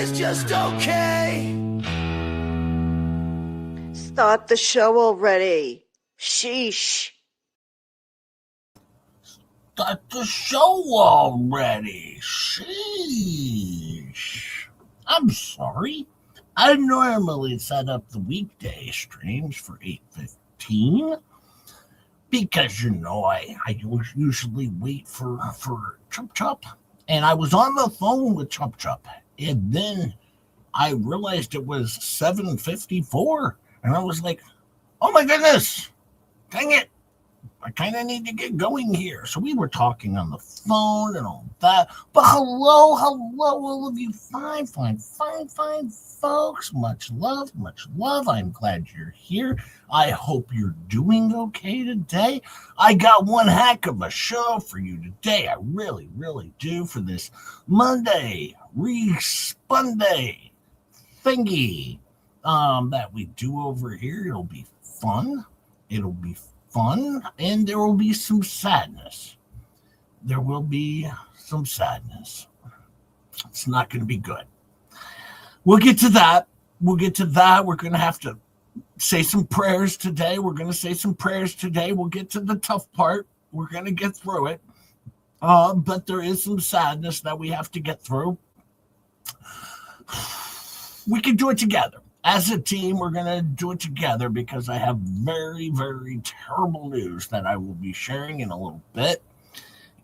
is just okay. Start the show already. Sheesh. Start the show already. Sheesh. I'm sorry. I normally set up the weekday streams for 8:15 because, I usually wait for Chop Chop. And I was on the phone with Chop Chop. And then I realized it was 7:54. And I was like, oh my goodness, dang it. I kind of need to get going here. So we were talking on the phone and all that. But hello, all of you fine folks. Much love. I'm glad you're here. I hope you're doing okay today. I got one heck of a show for you today. I really, really do, for this Monday Respun Day thingy that we do over here. It'll be fun. And there will be some sadness. It's not going to be good. We'll get to that. We're going to have to say some prayers today. We'll get to the tough part. We're going to get through it. But there is some sadness that we have to get through. We can do it together. As a team, we're going to do it together because I have very, very terrible news that I will be sharing in a little bit.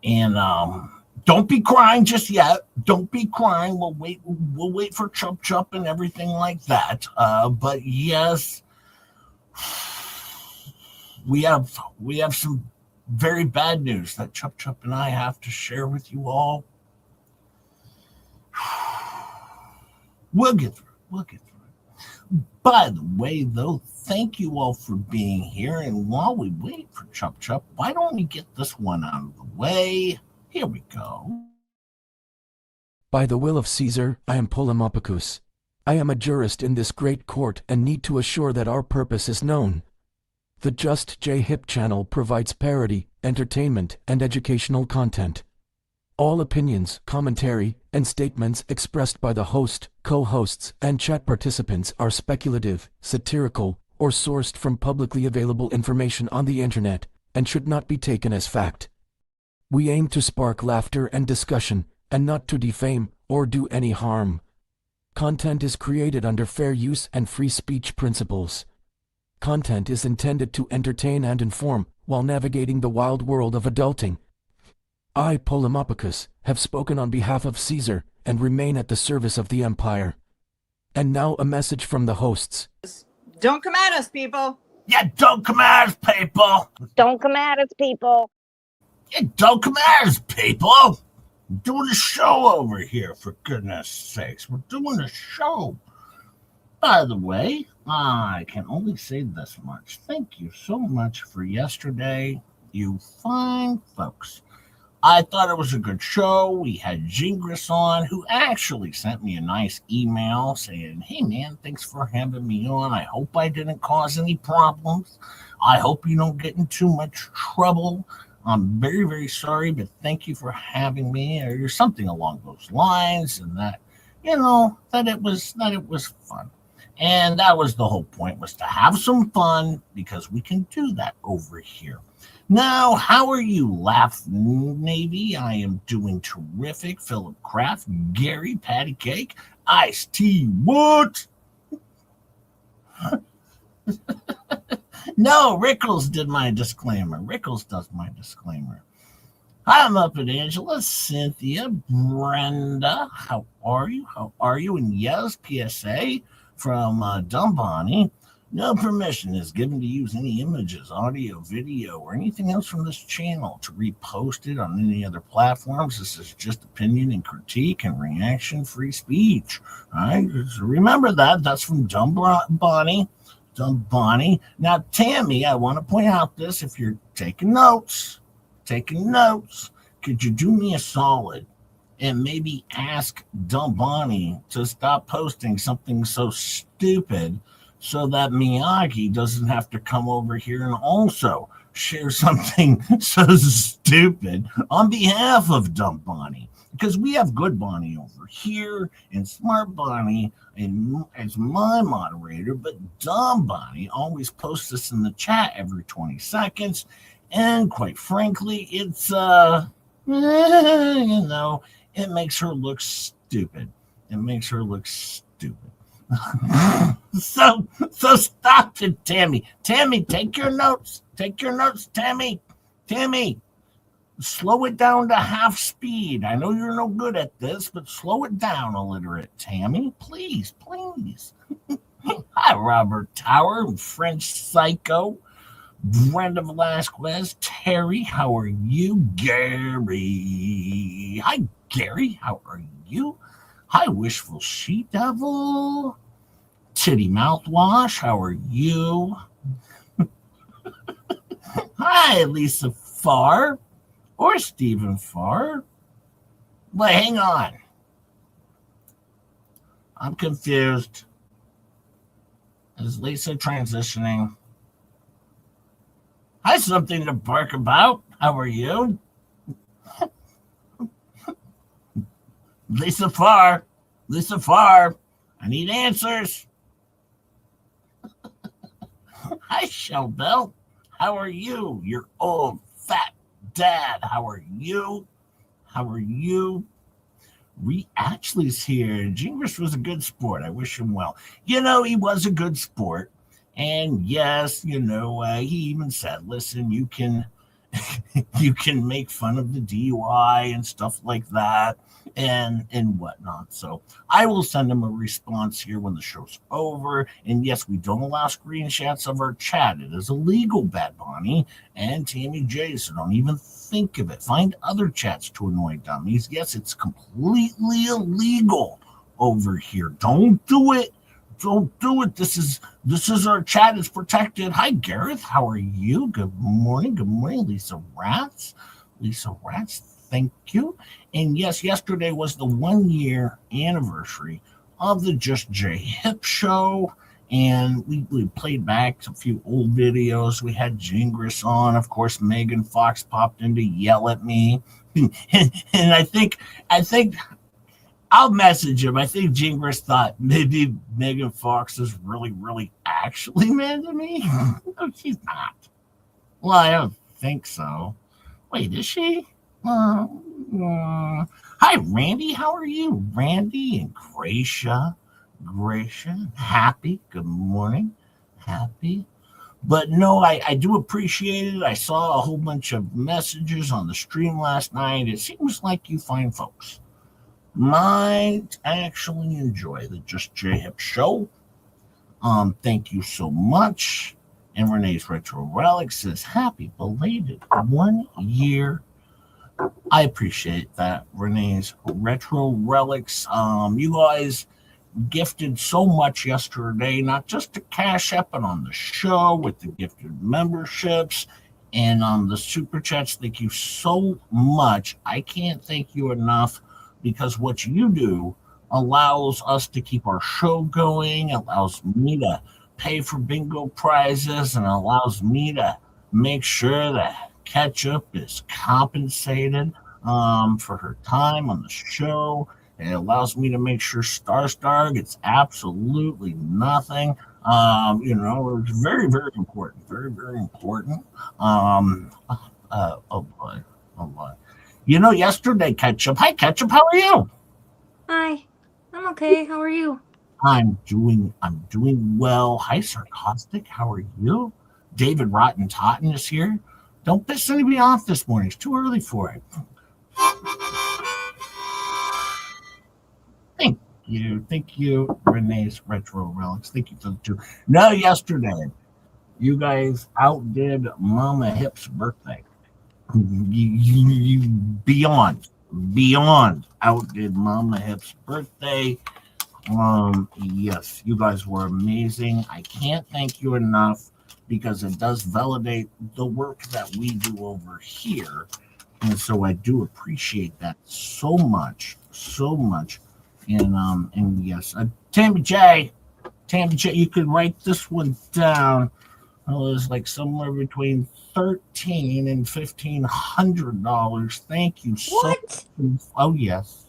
And don't be crying just yet. Don't be crying. We'll wait for Chop Chop and everything like that. But yes, we have some very bad news that Chop Chop and I have to share with you all. We'll get through it. By the way, though, thank you all for being here. And while we wait for Chop Chop, why don't we get this one out of the way? Here we go. By the will of Caesar, I am Polemopicus. I am a jurist in this great court and need to assure that our purpose is known. The Just J Hip channel provides parody, entertainment, and educational content. All opinions, commentary, and statements expressed by the host, co-hosts, and chat participants are speculative, satirical, or sourced from publicly available information on the internet, and should not be taken as fact. We aim to spark laughter and discussion, and not to defame or do any harm. Content is created under fair use and free speech principles. Content is intended to entertain and inform, while navigating the wild world of adulting. I, Polemopicus, have spoken on behalf of Caesar and remain at the service of the Empire. And now a message from the hosts. Don't come at us, people. Yeah, don't come at us, people. Don't come at us, people. Yeah, don't come at us, people. We're doing a show over here, for goodness sakes. We're doing a show. By the way, I can only say this much. Thank you so much for yesterday, you fine folks. I thought it was a good show. We had Gingras on, who actually sent me a nice email saying, hey, man, thanks for having me on. I hope I didn't cause any problems. I hope you don't get in too much trouble. I'm very, very sorry, but thank you for having me, or something along those lines, and that, that it was fun. And that was the whole point, was to have some fun, because we can do that over here. Now, how are you, Laugh Navy? I am doing terrific. Philip Kraft, Gary, Patty Cake, Ice Tea, what? No, Rickles did my disclaimer. Rickles does my disclaimer. I'm up at Angela, Cynthia, Brenda. How are you? And yes, PSA from Dumb Bonnie. No permission is given to use any images, audio, video, or anything else from this channel to repost it on any other platforms. This is just opinion and critique and reaction free speech. All right, so remember that. That's from Dumb Bonnie. Now, Tammy, I want to point out this. If you're taking notes, could you do me a solid and maybe ask Dumb Bonnie to stop posting something so stupid, so that Miyagi doesn't have to come over here and also share something so stupid on behalf of Dumb Bonnie. Because we have Good Bonnie over here and Smart Bonnie and as my moderator, but Dumb Bonnie always posts this in the chat every 20 seconds. And quite frankly, it's it makes her look stupid. It makes her look stupid. so stop it, Tammy. Tammy, take your notes. Take your notes, Tammy. Tammy, slow it down to half speed. I know you're no good at this, but slow it down, illiterate Tammy. Please, please. Hi, Robert Tower, French Psycho, Brenda Velasquez, Terry, how are you? Gary. Hi, Gary, how are you? Hi, Wishful She Devil. Titty Mouthwash, how are you? Hi, Lisa Farr. Or Stephen Farr. But hang on. I'm confused. Is Lisa transitioning? Hi, something to bark about. How are you? Lisa Farr. Lisa Farr. I need answers. Hi, Shellbell. How are you? You're old, fat dad. How are you? How are you? Ashley's here. Jingris was a good sport. I wish him well. You know, he was a good sport. And yes, he even said, listen, you can you can make fun of the DUI and stuff like that and whatnot. So I will send him a response here when the show's over. And yes, we don't allow screenshots of our chat. It is illegal, Bad Bonnie and Tammy J. So don't even think of it. Find other chats to annoy dummies. Yes, it's completely illegal over here. Don't do it. Don't do it. This is our chat. It's protected. Hi, Gareth. How are you? Good morning. Good morning, Lisa Ratz. Lisa Ratz, thank you. And yes, yesterday was the 1 year anniversary of the Just J Hip show. And we played back a few old videos. We had Jingris on. Of course, Megan Fox popped in to yell at me. and I think I'll message him. I think Jingris thought maybe Megan Fox is really, really actually mad at me. No, she's not. Well, I don't think so. Wait, is she? Hi, Randy. How are you? Randy and Gracia. Happy. Good morning. Happy. But no, I do appreciate it. I saw a whole bunch of messages on the stream last night. It seems like you fine folks might actually enjoy the Just J Hip show. Thank you so much. And Renee's Retro Relic says, happy belated 1 year. I appreciate that, Renee's Retro Relics. You guys gifted so much yesterday, not just to Cash App, but on the show with the gifted memberships and the super chats. Thank you so much. I can't thank you enough, because what you do allows us to keep our show going, allows me to pay for bingo prizes, and allows me to make sure that Ketchup is compensated for her time on the show. It allows me to make sure Star gets absolutely nothing. It's very, very important. Very, very important. Oh boy. Yesterday, Ketchup. Hi, Ketchup. How are you? Hi. I'm okay. How are you? I'm doing well. Hi, Sarcastic. How are you? David Rotten Totten is here. Don't piss anybody off this morning. It's too early for it. Thank you, Renee's Retro Relics. Thank you for the two. No, yesterday, you guys outdid Mama Hip's birthday. You beyond outdid Mama Hip's birthday. Yes, you guys were amazing. I can't thank you enough, because it does validate the work that we do over here. And so I do appreciate that so much. And yes, Tammy J, you could write this one down. It was like somewhere between $1,300 and $1,500. Thank you so What? much. Oh, yes.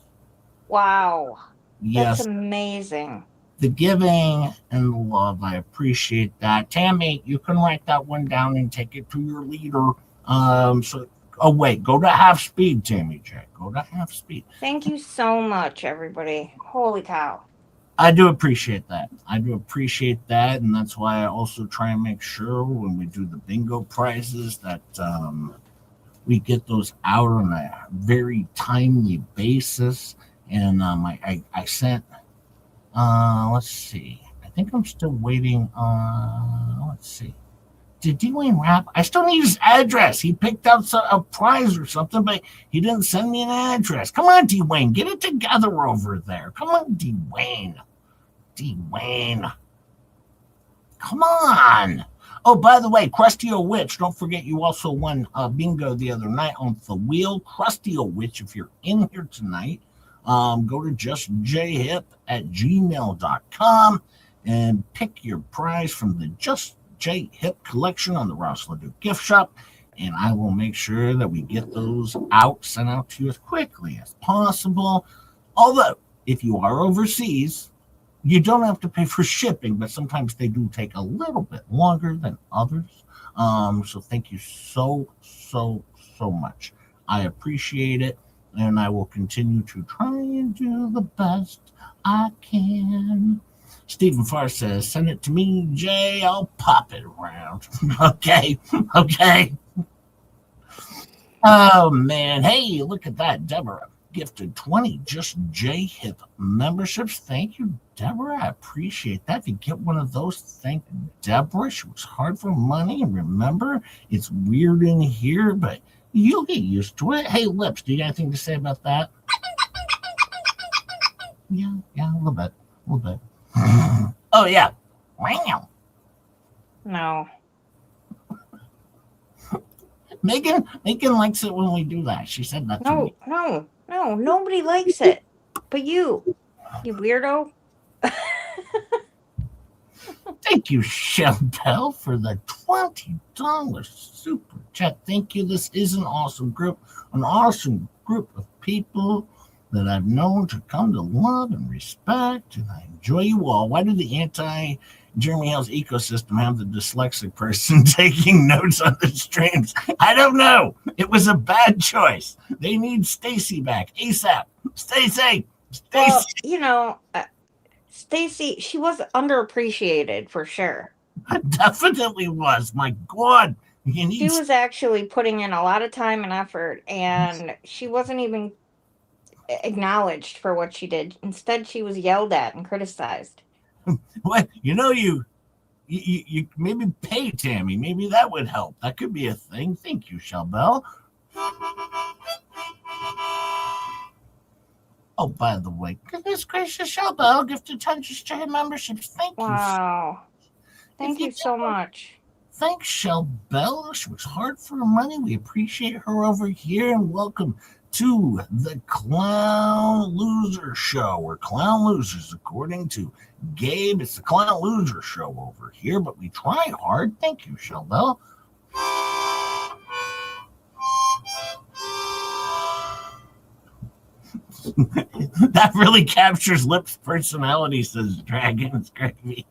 Wow. That's Yes. amazing. The giving and the love. I appreciate that. Tammy, you can write that one down and take it to your leader. So oh wait, go to half speed, Tammy J. Go to half speed. Thank you so much, everybody. Holy cow. I do appreciate that. I do appreciate that, and that's why I also try and make sure when we do the bingo prizes that we get those out on a very timely basis. And I sent. Let's see. I think I'm still waiting. Let's see. Did Dwayne rap? I still need his address. He picked out a prize or something, but he didn't send me an address. Come on, Dwayne, get it together over there. Come on, Dwayne. Dwayne. Come on. Oh, by the way, Krusty O Witch, don't forget you also won bingo the other night on the wheel. Krusty O Witch, if you're in here tonight, go to justjhip@gmail.com and pick your prize from the Just J Hip collection on the Ross Ledoux gift shop, and I will make sure that we get those sent out to you as quickly as possible. Although, if you are overseas, you don't have to pay for shipping, but sometimes they do take a little bit longer than others. So thank you so much. I appreciate it, and I will continue to try and do the best I can. Stephen Farr says, send it to me, Jay. I'll pop it around. Okay. Oh, man. Hey, look at that. Deborah gifted 20 Just J Hip memberships. Thank you, Deborah. I appreciate that. If you get one of those, thank Deborah. She was hard for money. And remember, it's weird in here, but you'll get used to it. Hey, Lips, do you got anything to say about that? Yeah, a little bit. Oh, yeah. Wow. No. Megan likes it when we do that. She said that to me. No. Nobody likes it. But you weirdo. Thank you, Chantel, for the $20 super chat. Thank you. This is an awesome group of people that I've known to come to love and respect, and I enjoy you all. Why did the Jeremy Hill's ecosystem have the dyslexic person taking notes on the streams? I don't know. It was a bad choice. They need Stacy back ASAP. Stacy. Well, Stacy, she was underappreciated for sure. Definitely was. My God. She was actually putting in a lot of time and effort, and she wasn't even acknowledged for what she did. Instead, she was yelled at and criticized. What? You maybe pay Tammy. Maybe that would help. That could be a thing. Thank you, Shelbell. Oh, by the way, goodness gracious, Shelbell gifted 10 Just memberships. Thank you. Wow. Thank you so much. Thanks, Shelbell. She was hard for her money. We appreciate her over here, and welcome to the Clown Loser Show. We're clown losers, according to Gabe. It's the Clown Loser Show over here, but we try hard. Thank you, Shelbell. That really captures Lip's personality, says Dragon's Gravy.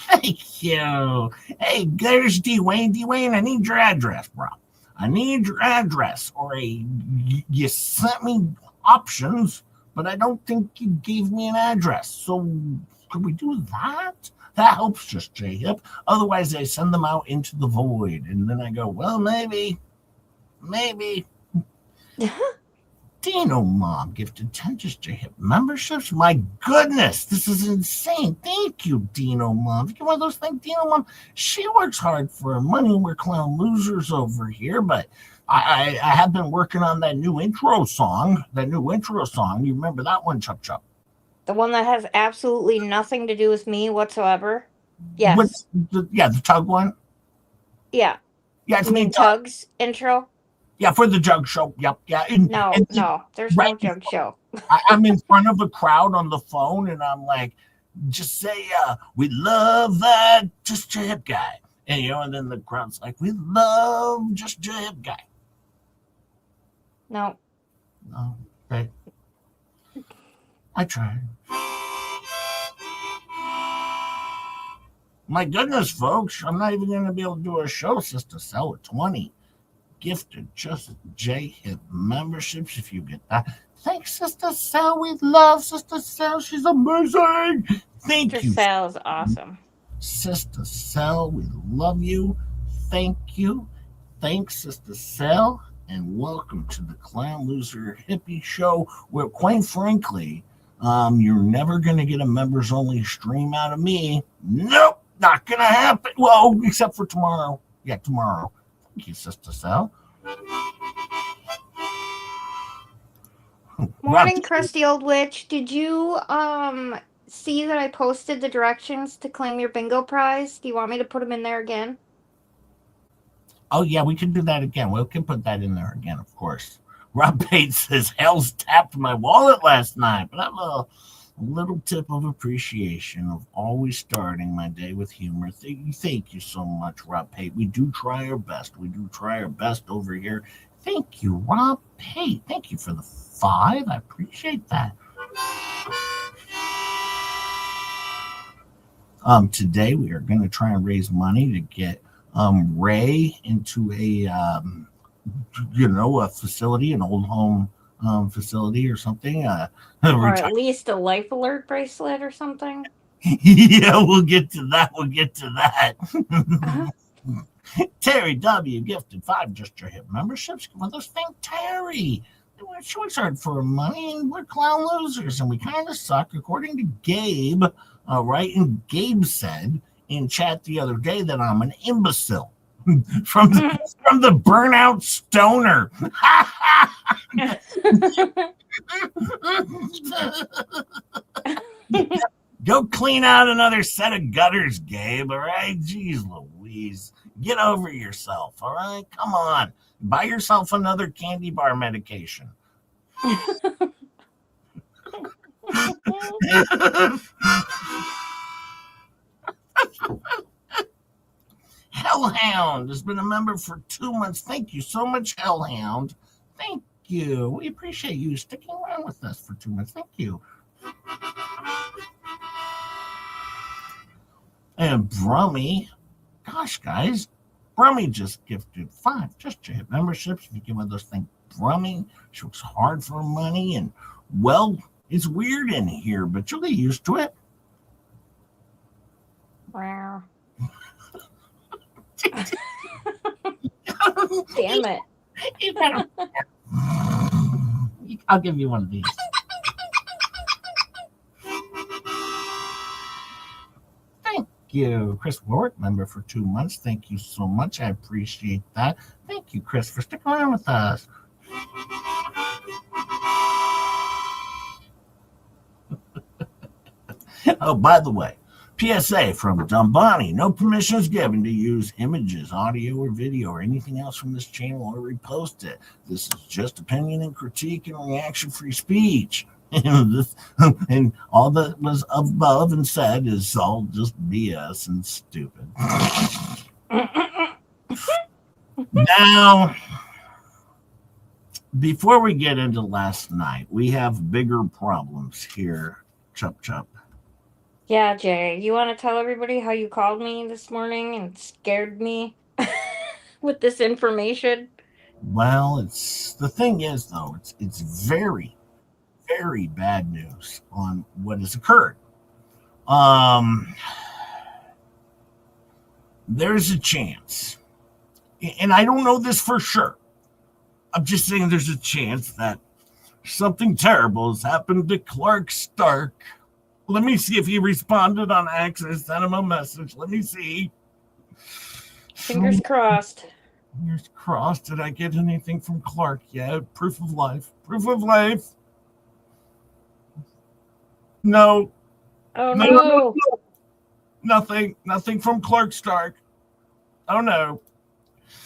Thank you. Hey, there's Dwayne. Dwayne, I need your address, bro. I need your address, or you sent me options, but I don't think you gave me an address. So could we do that? That helps Just J Hip. Otherwise, I send them out into the void, and then I go, well, maybe. Dino Mom gifted 10 Just J Hip memberships. My goodness, this is insane. Thank you, Dino Mom. You one of those things, Dino Mom. She works hard for her money. We're clown losers over here, but I have been working on that new intro song. You remember that one, Chup Chup? The one that has absolutely nothing to do with me whatsoever? Yes. The Tug one? Yeah. Yeah, it's you mean Tug's intro? Yeah, for the Jug Show. Yep, yeah. No, there's no Jug Show. I'm in front of a crowd on the phone, and I'm like, just say, we love that Just Your Hip guy. And, and then the crowd's like, we love Just Your Hip guy. No. No, okay. I tried. My goodness, folks, I'm not even going to be able to do a show, Sister Cell, with 20 gifted Just J Hip memberships if you get that. Thanks, Sister Cell. We love Sister Cell. She's amazing. Thank Sister you. Cell's awesome. Sister Cell, we love you. Thank you. Thanks, Sister Cell. And welcome to the Clown Loser Hippie Show, where, quite frankly, you're never going to get a members only stream out of me. Nope, not going to happen. Well, except for tomorrow. Yeah, tomorrow. Thank you, Sister Cell. Morning, crusty old witch. Did you see that I posted the directions to claim your bingo prize? Do you want me to put them in there again? Oh, yeah, we can do that again. We can put that in there again, of course. Rob Bates says, Hell's tapped my wallet last night, but I have a little tip of appreciation of always starting my day with humor. Thank you so much, Rob Pate. We do try our best. We do try our best over here. Thank you, Rob Pate. Thank you for the 5. I appreciate that. Today we are going to try and raise money to get Ray into a facility, an old home facility or something. Or at least a life alert bracelet or something. Yeah, we'll get to that. Terry W. gifted 5 Just Your Hip memberships. Come on, thank Terry. She works hard for money, and we're clown losers, and we kind of suck, according to Gabe. Right? And Gabe said in chat the other day that I'm an imbecile from the burnout stoner. Go clean out another set of gutters, Gabe. All right, jeez Louise, get over yourself. All right, come on, buy yourself another candy bar medication. Hellhound has been a member for 2 months. Thank you so much, Hellhound. Thank you. We appreciate you sticking around with us for 2 months. Thank you. And Brummy, gosh, guys, Brummy just gifted 5 Just Your Hip memberships. If you give one of those things, Brummy, she works hard for money, and well, it's weird in here, but you'll get used to it. Wow. Damn it. I'll give you one of these. Thank you, Chris Warwick, member for 2 months. Thank you so much. I appreciate that. Thank you, Chris, for sticking around with us. Oh, by the way, PSA from Dumbani. No permission is given to use images, audio, or video, or anything else from this channel or repost it. This is just opinion and critique and reaction-free speech. And all that was above and said is all just BS and stupid. Now, before we get into last night, we have bigger problems here. Chup, chup. Yeah, Jay, you want to tell everybody how you called me this morning and scared me with this information? Well, the thing is, though, it's very, very bad news on what has occurred. There's a chance, and I don't know this for sure. I'm just saying there's a chance that something terrible has happened to Clark Stark. Let me see if he responded on X. I sent him a message. Let me see. Fingers crossed. Fingers crossed. Did I get anything from Clark yet? Proof of life. Proof of life. No. Oh, no. Nothing. Nothing from Clark Stark. Oh, no.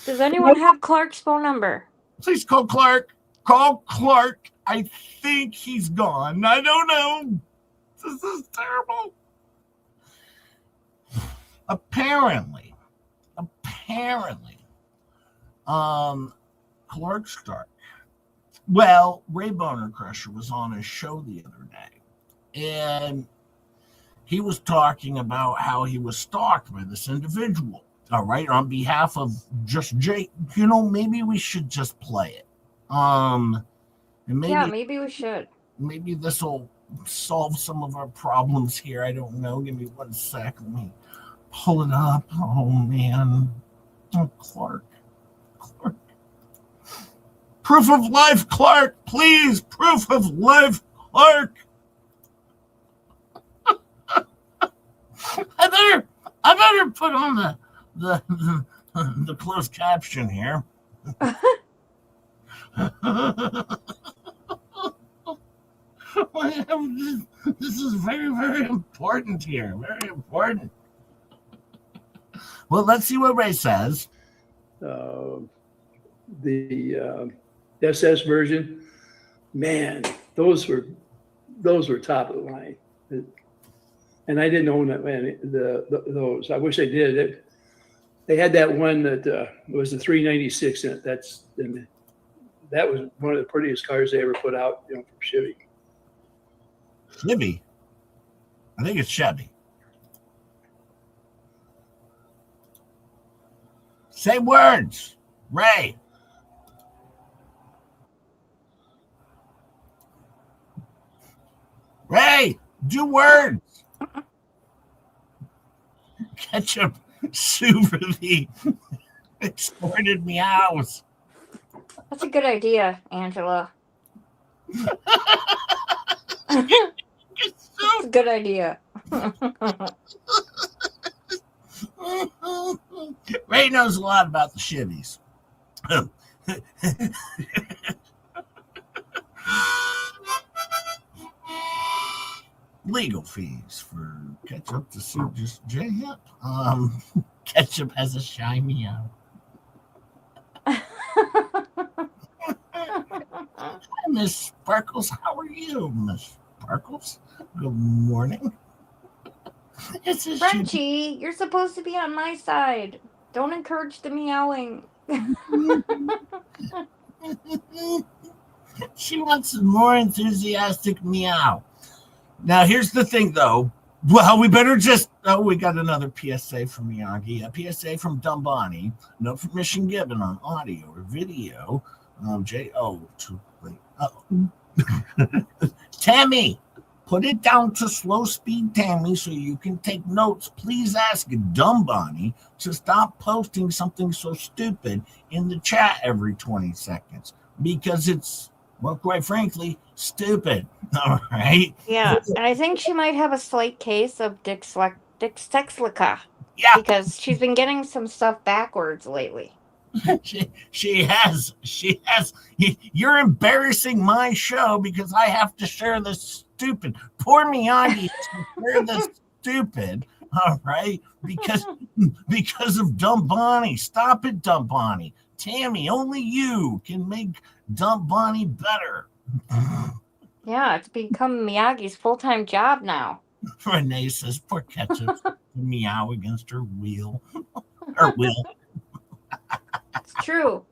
Does anyone have Clark's phone number? Please call Clark. Call Clark. I think he's gone. I don't know. This is terrible. apparently, Clark Stark. Well, Ray BONERCRUSHER was on his show the other day, and he was talking about how he was stalked by this individual. All right, on behalf of just Jay, maybe we should just play it. And maybe we should. Maybe this will solve some of our problems here. I don't know. Give me 1 sec. Let me pull it up. Oh man, Clark. Proof of life, Clark, please. Proof of life, Clark. I better put on the closed caption here. This is very, very important here. Very important. Well, let's see what Ray says. The SS version, man, those were top of the line, and I didn't own those. I wish I did. They had that one that was the 396 in it. That was one of the prettiest cars they ever put out, from Chevy. Chevy, I think it's Chevy. Say words, Ray. Ray, do words. Ketchup super the exported meows. That's a good idea, Angela. That's a good idea. Ray knows a lot about the Chevys. Legal fees for ketchup to suit just J-Hip. Ketchup has a shy meow. Hi, Miss Sparkles. How are you, Miss Sparkles? Good morning. It's a Frenchie, you're supposed to be on my side. Don't encourage the meowing. She wants a more enthusiastic meow. Now, here's the thing, though. Well, we better just... Oh, we got another PSA from Miyagi. A PSA from Dumbani. No permission given on audio or video. Too late. Tammy, put it down to slow speed, Tammy, so you can take notes. Please ask Dumbani to stop posting something so stupid in the chat every 20 seconds. Because it's, well, quite frankly, stupid. All right? Yeah, and I think she might have a slight case of dyslexia. Yeah. Because she's been getting some stuff backwards lately. She has. You're embarrassing my show because I have to share this stupid. Poor Miyagi to share this stupid. All right, because of Dumb Bonnie. Stop it, Dumb Bonnie. Tammy, only you can make Dumb Bonnie better. Yeah, it's become Miyagi's full-time job now. Renee says, poor Ketchup, meow against her wheel. Her will. It's true.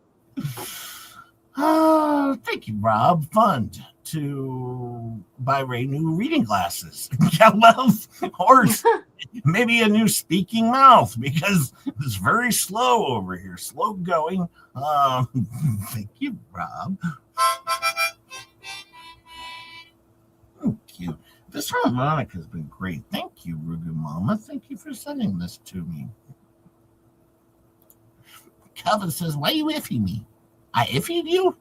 Oh, thank you, Rob. Fund to buy Ray new reading glasses. Yeah, well, or maybe a new speaking mouth because it's very slow over here. Slow going. Thank you, Rob. Thank you. This harmonica has been great. Thank you, Rugu Mama. Thank you for sending this to me. Calvin says, why you iffy me? I iffied you?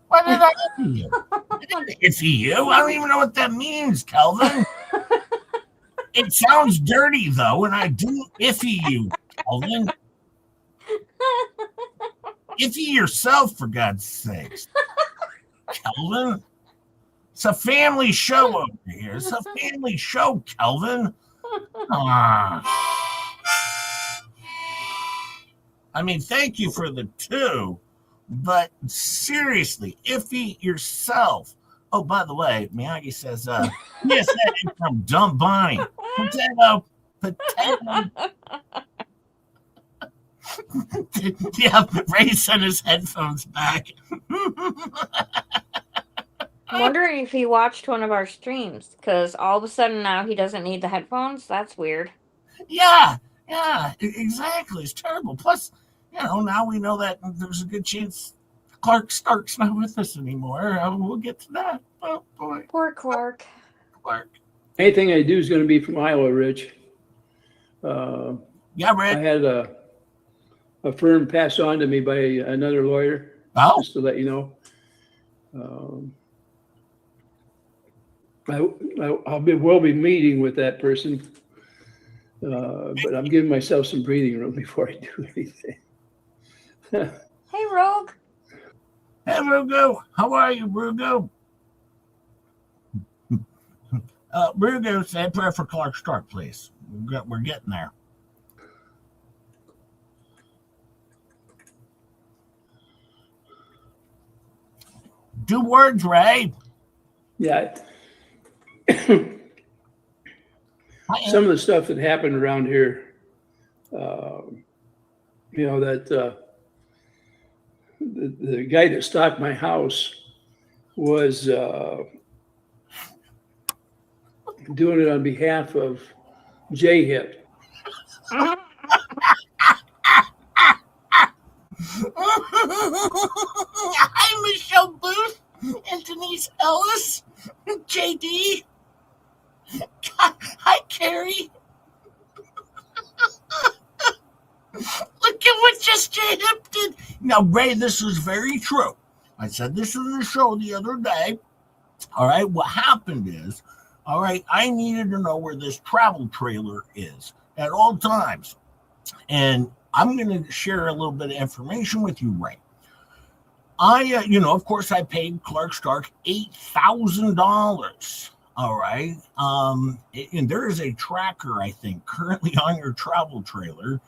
Why did I iffy you? I didn't iffy you. I don't even know what that means, Calvin. It sounds dirty, though, and I do iffy you, Calvin. Iffy yourself, for God's sakes. Calvin. It's a family show over here. It's a family show, Calvin. I mean, thank you for the 2, but seriously, iffy yourself. Oh, by the way, Miyagi says, PSA from Dumb Bonnie. Potato. Potato. Yeah, Ray sent his headphones back. I'm wondering if he watched one of our streams, because all of a sudden now he doesn't need the headphones. That's weird. Yeah, exactly. It's terrible. Plus, now we know that there's a good chance Clark Stark's not with us anymore. We'll get to that. Oh, boy. Poor Clark. Clark. Anything I do is going to be from Iowa, Rich. Yeah, I Rick. had a firm passed on to me by another lawyer, Oh, just to let you know. We'll be meeting with that person, but I'm giving myself some breathing room before I do anything. Hey, Rogue. hey, Rugo. How are you, Rugo? Rugo, say a prayer for Clark Stark, please. We're getting there. Do words, Ray. Yeah. Some of the stuff that happened around here, that the guy that stalked my house was doing it on behalf of J-Hip. Hi, Michelle Booth and Denise Ellis, JD. Hi, Carrie. Look at what just J-Hip did. Now, Ray, this is very true. I said this in the show the other day. All right, what happened is, all right, I needed to know where this travel trailer is at all times. And I'm going to share a little bit of information with you, Ray. Of course, I paid Clark Stark $8,000. All right. And there is a tracker, I think, currently on your travel trailer.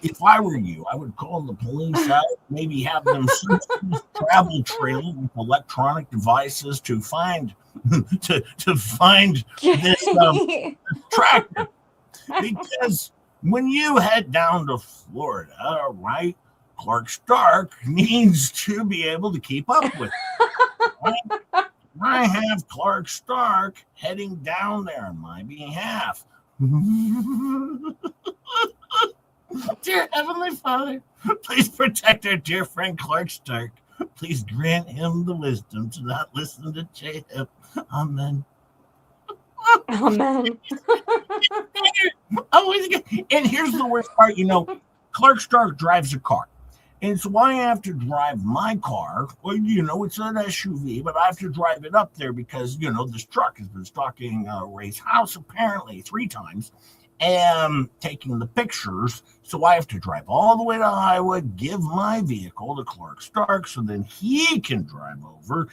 If I were you, I would call the police out, maybe have them search this travel trailer with electronic devices to find to find this tracker. Because when you head down to Florida, all right, Clark Stark needs to be able to keep up with it. Right? I have Clark Stark heading down there on my behalf. Dear Heavenly Father, please protect our dear friend Clark Stark. Please grant him the wisdom to not listen to J-Hip. Amen. Amen. And here's the worst part, Clark Stark drives a car. And so I have to drive my car. Well, it's an SUV, but I have to drive it up there because, this truck has been stalking Ray's house apparently 3 times and taking the pictures. So I have to drive all the way to Iowa, give my vehicle to Clark Stark so then he can drive over.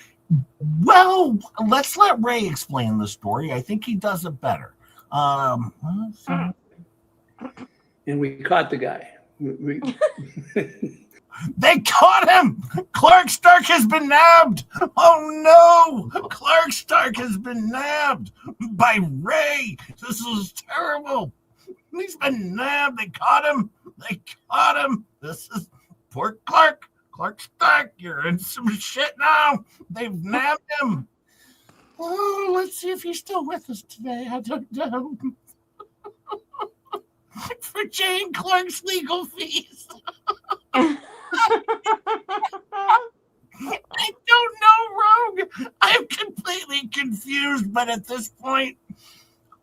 Well, let's let Ray explain the story. I think he does it better. And we caught the guy. They caught him! Clark Stark has been nabbed! Oh no! Clark Stark has been nabbed by Ray! This is terrible! He's been nabbed! They caught him! They caught him! This is poor Clark! Clark Stark, you're in some shit now! They've nabbed him! Oh, let's see if he's still with us today. I don't know. For Jay and Clark's legal fees. I don't know, Rogue. I'm completely confused, but at this point,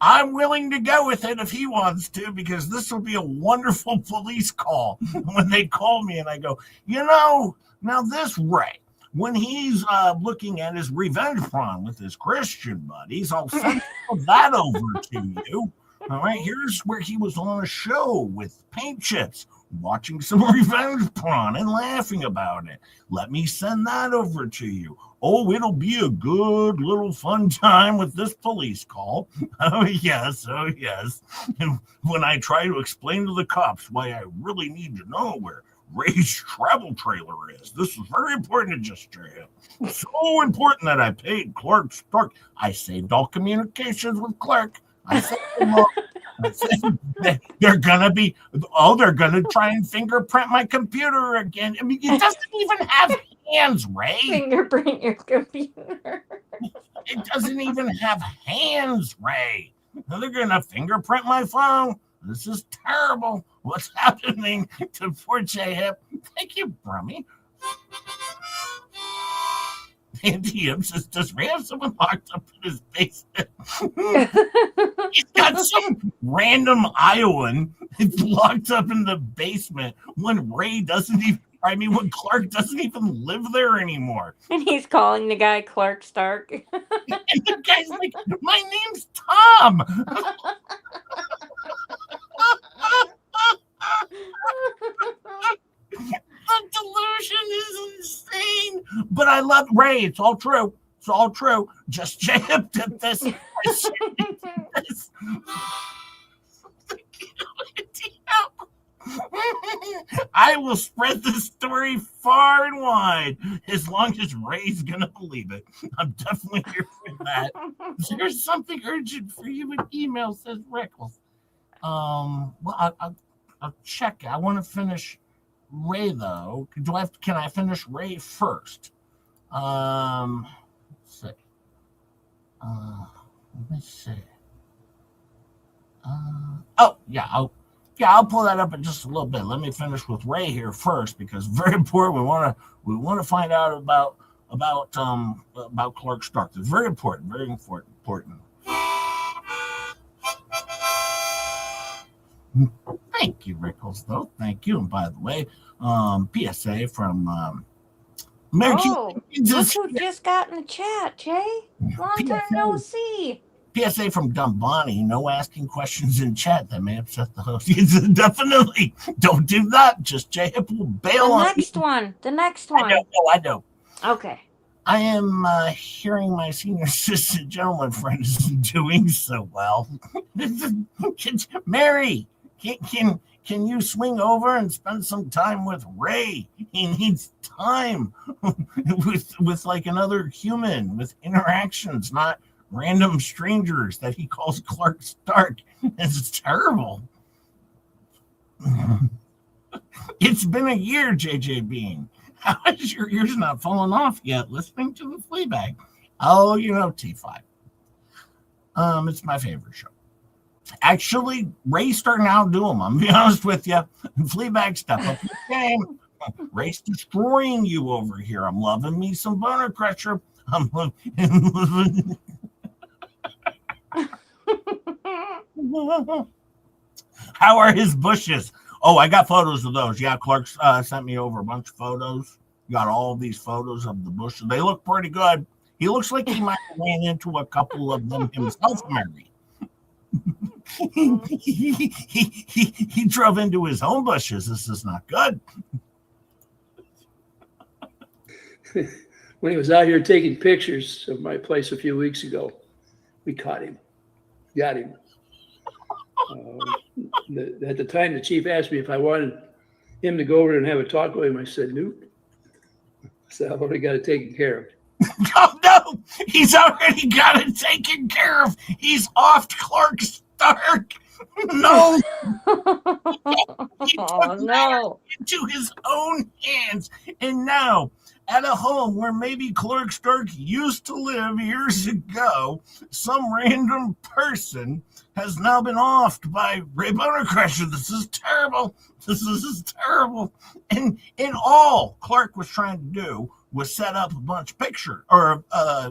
I'm willing to go with it if he wants to, because this will be a wonderful police call when they call me and I go, now this Ray, when he's looking at his revenge porn with his Christian buddies, I'll send that over to you. All right, here's where he was on a show with paint chips, watching some revenge porn and laughing about it. Let me send that over to you. Oh, it'll be a good little fun time with this police call. Oh, yes. And when I try to explain to the cops why I really need to know where Ray's travel trailer is. This is very important to just share. So important that I paid Clark Stark. I saved all communications with Clark. I said, well, I said they're gonna try and fingerprint my computer again. I mean, it doesn't even have hands, Ray. Fingerprint your computer. It doesn't even have hands, Ray. They're gonna fingerprint my phone. This is terrible. What's happening to poor J-Hip? Thank you, Brummy. Andy M says, does Ray have someone locked up in his basement? He's got some random Iowan locked up in the basement when when Clark doesn't even live there anymore. And he's calling the guy Clark Stark. And the guy's like, my name's Tom. The delusion is insane. But I love Ray. It's all true. It's all true. Just J-Hip did this. I will spread this story far and wide as long as Ray's gonna believe it. I'm definitely here for that. There's something urgent for you in email, says Rickles. Well, I'll check. I want to finish Ray though. Can I finish Ray first? Let's see. Let me see. I'll pull that up in just a little bit. Let me finish with Ray here first because very important. We want to find out about Clark Stark. It's very important. Very important. Thank you, Rickles, though. Thank you. And by the way, PSA from Mary look who just got in the chat, Jay. Long time no see. PSA from Dumb Bonnie, no asking questions in chat that may upset the host. Definitely don't do that. Just J-Hip will bail on you. The next one. I know. Okay. I am hearing my senior assistant gentleman friend is doing so well. Mary, can you swing over and spend some time with Ray? He needs time with like another human, with interactions, not random strangers that he calls Clark Stark. It's terrible. It's been a year, JJ Bean. How is your ears not falling off yet listening to the FLEABAG? Oh, T5. It's my favorite show. Actually, Ray's starting to outdo him. I'm gonna be honest with you. FLEABAG, step up your game. Ray's destroying you over here. I'm loving me some BONERCRUSHER. I'm loving. How are his bushes? Oh, I got photos of those. Yeah, Clark sent me over a bunch of photos. Got all of these photos of the bushes. They look pretty good. He looks like he might have ran into a couple of them himself, Mary. he drove into his own bushes. This is not good. When he was out here taking pictures of my place a few weeks ago, we caught him. Got him. At the time, the chief asked me if I wanted him to go over and have a talk with him. I said, nope. So I've already got it taken care of. Oh, no, he's already got it taken care of. He's off Clark Stark. No. Oh, no. Into his own hands. And now, at a home where maybe Clark Stark used to live years ago, some random person has now been offed by Ray BONERCRUSHER. This is terrible. This is terrible. And all Clark was trying to do was set up a bunch of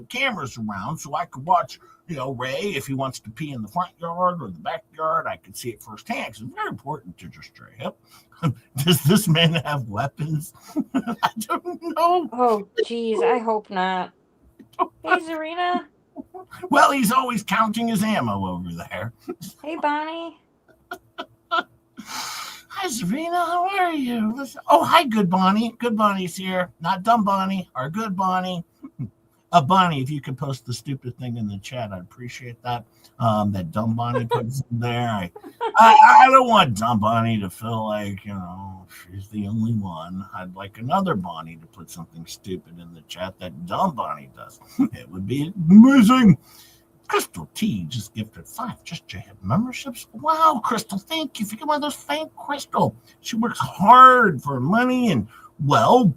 cameras around so I could watch, Ray, if he wants to pee in the front yard or the backyard, I could see it firsthand. It's very important to just stray up. Does this man have weapons? I don't know. Oh, geez, I hope not. Hey, Zarina. Well, he's always counting his ammo over there. Hey, Bonnie. Hi, Zarina. How are you? Oh, hi, Good Bonnie. Good Bonnie's here. Not Dumb Bonnie, our Good Bonnie. Bonnie, if you could post the stupid thing in the chat, I'd appreciate that. That Dumb Bonnie puts in there. I don't want Dumb Bonnie to feel like, she's the only one. I'd like another Bonnie to put something stupid in the chat that Dumb Bonnie does. It would be amazing. Crystal T just gifted 5 Just J Hip memberships. Wow, Crystal, thank you. Forget about those. Thank Crystal. She works hard for money, and well,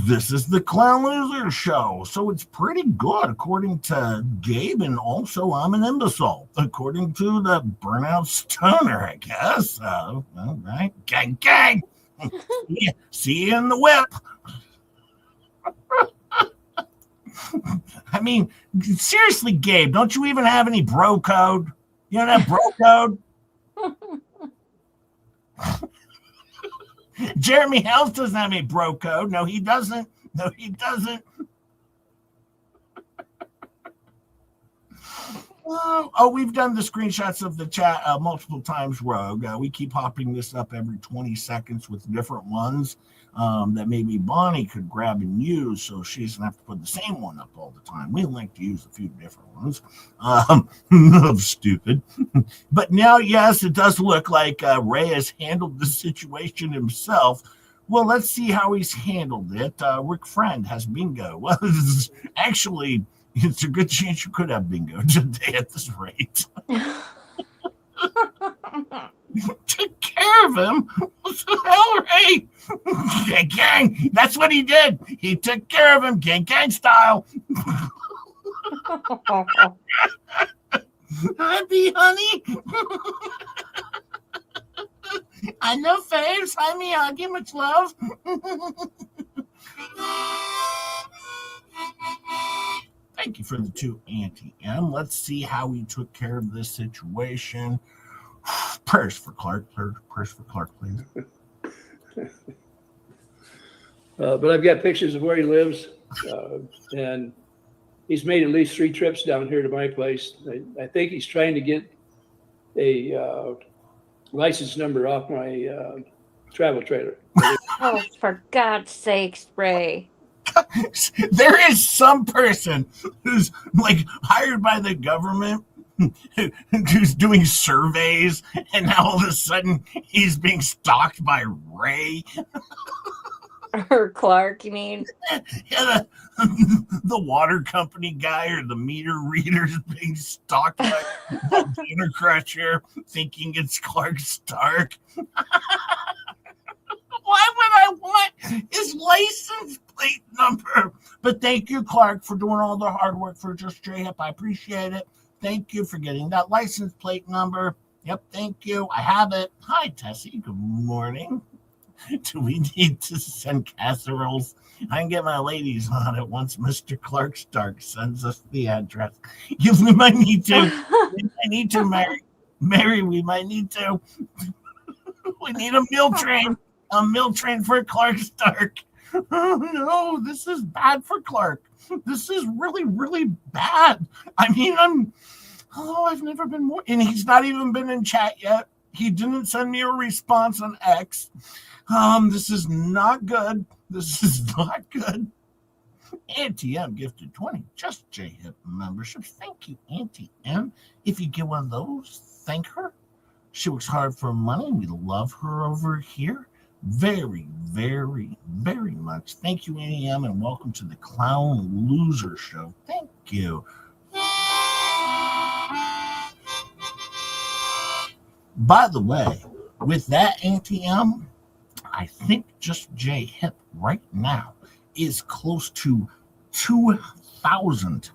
this is the Clown Loser Show, so it's pretty good according to Gabe, and also I'm an imbecile according to the Burnout Stoner, I guess. All right, gang, gang. See you in the whip. I mean, seriously, Gabe, don't you even have any bro code? You don't have bro code? Jeremy Health doesn't have any bro code. No, he doesn't. No, he doesn't. Oh, we've done the screenshots of the chat multiple times, Rogue. We keep hopping this up every 20 seconds with different ones that maybe Bonnie could grab and use, so she doesn't have to put the same one up all the time. We like to use a few different ones. Stupid. But now, yes, it does look like Ray has handled the situation himself. Well, let's see how he's handled it. Rick Friend has bingo. Well, actually, it's a good chance you could have bingo today at this rate. Take care of him. What the hell, Ray? Gang, gang. That's what he did. He took care of him, gang, gang style. Happy, honey. I know, faves. Hi, Miyagi. Much love. Thank you for the 2 Auntie M. Let's see how he took care of this situation. Prayers for Clark. Prayers for Clark, please. But I've got pictures of where he lives, and he's made at least 3 trips down here to my place. I think he's trying to get a license number off my travel trailer. Oh, for God's sakes, Ray. There is some person who's like hired by the government who's doing surveys, and now all of a sudden he's being stalked by Ray. Or Clark, you mean? Yeah, the water company guy or the meter reader is being stalked by BONERCRUSHER, thinking it's Clark Stark. Why would I want his license plate number? But thank you, Clark, for doing all the hard work for Just J Hip. I appreciate it. Thank you for getting that license plate number. Yep, thank you. I have it. Hi, Tessie. Good morning. Do we need to send casseroles? I can get my ladies on it once Mr. Clark Stark sends us the address. We might need to. I need to, Mary. We might need to. We need a meal train. A meal train for Clark Stark. Oh, no, this is bad for Clark. This is really, really bad. I mean, I've never been more, and he's not even been in chat yet. He didn't send me a response on X. This is not good. This is not good. Auntie M gifted 20 Just J Hip memberships. Thank you, Auntie M. If you get one of those, thank her. She works hard for money. We love her over here. Very, very, very much. Thank you, Auntie M, and welcome to the Clown Loser Show. Thank you. By the way, with that, Auntie M, I think Just J Hip right now is close to 2,000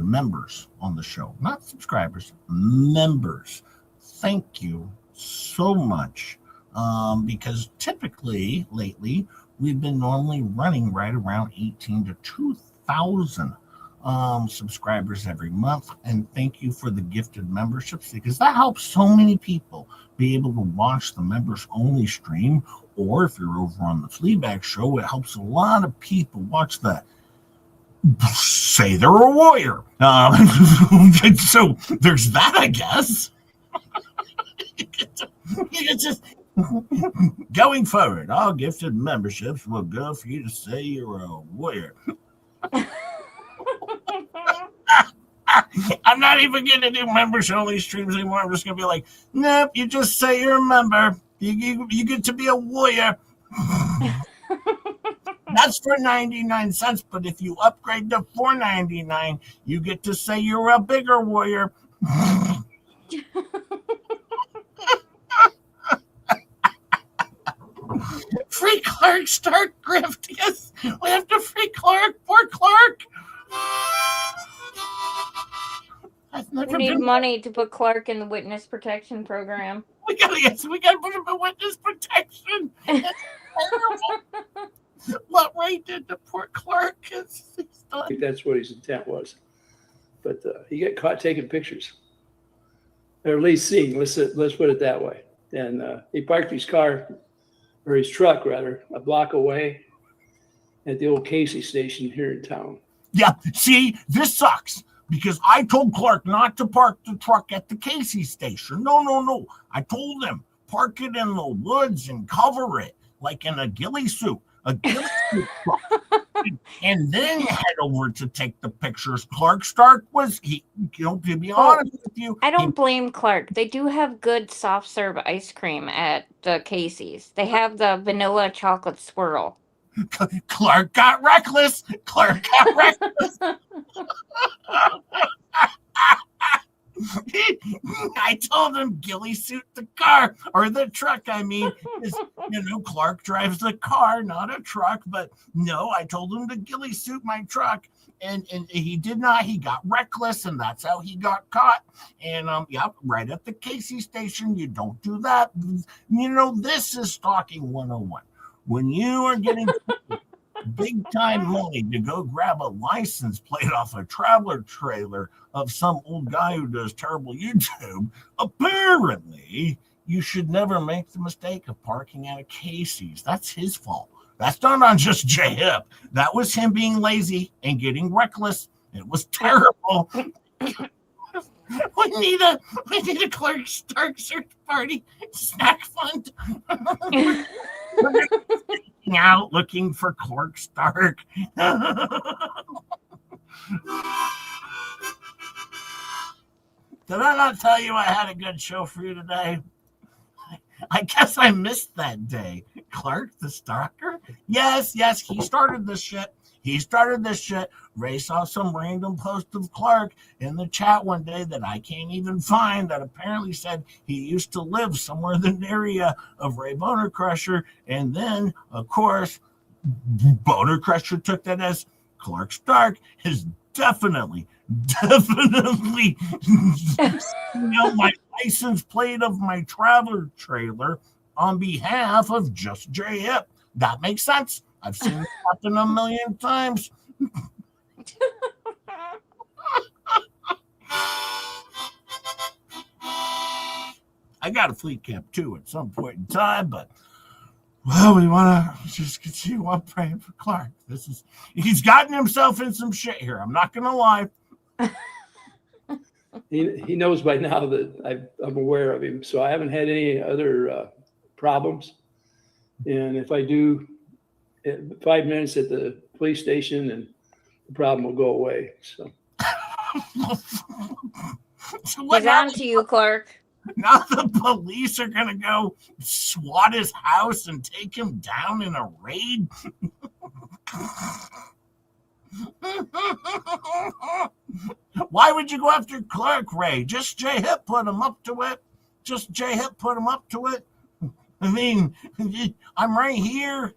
members on the show. Not subscribers, members. Thank you so much. Because typically, lately, we've been normally running right around 18 to 2,000 subscribers every month. And thank you for the gifted memberships, because that helps so many people be able to watch the members only stream. Or if you're over on the FLEABAG show, it helps a lot of people watch that. Say they're a warrior. So there's that, I guess. It's just going forward, all gifted memberships will go for you to say you're a warrior. I'm not even going to do members only streams anymore. I'm just going to be like, nope, you just say you're a member. You get to be a warrior. That's for 99 cents, but if you upgrade to $4.99, you get to say you're a bigger warrior. Free Clark Stark grift. Yes, we have to free Clark. Poor Clark. I've We never need been. money to put Clark in the witness protection program. We gotta put him in witness protection. What Ray did to poor Clark is I think that's what his intent was. But he got caught taking pictures, or at least seeing. Let's put it that way. And he parked his car, or his truck rather, a block away at the old Casey station here in town. Yeah, see, this sucks because I told Clark not to park the truck at the Casey station. No. I told him park it in the woods and cover it like in a ghillie suit. And then head over to take the pictures. Clark Stark was, to be honest with you. I don't blame Clark. They do have good soft serve ice cream at the Casey's. They have the vanilla chocolate swirl. Clark got reckless. I told him ghillie suit the car, or the truck, I mean. Clark drives the car, not a truck, but no, I told him to ghillie suit my truck, and he did not. He got reckless, and that's how he got caught. And right at the Casey station, you don't do that. This is stalking 101. When you are getting big time money to go grab a license plate off a traveler trailer of some old guy who does terrible YouTube, apparently you should never make the mistake of parking at a Casey's. That's his fault. That's not on just J-Hip. That was him being lazy and getting reckless. It was terrible. We need a Clark Stark search party snack fund. We're out looking for Clark Stark. Did I not tell you I had a good show for you today? I guess I missed that day. Clark the Stalker? Yes, he started this shit. Ray saw some random post of Clark in the chat one day that I can't even find that apparently said he used to live somewhere in the area of Ray BONERCRUSHER. And then, of course, BONERCRUSHER took that as Clark Stark is definitely my license plate of my traveler trailer on behalf of just J-Hip. That makes sense. I've seen it happen a million times. I got a fleet camp too at some point in time, but we want to just continue on praying for Clark. He's gotten himself in some shit here. I'm not going to lie. He knows by now that I'm aware of him, so I haven't had any other problems. And if I do, 5 minutes at the police station, and the problem will go away. So, He's on to you, Clark. Now the police are going to go swat his house and take him down in a raid? Why would you go after Clark, Ray? Just J-Hip put him up to it. I mean, I'm right here.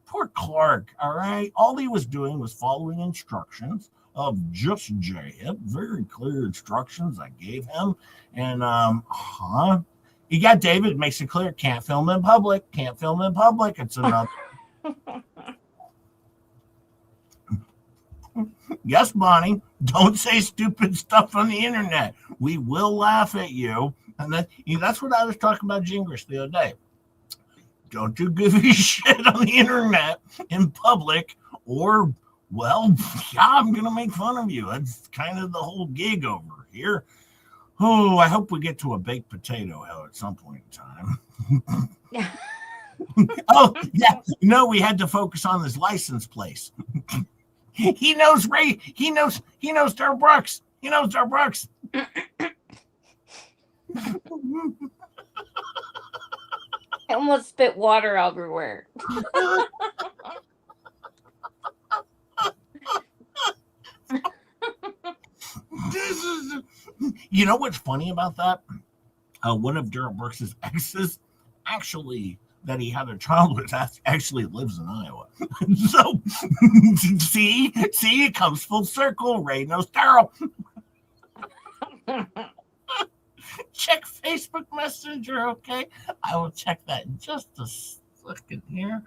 Poor Clark, all right? All he was doing was following instructions of just J-Hip. Very clear instructions I gave him. And, you got David, makes it clear, can't film in public. It's another. Yes, Bonnie, don't say stupid stuff on the internet. We will laugh at you. And that's what I was talking about Gingras the other day. Don't you give a shit on the internet in public, or, I'm going to make fun of you. That's kind of the whole gig over here. Oh, I hope we get to a baked potato hell at some point in time. Oh, yeah. We had to focus on his license plate. He knows Ray. He knows Dar Brooks. I almost spit water everywhere. You know what's funny about that? One of Daryl Brooks's exes, actually, that he had a child with, actually lives in Iowa. So, see, it comes full circle. Ray knows Daryl. Check Facebook Messenger, okay? I will check that in just a second here.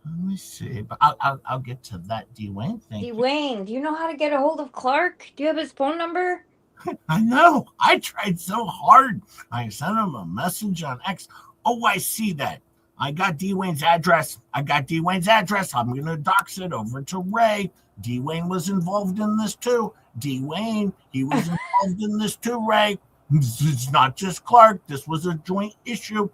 Let me see, but I'll get to that. Dwayne, thank you. Dwayne, do you know how to get a hold of Clark? Do you have his phone number? I know. I tried so hard. I sent him a message on X. Oh, I see that. I got Dwayne's address. I'm going to dox it over to Ray. Dwayne was involved in this too. Dwayne, he was involved in this too, Ray. It's not just Clark. This was a joint issue.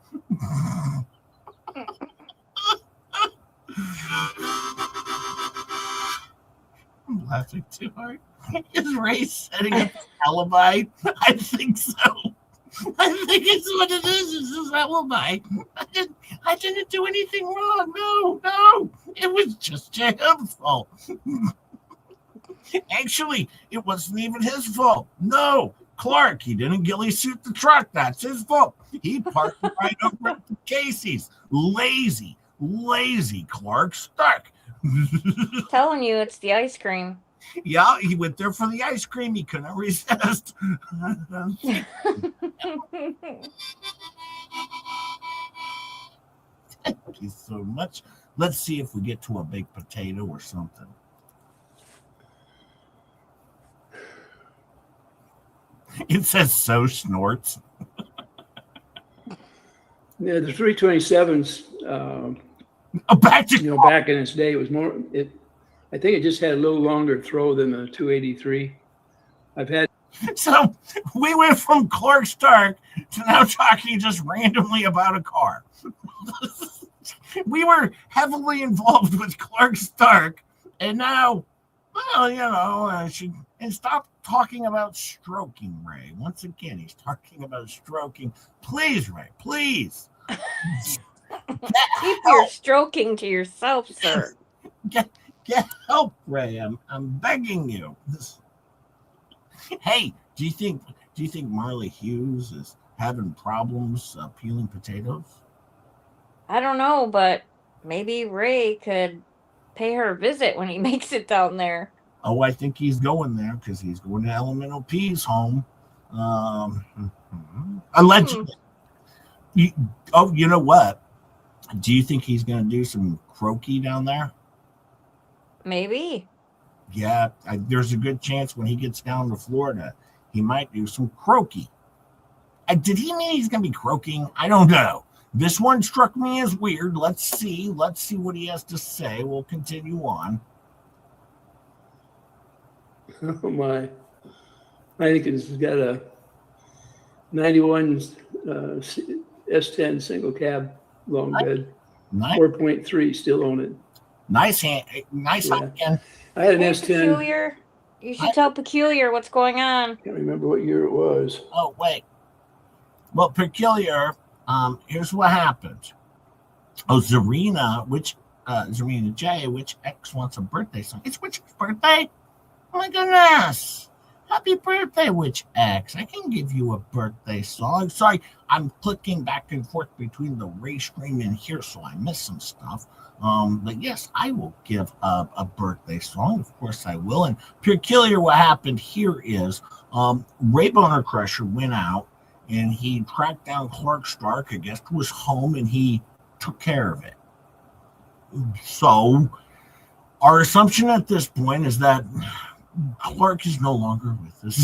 I'm laughing too hard. Is Ray setting up an alibi? I think so. I think it's what it is. It's his alibi. I didn't do anything wrong. No. It was just Jim's fault. Actually, it wasn't even his fault. No. Clark, he didn't ghillie suit the truck. That's his fault. He parked right over at the Casey's. Lazy Clark Stark. Telling you, it's the ice cream. Yeah, he went there for the ice cream. He couldn't resist. Thank you so much. Let's see if we get to a baked potato or something. It says so snorts. Yeah, the 327s, Back to back in its day, it was more, I think it just had a little longer throw than the 283. So we went from Clark Stark to now talking just randomly about a car. We were heavily involved with Clark Stark, and now, well, and stop talking about stroking, Ray. Once again, he's talking about stroking. Please, Ray, please. Keep your stroking to yourself, sir. Get help, Ray. I'm begging you. Hey, do you think Marley Hughes is having problems peeling potatoes? I don't know, but maybe Ray could pay her a visit when he makes it down there. Oh, I think he's going there because he's going to Elemental P's home. Allegedly. You know what? Do you think he's going to do some croaky down there? Maybe. Yeah, there's a good chance when he gets down to Florida, he might do some croaky. Did he mean he's going to be croaking? I don't know. This one struck me as weird. Let's see what he has to say. We'll continue on. Oh my! I think it's got a 91 S10 single cab long bed. 4.3 still own it. Nice hand. I had an S10. Peculiar. You should tell Peculiar what's going on. Can't remember what year it was. Oh wait. Well, Peculiar. Here's what happened. Oh, Zarina J, which X wants a birthday song? It's Witch's birthday. Oh my goodness. Happy birthday, Witch X. I can give you a birthday song. Sorry, I'm clicking back and forth between the Ray stream and here, so I missed some stuff. But yes, I will give a birthday song. Of course I will. And Peculiar, what happened here is Ray BONERCRUSHER went out and he tracked down Clark Stark, I guess, to his home, and he took care of it. So our assumption at this point is that Clark is no longer with us.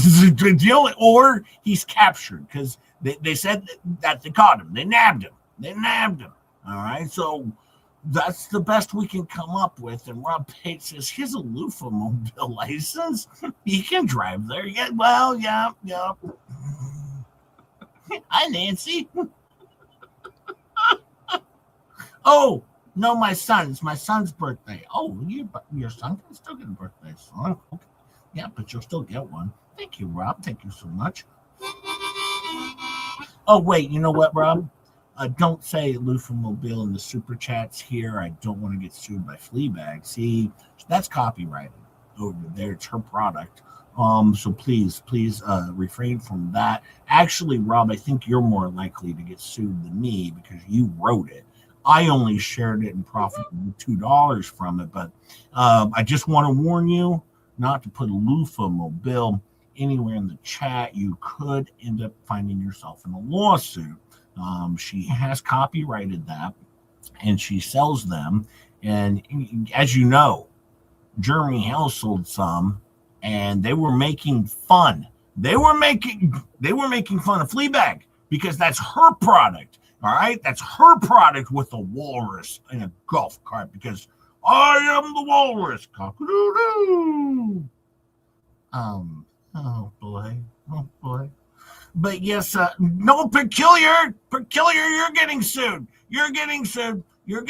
Or he's captured, because they said that they caught him. They nabbed him. All right. So that's the best we can come up with. And Rob Pate says he has a Lufa mobile license. He can drive there. Yeah. Well, yeah. Hi, Nancy. Oh, no, my son's birthday. Oh, your son can still get a birthday song. Okay. Yeah, but you'll still get one. Thank you, Rob. Thank you so much. Oh, wait, you know what, Rob? Don't say Lufa Mobile in the super chats here. I don't want to get sued by FLEABAG. See, that's copyrighted over there. It's her product. So please refrain from that. Actually, Rob, I think you're more likely to get sued than me because you wrote it. I only shared it and profited $2 from it. But I just want to warn you not to put Lufa Mobile anywhere in the chat. You could end up finding yourself in a lawsuit. She has copyrighted that, and she sells them. And as you know, Germy House sold some, and they were making fun. They were making fun of FLEABAG because that's her product. All right, that's her product with a walrus in a golf cart because I am the walrus. Cock-a-doo-doo. Oh boy. But yes, no, peculiar, you're getting sued. You're getting sued. You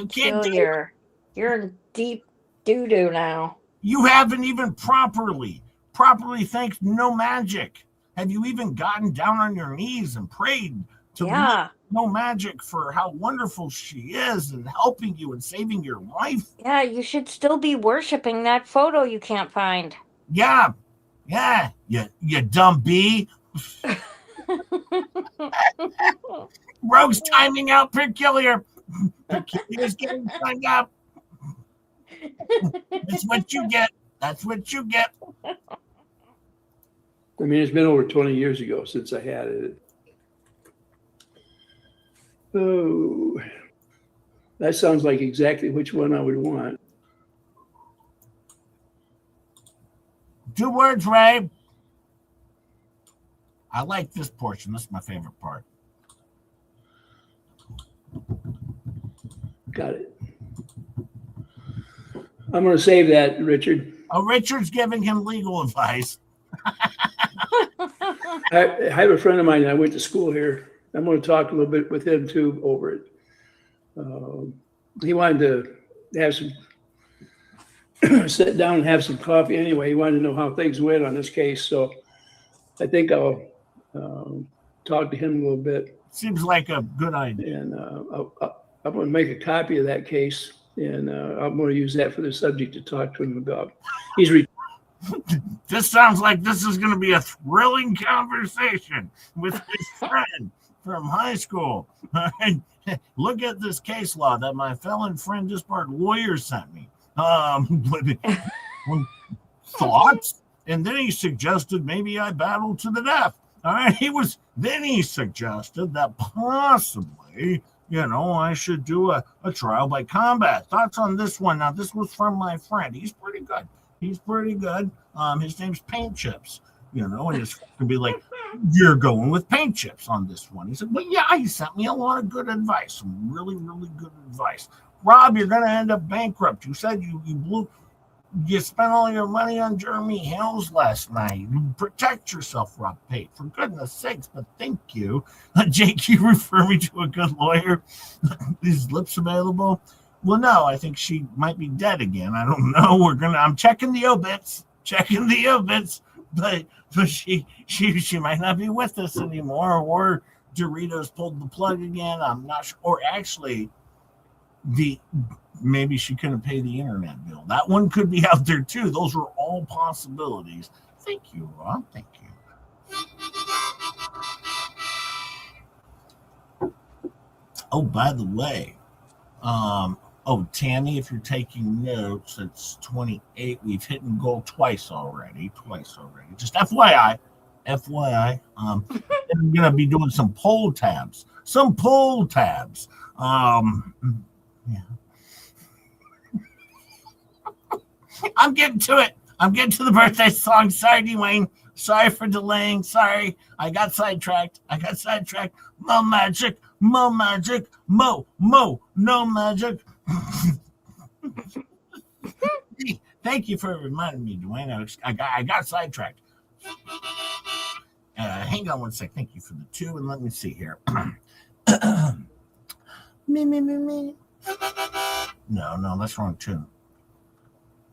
can't do it. You're in deep doo-doo now. You haven't even properly thanked No Magic. Have you even gotten down on your knees and prayed to No Magic for how wonderful she is and helping you and saving your life? Yeah, you should still be worshiping that photo you can't find. Yeah, you dumb bee. Rogue's timing out Peculiar. Peculiar's getting signed up. That's what you get. I mean, it's been over 20 years ago since I had it. Oh, that sounds like exactly which one I would want. 2 words, Ray. I like this portion. This is my favorite part. Got it. I'm going to save that, Richard. Oh, Richard's giving him legal advice. I have a friend of mine that I went to school here. I'm going to talk a little bit with him too over it. He wanted to have some sit down and have some coffee anyway. He wanted to know how things went on this case. So I think I'll talk to him a little bit. Seems like a good idea. And I'm going to make a copy of that case, and I'm going to use that for the subject to talk to him about. This sounds like this is going to be a thrilling conversation with his friend from high school. Look at this case law that my felon friend disbarred lawyer sent me. Thoughts? And then he suggested maybe I battle to the death. All right. Then he suggested that possibly, I should do a trial by combat. Thoughts on this one? Now, this was from my friend. He's pretty good. His name's Paint Chips, and his friend could be like, you're going with paint chips on this one. He said, well, yeah, he sent me a lot of good advice, some really, really good advice. Rob, you're going to end up bankrupt. You said you spent all your money on Germy Hills last night. Protect yourself, Rob Pate, for goodness sakes, but thank you. Jake, you refer me to a good lawyer? These lips available? Well, no, I think she might be dead again. I don't know. I'm checking the obits, but she might not be with us anymore, or Doritos pulled the plug again. I'm not sure. Or actually, maybe she couldn't pay the internet bill. That one could be out there too. Those are all possibilities. Thank you, Rob. Thank you. Oh, by the way, Tammy, if you're taking notes, it's 28. We've hit goal twice already. Just FYI. I'm gonna be doing some poll tabs. Yeah. I'm getting to it. I'm getting to the birthday song. Sorry, Dwayne. Sorry for delaying. Sorry. I got sidetracked. Mo magic. No magic. Thank you for reminding me, Dwayne. I got sidetracked. Hang on one sec. Thank you for the 2. And let me see here. Me. No, that's wrong tune.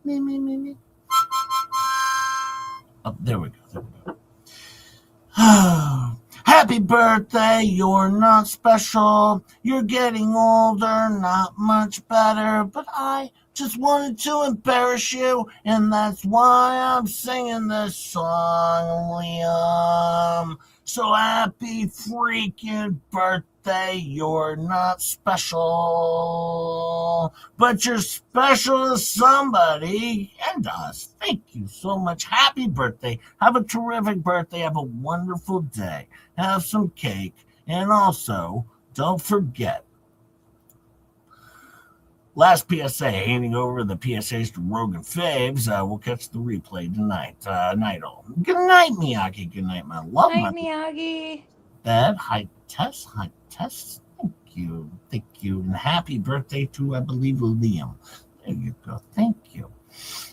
Me. Oh, there we go. Happy birthday, you're not special. You're getting older, not much better. But I Just wanted to embarrass you, and that's why I'm singing this song, Liam. So happy freaking birthday. You're not special, but you're special to somebody and us. Thank you so much. Happy birthday. Have a terrific birthday. Have a wonderful day. Have some cake. And also, don't forget, last PSA, handing over the PSAs to Rogan Faves. We'll catch the replay tonight. Night all. Good night, Miyagi. Good night, my love. Night, Miyagi. Dad, hi, Tess. Hi, Tess. Thank you. Thank you. And happy birthday to, I believe, Liam. There you go. Thank you.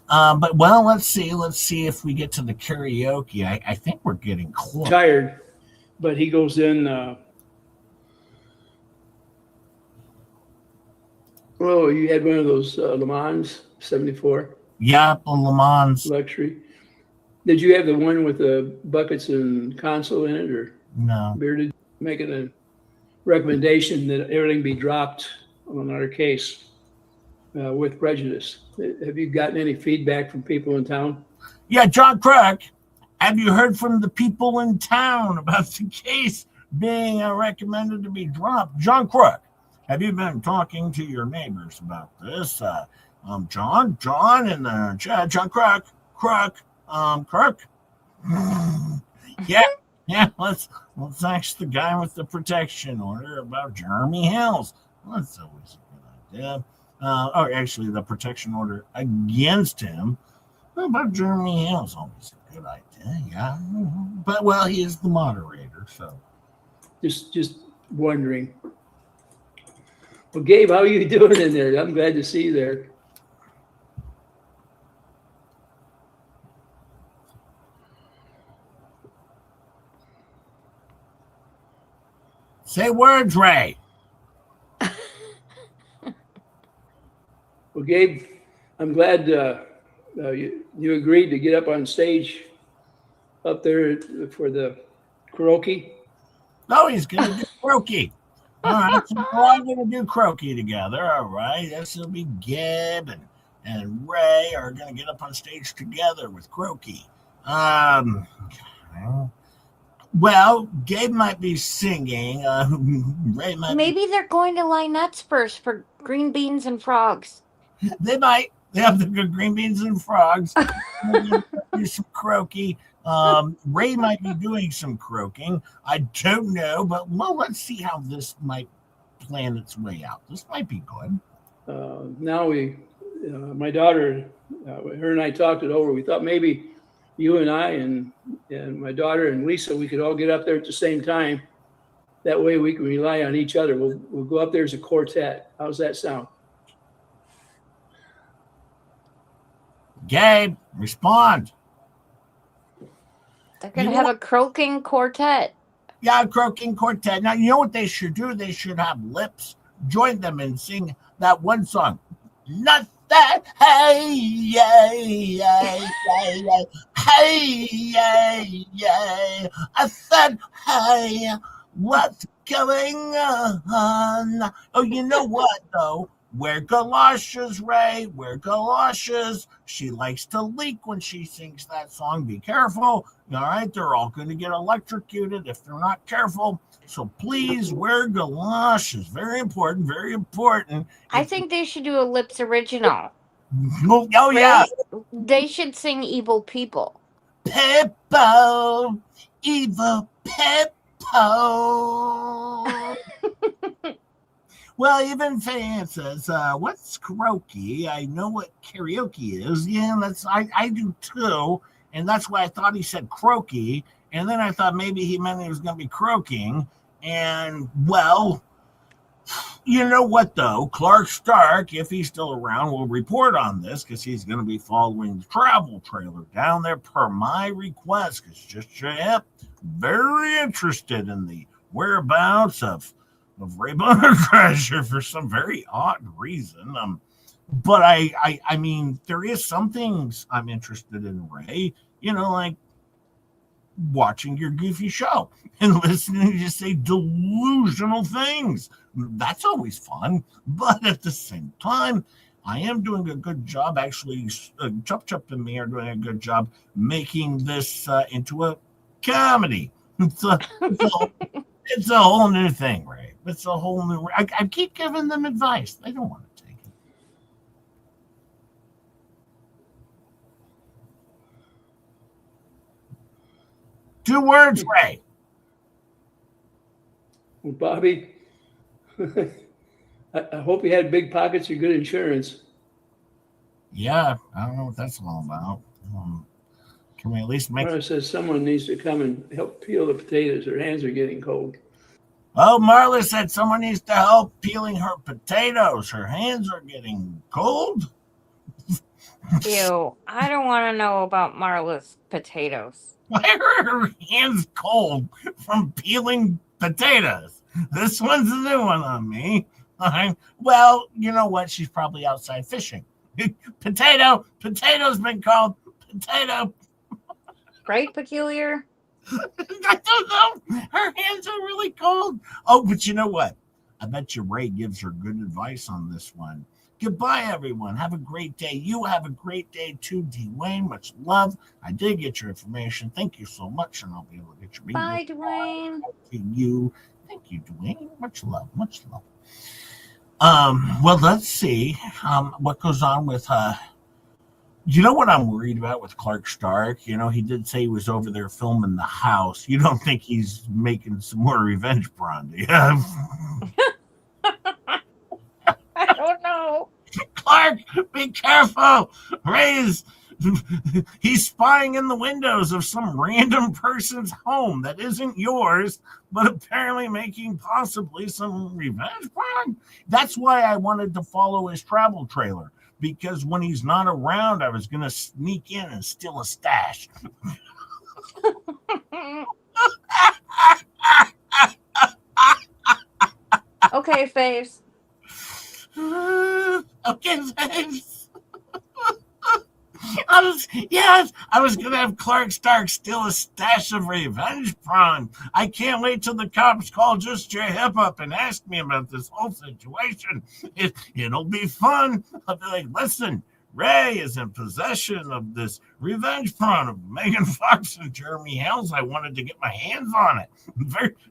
But, well, let's see. Let's see if we get to the karaoke. I think we're getting close. Tired, but he goes in. Oh, you had one of those Le Mans 74 Yeah, Le Mans. luxury. Did you have the one with the buckets and console in it, or No. bearded? Making a recommendation that everything be dropped on our case with prejudice. Have you gotten any feedback from people in town? Yeah, John Crook, have you heard from the people in town about the case being recommended to be dropped? John Crook, have you been talking to your neighbors about this? John, and John Crook. Yeah, let's ask the guy with the protection order about Jeremy Hills. Well, that's always a good idea. Or actually, the protection order against him. What about Jeremy Hills? Always a good idea, yeah. But, well, he is the moderator, so. Just wondering. Well, Gabe, how are you doing in there? I'm glad to see you there. Say words, Ray. Well, Gabe, I'm glad you agreed to get up on stage up there for the karaoke. No, he's going to do croaky. All right, so we're all going to do croaky together. All right, this will be Gabe and Ray are going to get up on stage together with croaky. Well, Gabe might be singing. Ray might. Maybe they're going to Lynette's first for green beans and frogs. They might. They have the good green beans and frogs. Do some croaky. Ray might be doing some croaking. I don't know, but well, let's see how this might plan its way out. This might be good. Now my daughter, her and I talked it over. We thought maybe you and I and my daughter and Lisa, we could all get up there at the same time. That way we can rely on each other. We'll go up there as a quartet. How's that sound? Gabe, respond. They're going to have a croaking quartet. Yeah, croaking quartet. Now, you know what they should do? They should have lips. Join them and sing that one song. Not that, hey, yay, yay, yay, yay, hey, yay, yay. I said, hey, what's going on? Oh, you know what, though? Wear galoshes, Ray. Wear galoshes. She likes to leak when she sings that song. Be careful. All right, they're all going to get electrocuted if they're not careful. So please wear galoshes. Very important. Very important. I think they should do a Lips original. Oh yeah. They should sing Evil People. Peppo, evil Peppo. Well, even Fan says, what's karaoke? I know what karaoke is. Yeah, I do too. And that's why I thought he said croaky. And then I thought maybe he meant he was going to be croaking. And, well, you know what, though? Clark Stark, if he's still around, will report on this because he's going to be following the travel trailer down there per my request. Because just very interested in the whereabouts of Ray BONERCRUSHER for some very odd reason. But I mean, there is some things I'm interested in, Ray. You know, like watching your goofy show and listening to you say delusional things. That's always fun. But at the same time, I am doing a good job. Actually, Chup Chup and me are doing a good job making this into a comedy. It's a whole new thing, right? It's a whole new. I keep giving them advice. They don't want to take it. Two words, Ray. Well, Bobby, I hope you had big pockets or good insurance. Yeah, I don't know what that's all about. Can we at least make? Marla says someone needs to come and help peel the potatoes. Her hands are getting cold. Oh, Marla said someone needs to help peeling her potatoes. Her hands are getting cold. Ew, I don't want to know about Marla's potatoes. Why are her hands cold from peeling potatoes? This one's a new one on me. Well, you know what? She's probably outside fishing. Potato's been called potato. Right, Peculiar? I don't know. Her hands are really cold. Oh, but you know what? I bet you Ray gives her good advice on this one. Goodbye, everyone. Have a great day. You have a great day too, Dwayne. Much love. I did get your information. Thank you so much, and I'll be able to get your email. Bye, Dwayne. You. Thank you, Dwayne. Much love. Much love. Well, let's see what goes on with you know what I'm worried about with Clark Stark? You know, he did say he was over there filming the house. You don't think he's making some more revenge porn, do you? I don't know. Clark, be careful. He's spying in the windows of some random person's home that isn't yours, but apparently making possibly some revenge porn. That's why I wanted to follow his travel trailer, because when he's not around, I was going to sneak in and steal a stash. Okay, Faves. Okay, Faves. I was gonna have Clark Stark steal a stash of revenge prawn. I can't wait till the cops call Just J Hip up and ask me about this whole situation. It'll be fun. I'll be like, listen, Ray is in possession of this revenge prawn of Megan Fox and Jeremy Hales. I wanted to get my hands on it.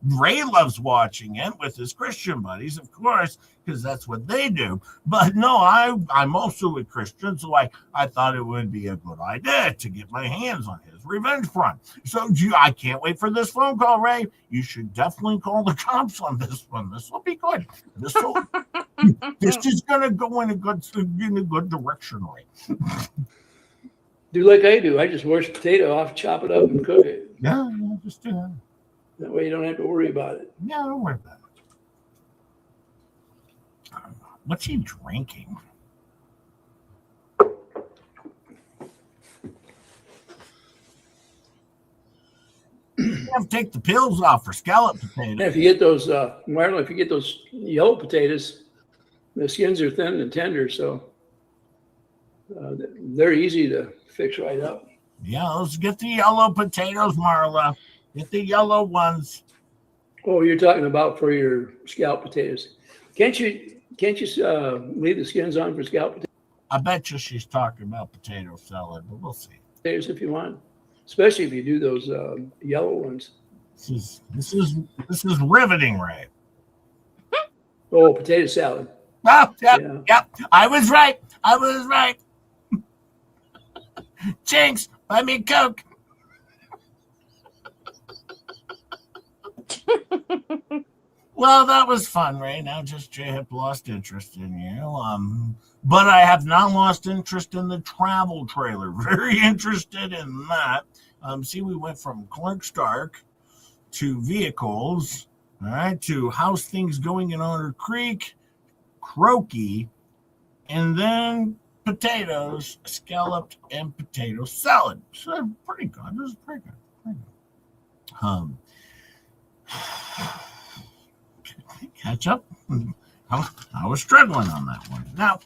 Ray loves watching it with his Christian buddies, of course, because that's what they do. But no, I'm also a Christian, so I thought it would be a good idea to get my hands on his revenge prawn. So I can't wait for this phone call, Ray. You should definitely call the cops on this one. This will be good. This is going to go in a good direction, Ray. Do like I do. I just wash the potato off, chop it up, and cook it. Yeah, just do that. That way you don't have to worry about it. Yeah, don't worry about it. What's he drinking? You have to take the pills off for scallop potatoes. And if you get those, Marlon, if you get those yellow potatoes, the skins are thin and tender, so they're easy to fix right up. Yeah, let's get the yellow potatoes, Marla. Get the yellow ones. Oh, you're talking about for your scallop potatoes. Can't you leave the skins on for scallop potatoes? I bet you she's talking about potato salad, but we'll see. If you want, especially if you do those yellow ones. This is riveting, Ray. Oh, potato salad. Oh, yep, Yeah. yep. I was right. Jinx, buy me a Coke. Well, that was fun, Ray. Now just J-Hip lost interest in you. But I have not lost interest in the travel trailer. Very interested in that. See, we went from Clark Stark to vehicles, all right, to how's things going in Otter Creek, Croaky, and then potatoes, scalloped, and potato salad. So pretty good. This is pretty good. Catch up. I was struggling on that one. Now,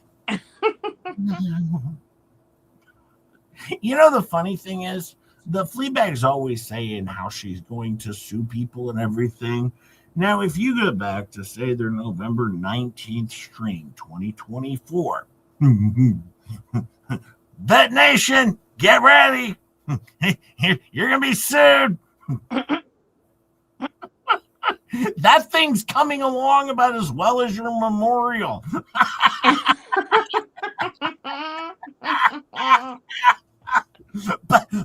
you know, the funny thing is, the Fleabag's always saying how she's going to sue people and everything. Now, if you go back to, say, their November 19th stream, 2024, Vet Nation, get ready. You're going to be sued. That thing's coming along about as well as your memorial.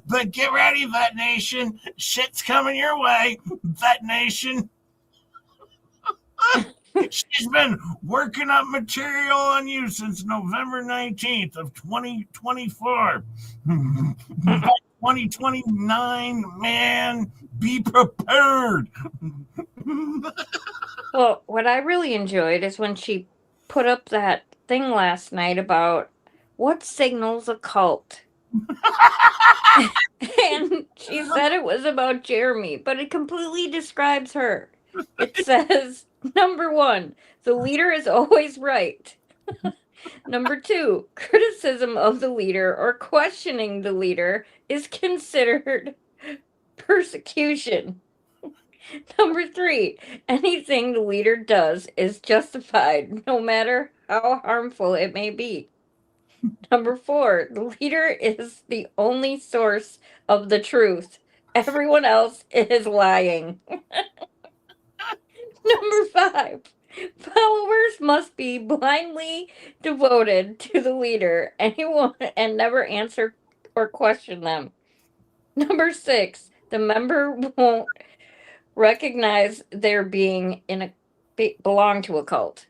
But get ready, Vet Nation. Shit's coming your way, Vet Nation. She's been working up material on you since November 19th of 2024. By 2029, man, be prepared. Well, what I really enjoyed is when she put up that thing last night about what signals a cult. And she said it was about Jeremy, but it completely describes her. It says, number 1, the leader is always right. Number 2, criticism of the leader or questioning the leader is considered persecution. Number 3, anything the leader does is justified, no matter how harmful it may be. Number 4, the leader is the only source of the truth. Everyone else is lying. Number 5, followers must be blindly devoted to the leader and never answer or question them. Number 6, the member won't recognize their being belong to a cult.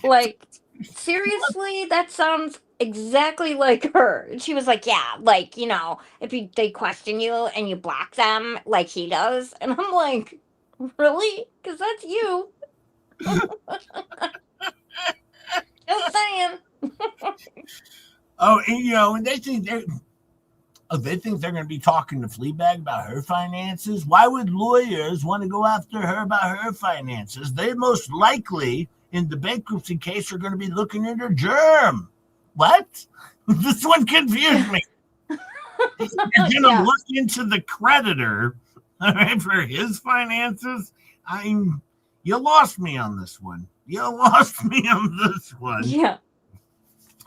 Like, seriously, that sounds exactly like her. She was like, yeah, like, you know, if they question you and you block them like he does. And I'm like, really? Because that's you. Just saying. Oh, and they think they're going to be talking to FLEABAG about her finances. Why would lawyers want to go after her about her finances? They most likely, in the bankruptcy case, are going to be looking at her GERM. What? This one confused me. You're going to look into the creditor, all right, for his finances? You lost me on this one. Yeah.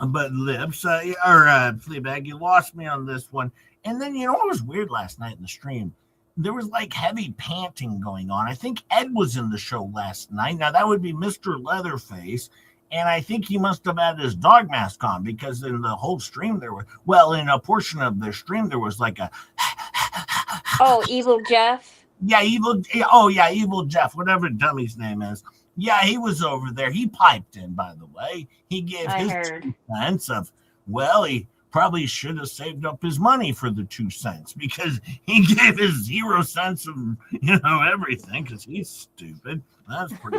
But Lips, FLEABAG, you lost me on this one. And then, what was weird last night in the stream? There was like heavy panting going on. I think Ed was in the show last night. Now, that would be Mr. Leatherface. And I think he must have had his dog mask on, because in the whole stream in a portion of the stream, there was like a... Oh, Evil Jeff? Yeah, Evil Jeff, whatever dummy's name is. Yeah, he was over there. He piped in, by the way. He gave his 2 cents of, he probably should have saved up his money for the 2 cents, because he gave his 0 cents of, everything, because he's stupid. That's pretty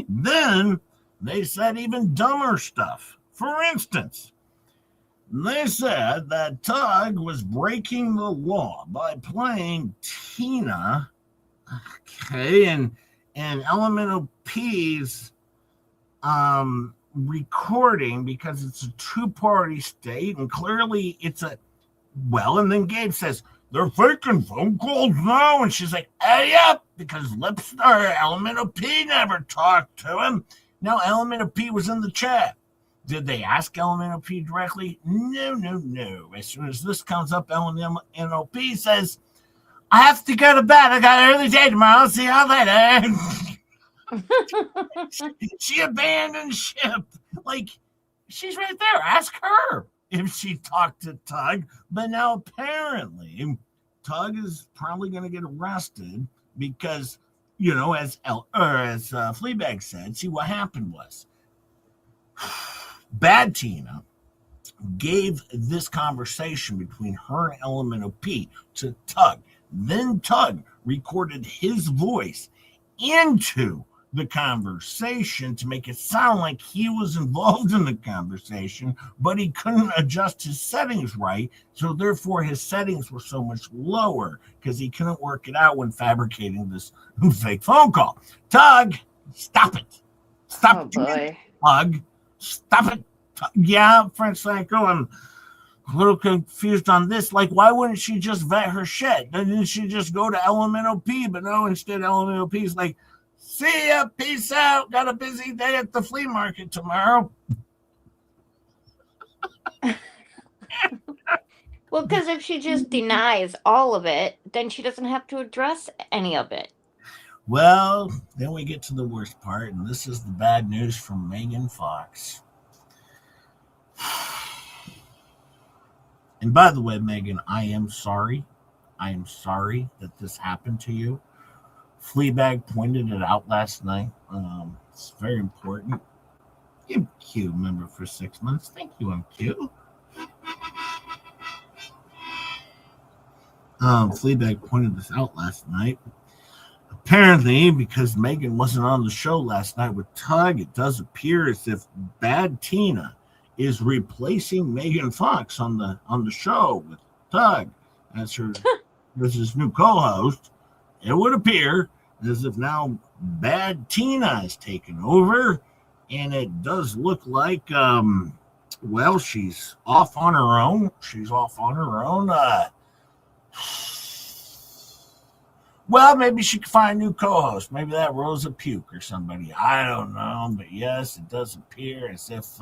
Then they said even dumber stuff. For instance, they said that Tug was breaking the law by playing Tina, and Elemental P's recording, because it's a 2-party state, and clearly it's and then Gabe says, they're faking phone calls now, and she's like, yep, because Elemental P never talked to him. No, Elemental P was in the chat. Did they ask Elemental P directly? No. As soon as this comes up, Elemental P says, I have to go to bed. I got an early day tomorrow. See y'all later. She abandoned ship. Like, she's right there. Ask her if she talked to Tug. But now apparently Tug is probably going to get arrested because, as FLEABAG said, see, what happened was Bad Tina gave this conversation between her and Elemental P to Tug. Then Tug recorded his voice into the conversation to make it sound like he was involved in the conversation, but he couldn't adjust his settings right, so therefore his settings were so much lower because he couldn't work it out when fabricating this fake phone call. Tug, stop it. Stop it. Tug, stop it. Yeah, French Franco, I'm a little confused on this. Like, why wouldn't she just vet her shit? Didn't she just go to Elemental P? But no, instead Elemental P is like, See ya. Peace out. Got a busy day at the flea market tomorrow. Well, because if she just denies all of it, then she doesn't have to address any of it. Well, then we get to the worst part, and this is the bad news from Megan Fox. And by the way, Megan, I am sorry. I am sorry that this happened to you. Fleabag pointed it out last night. It's very important. MQ member for 6 months. Thank you, MQ. Fleabag pointed this out last night. Apparently, because Megan wasn't on the show last night with Tug, it does appear as if Bad Tina is replacing Megan Fox on the show with Tug as his new co-host. It would appear as if now Bad Tina is taken over, and it does look like well, she's off on her own. Well, maybe she could find a new co-host. Maybe that Rosa Puke or somebody. I don't know. But yes, it does appear as if,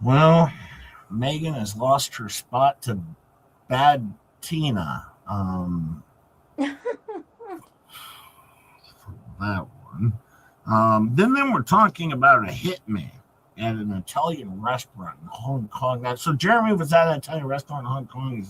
well, Megan has lost her spot to Bad Tina. That one. Then we're talking about a hitman at an Italian restaurant in Hong Kong. So Jeremy was at an Italian restaurant in Hong Kong.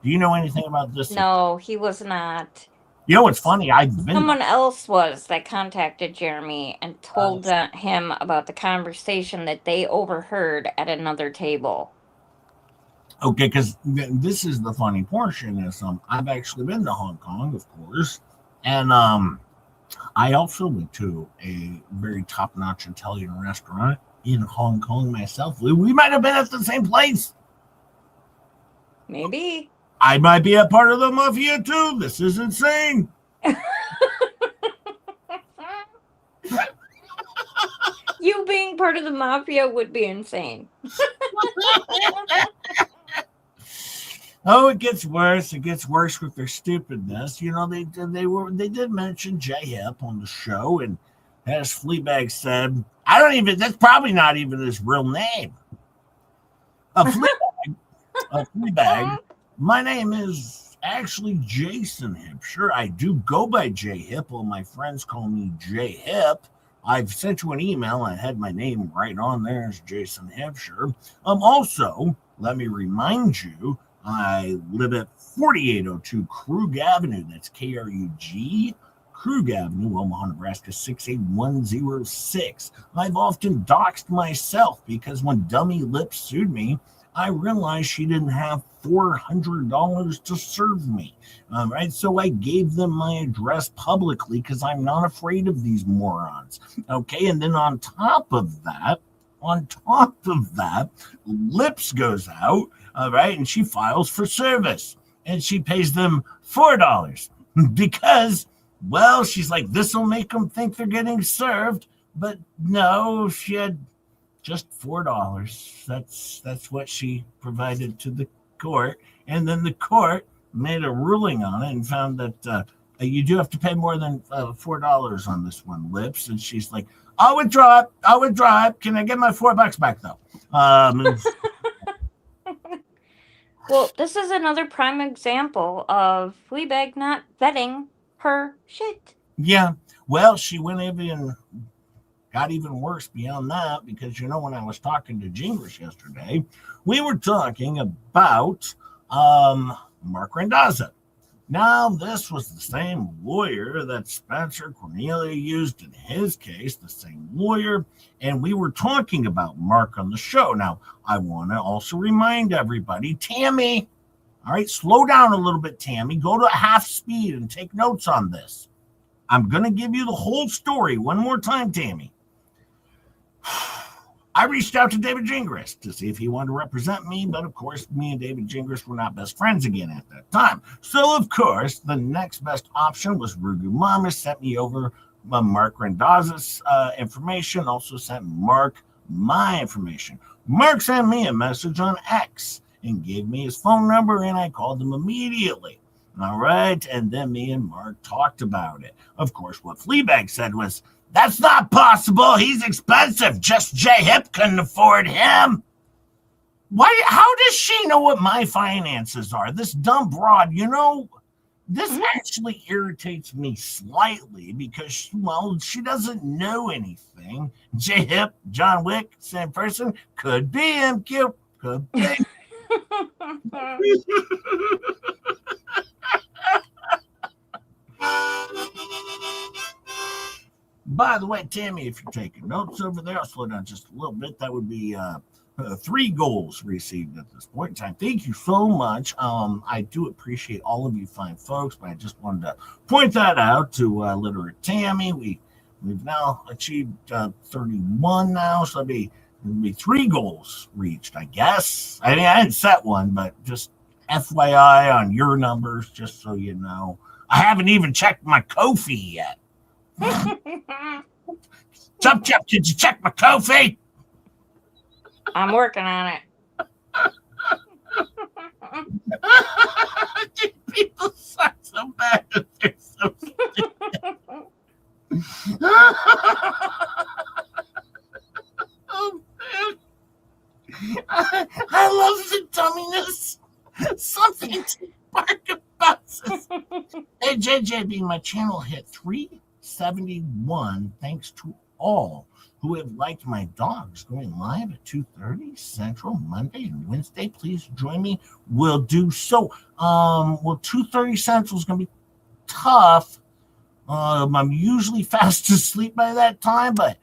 Do you know anything about this? No, he was not. You know what's funny? Someone else was that contacted Jeremy and told him about the conversation that they overheard at another table. Okay, because this is the funny portion. Is I've actually been to Hong Kong, of course, and I also went to a very top-notch Italian restaurant in Hong Kong myself. We might have been at the same place. Maybe. I might be a part of the mafia too. This is insane. You being part of the mafia would be insane. Oh, it gets worse. It gets worse with their stupidness. You know, they did mention J-Hip on the show, and as Fleabag said, that's probably not even his real name. Fleabag. My name is actually Jason Hip. Sure, I do go by J-Hip. Well, my friends call me J-Hip. I've sent you an email. I had my name right on there as Jason Hip. Sure. Also, let me remind you, I live at 4802 Krug Avenue. That's Krug, Krug Avenue, Omaha, Nebraska, 68106. I've often doxed myself because when Dummy Lips sued me, I realized she didn't have $400 to serve me. All right, so I gave them my address publicly because I'm not afraid of these morons. Okay, and then on top of that, Lips goes out, all right, and she files for service, and she pays them $4 because, well, she's like, this will make them think they're getting served, but no, she had just $4. That's what she provided to the court, and then the court made a ruling on it and found that you do have to pay more than $4 on this one, Lips. And she's like, I'll withdraw it. Can I get my $4 back though? Well, this is another prime example of Fleabag not vetting her shit. Yeah, well, she got even worse beyond that, because when I was talking to Jingles yesterday, we were talking about Mark Randazza. Now, this was the same lawyer that Spencer Cornelia used in his case, the same lawyer, and we were talking about Mark on the show. Now, I want to also remind everybody, Tammy, all right, slow down a little bit, Tammy. Go to half speed and take notes on this. I'm going to give you the whole story one more time, Tammy. I reached out to David Gingras to see if he wanted to represent me, but of course, me and David Gingras were not best friends again at that time. So, of course, the next best option was Rugu Mama, sent me over Mark Randazza's information, also sent Mark my information. Mark sent me a message on X and gave me his phone number, and I called him immediately. All right. And then me and Mark talked about it. Of course, what Fleabag said was, that's not possible. He's expensive. Just J Hip couldn't afford him. Why? How does she know what my finances are? This dumb broad, this actually irritates me slightly because, well, she doesn't know anything. J Hip, John Wick, same person. Could be him, cute. Could be. By the way, Tammy, if you're taking notes over there, I'll slow down just a little bit. That would be 3 goals received at this point in time. Thank you so much. I do appreciate all of you fine folks, but I just wanted to point that out to Literate Tammy. We've now achieved 31 now, so it'll be 3 goals reached, I guess. I mean, I didn't set one, but just FYI on your numbers, just so you know. I haven't even checked my Ko-fi yet. Chop, did you check my Ko-fi? I'm working on it. People suck so bad. They're so stupid. Oh, man. I love the dumminess. Something to bark about. Hey, JJB, my channel hit 371 thanks to all who have liked my dogs going live at 2:30 Central Monday and Wednesday. Please join me. We'll do so. 2:30 Central is going to be tough. I'm usually fast asleep by that time, but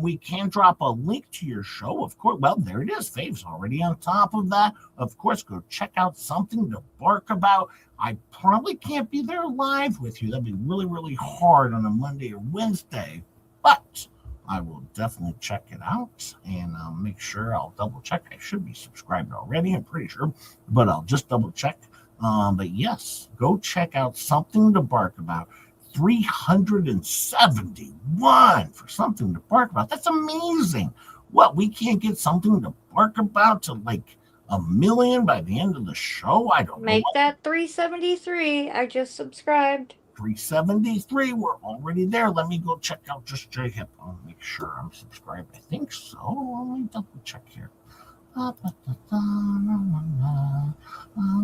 we can drop a link to your show, of course. Well, there it is. Fave's already on top of that. Of course, go check out Something to Bark About. I probably can't be there live with you. That'd be really, really hard on a Monday or Wednesday, but I will definitely check it out and make sure I'll double check. I should be subscribed already, I'm pretty sure, but I'll just double check. But yes, go check out Something to Bark About. 371 for Something to Bark About. That's amazing. What, we can't get Something to Bark About to like 1 million by the end of the show? I don't Make know. that 373. I just subscribed. 373. We're already there. Let me go check out just J Hip. I'll make sure I'm subscribed. I think so. Let me double check here. I'm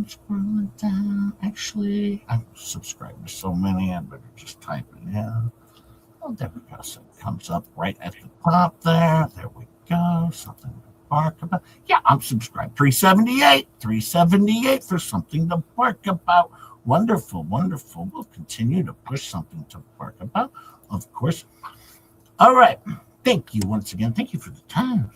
scrolling down. Actually, I'm subscribed to so many. I better just type it in. Oh, there we go. So it comes up right at the top there. There we go. Something to bark about. Yeah, I'm subscribed. 378 for Something to Bark About. Wonderful, wonderful. We'll continue to push Something to Bark About, of course. All right. Thank you once again. Thank you for the time.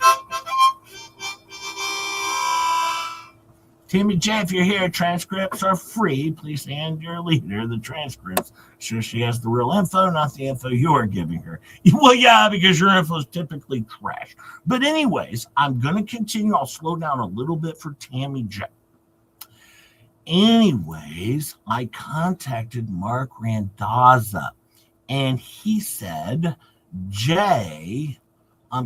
Timmy J, if you're here, transcripts are free. Please hand your leader the transcripts. Sure she has the real info, not the info you're giving her. Well, yeah, because your info is typically trash. But anyways, I'm going to continue. I'll slow down a little bit for Tammy J. Anyways, I contacted Mark Randazza, and he said, Jay,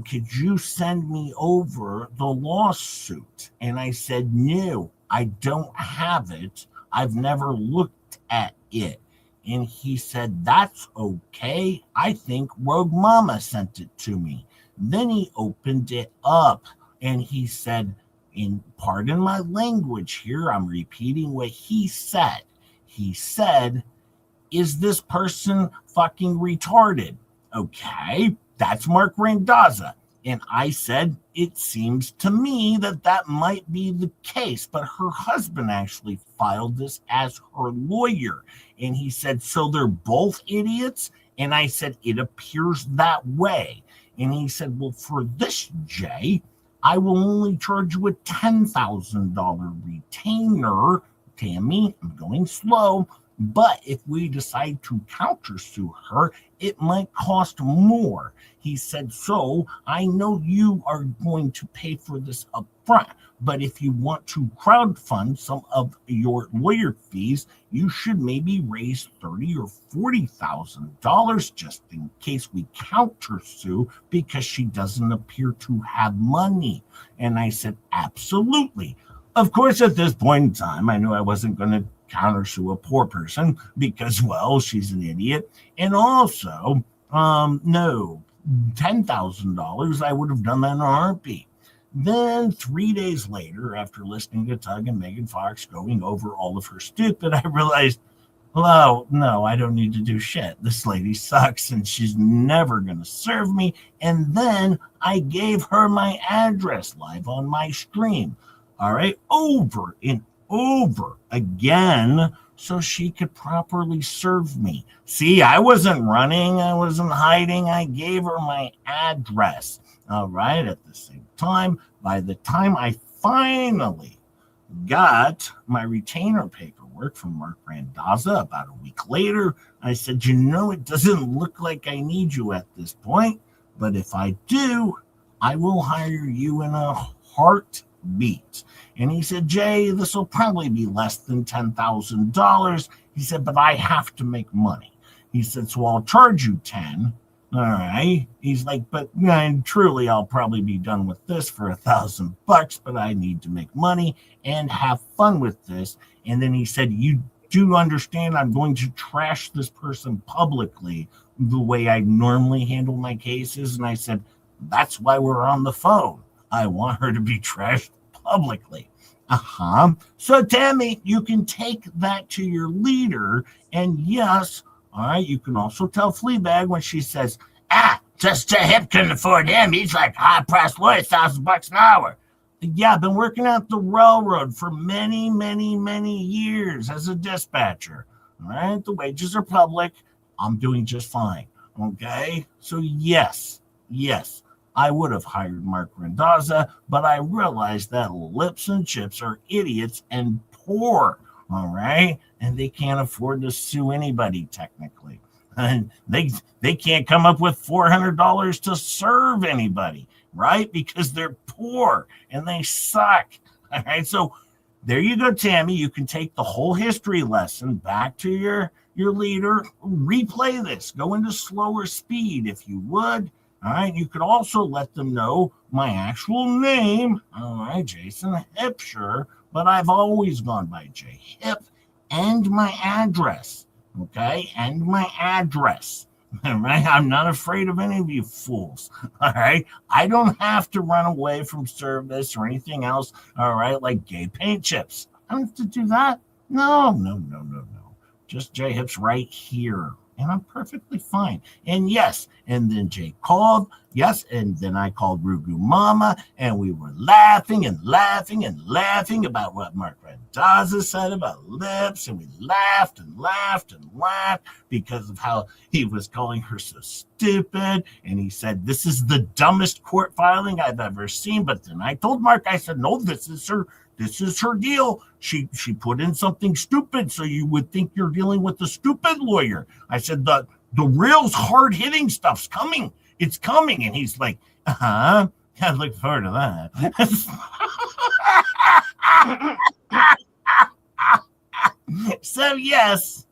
could you send me over the lawsuit? And I said, no, I don't have it. I've never looked at it. And he said, that's okay. I think Rogue Mama sent it to me. Then he opened it up and he said, pardon my language here, I'm repeating what he said. He said, is this person fucking retarded? Okay. That's Mark Randazza. And I said, it seems to me that might be the case. But her husband actually filed this as her lawyer. And he said, so they're both idiots? And I said, it appears that way. And he said, well, for this, Jay, I will only charge you a $10,000 retainer. Tammy, I'm going slow. But if we decide to countersue her, it might cost more. He said, so I know you are going to pay for this up front, but if you want to crowdfund some of your lawyer fees, you should maybe raise $30,000 or $40,000 just in case we countersue because she doesn't appear to have money. And I said, absolutely. Of course, at this point in time, I knew I wasn't going to countersue a poor person because, well, she's an idiot. And also, no, $10,000, I would have done that in a heartbeat. Then 3 days later, after listening to Tug and Megan Fox going over all of her stupid, I realized, well, no, I don't need to do shit. This lady sucks and she's never going to serve me. And then I gave her my address live on my stream. All right, over and over again, so she could properly serve me. See, I wasn't running, I wasn't hiding. I gave her my address. All right, at the same time, by the time I finally got my retainer paperwork from Mark Randazza about a week later, I said, you know, it doesn't look like I need you at this point, but if I do, I will hire you in a heartbeat. And he said, Jay, this will probably be less than $10,000. He said, but I have to make money. He said, so I'll charge you 10. All right. He's like, but truly, I'll probably be done with this for $1,000, but I need to make money and have fun with this. And then he said, you do understand I'm going to trash this person publicly the way I normally handle my cases. And I said, that's why we're on the phone. I want her to be trashed publicly. So Tammy, you can take that to your leader. And yes, all right, you can also tell FLEABAG when she says, just Jay Hip couldn't afford him. He's like high-priced lawyer, $1,000 an hour. Yeah, I've been working at the railroad for many, many, many years as a dispatcher. All right, the wages are public. I'm doing just fine. Okay, so yes, I would have hired Mark Randazza, but I realized that Lips and Chips are idiots and poor. All right, and they can't afford to sue anybody technically. And they can't come up with $400 to serve anybody, right? Because they're poor and they suck. All right, so there you go, Tammy. You can take the whole history lesson back to your leader, replay this, go into slower speed if you would. All right, you could also let them know my actual name. All right, Jason Hipsher, but I've always gone by J Hip, and my address. Okay, and my address. All right, I'm not afraid of any of you fools. All right, I don't have to run away from service or anything else. All right, like gay paint chips. I don't have to do that. No. Just J Hip's right here. And I'm perfectly fine. And yes, and then Jay called. Yes, and then I called Rugu Mama, and we were laughing about what Mark Randazza said about Lips, and we laughed because of how he was calling her so stupid, and he said, this is the dumbest court filing I've ever seen. But then I told Mark, I said, no, this is her deal. She put in something stupid, so you would think you're dealing with a stupid lawyer. I said, the real hard-hitting stuff's coming. It's coming. And he's like, I look forward to that. So yes,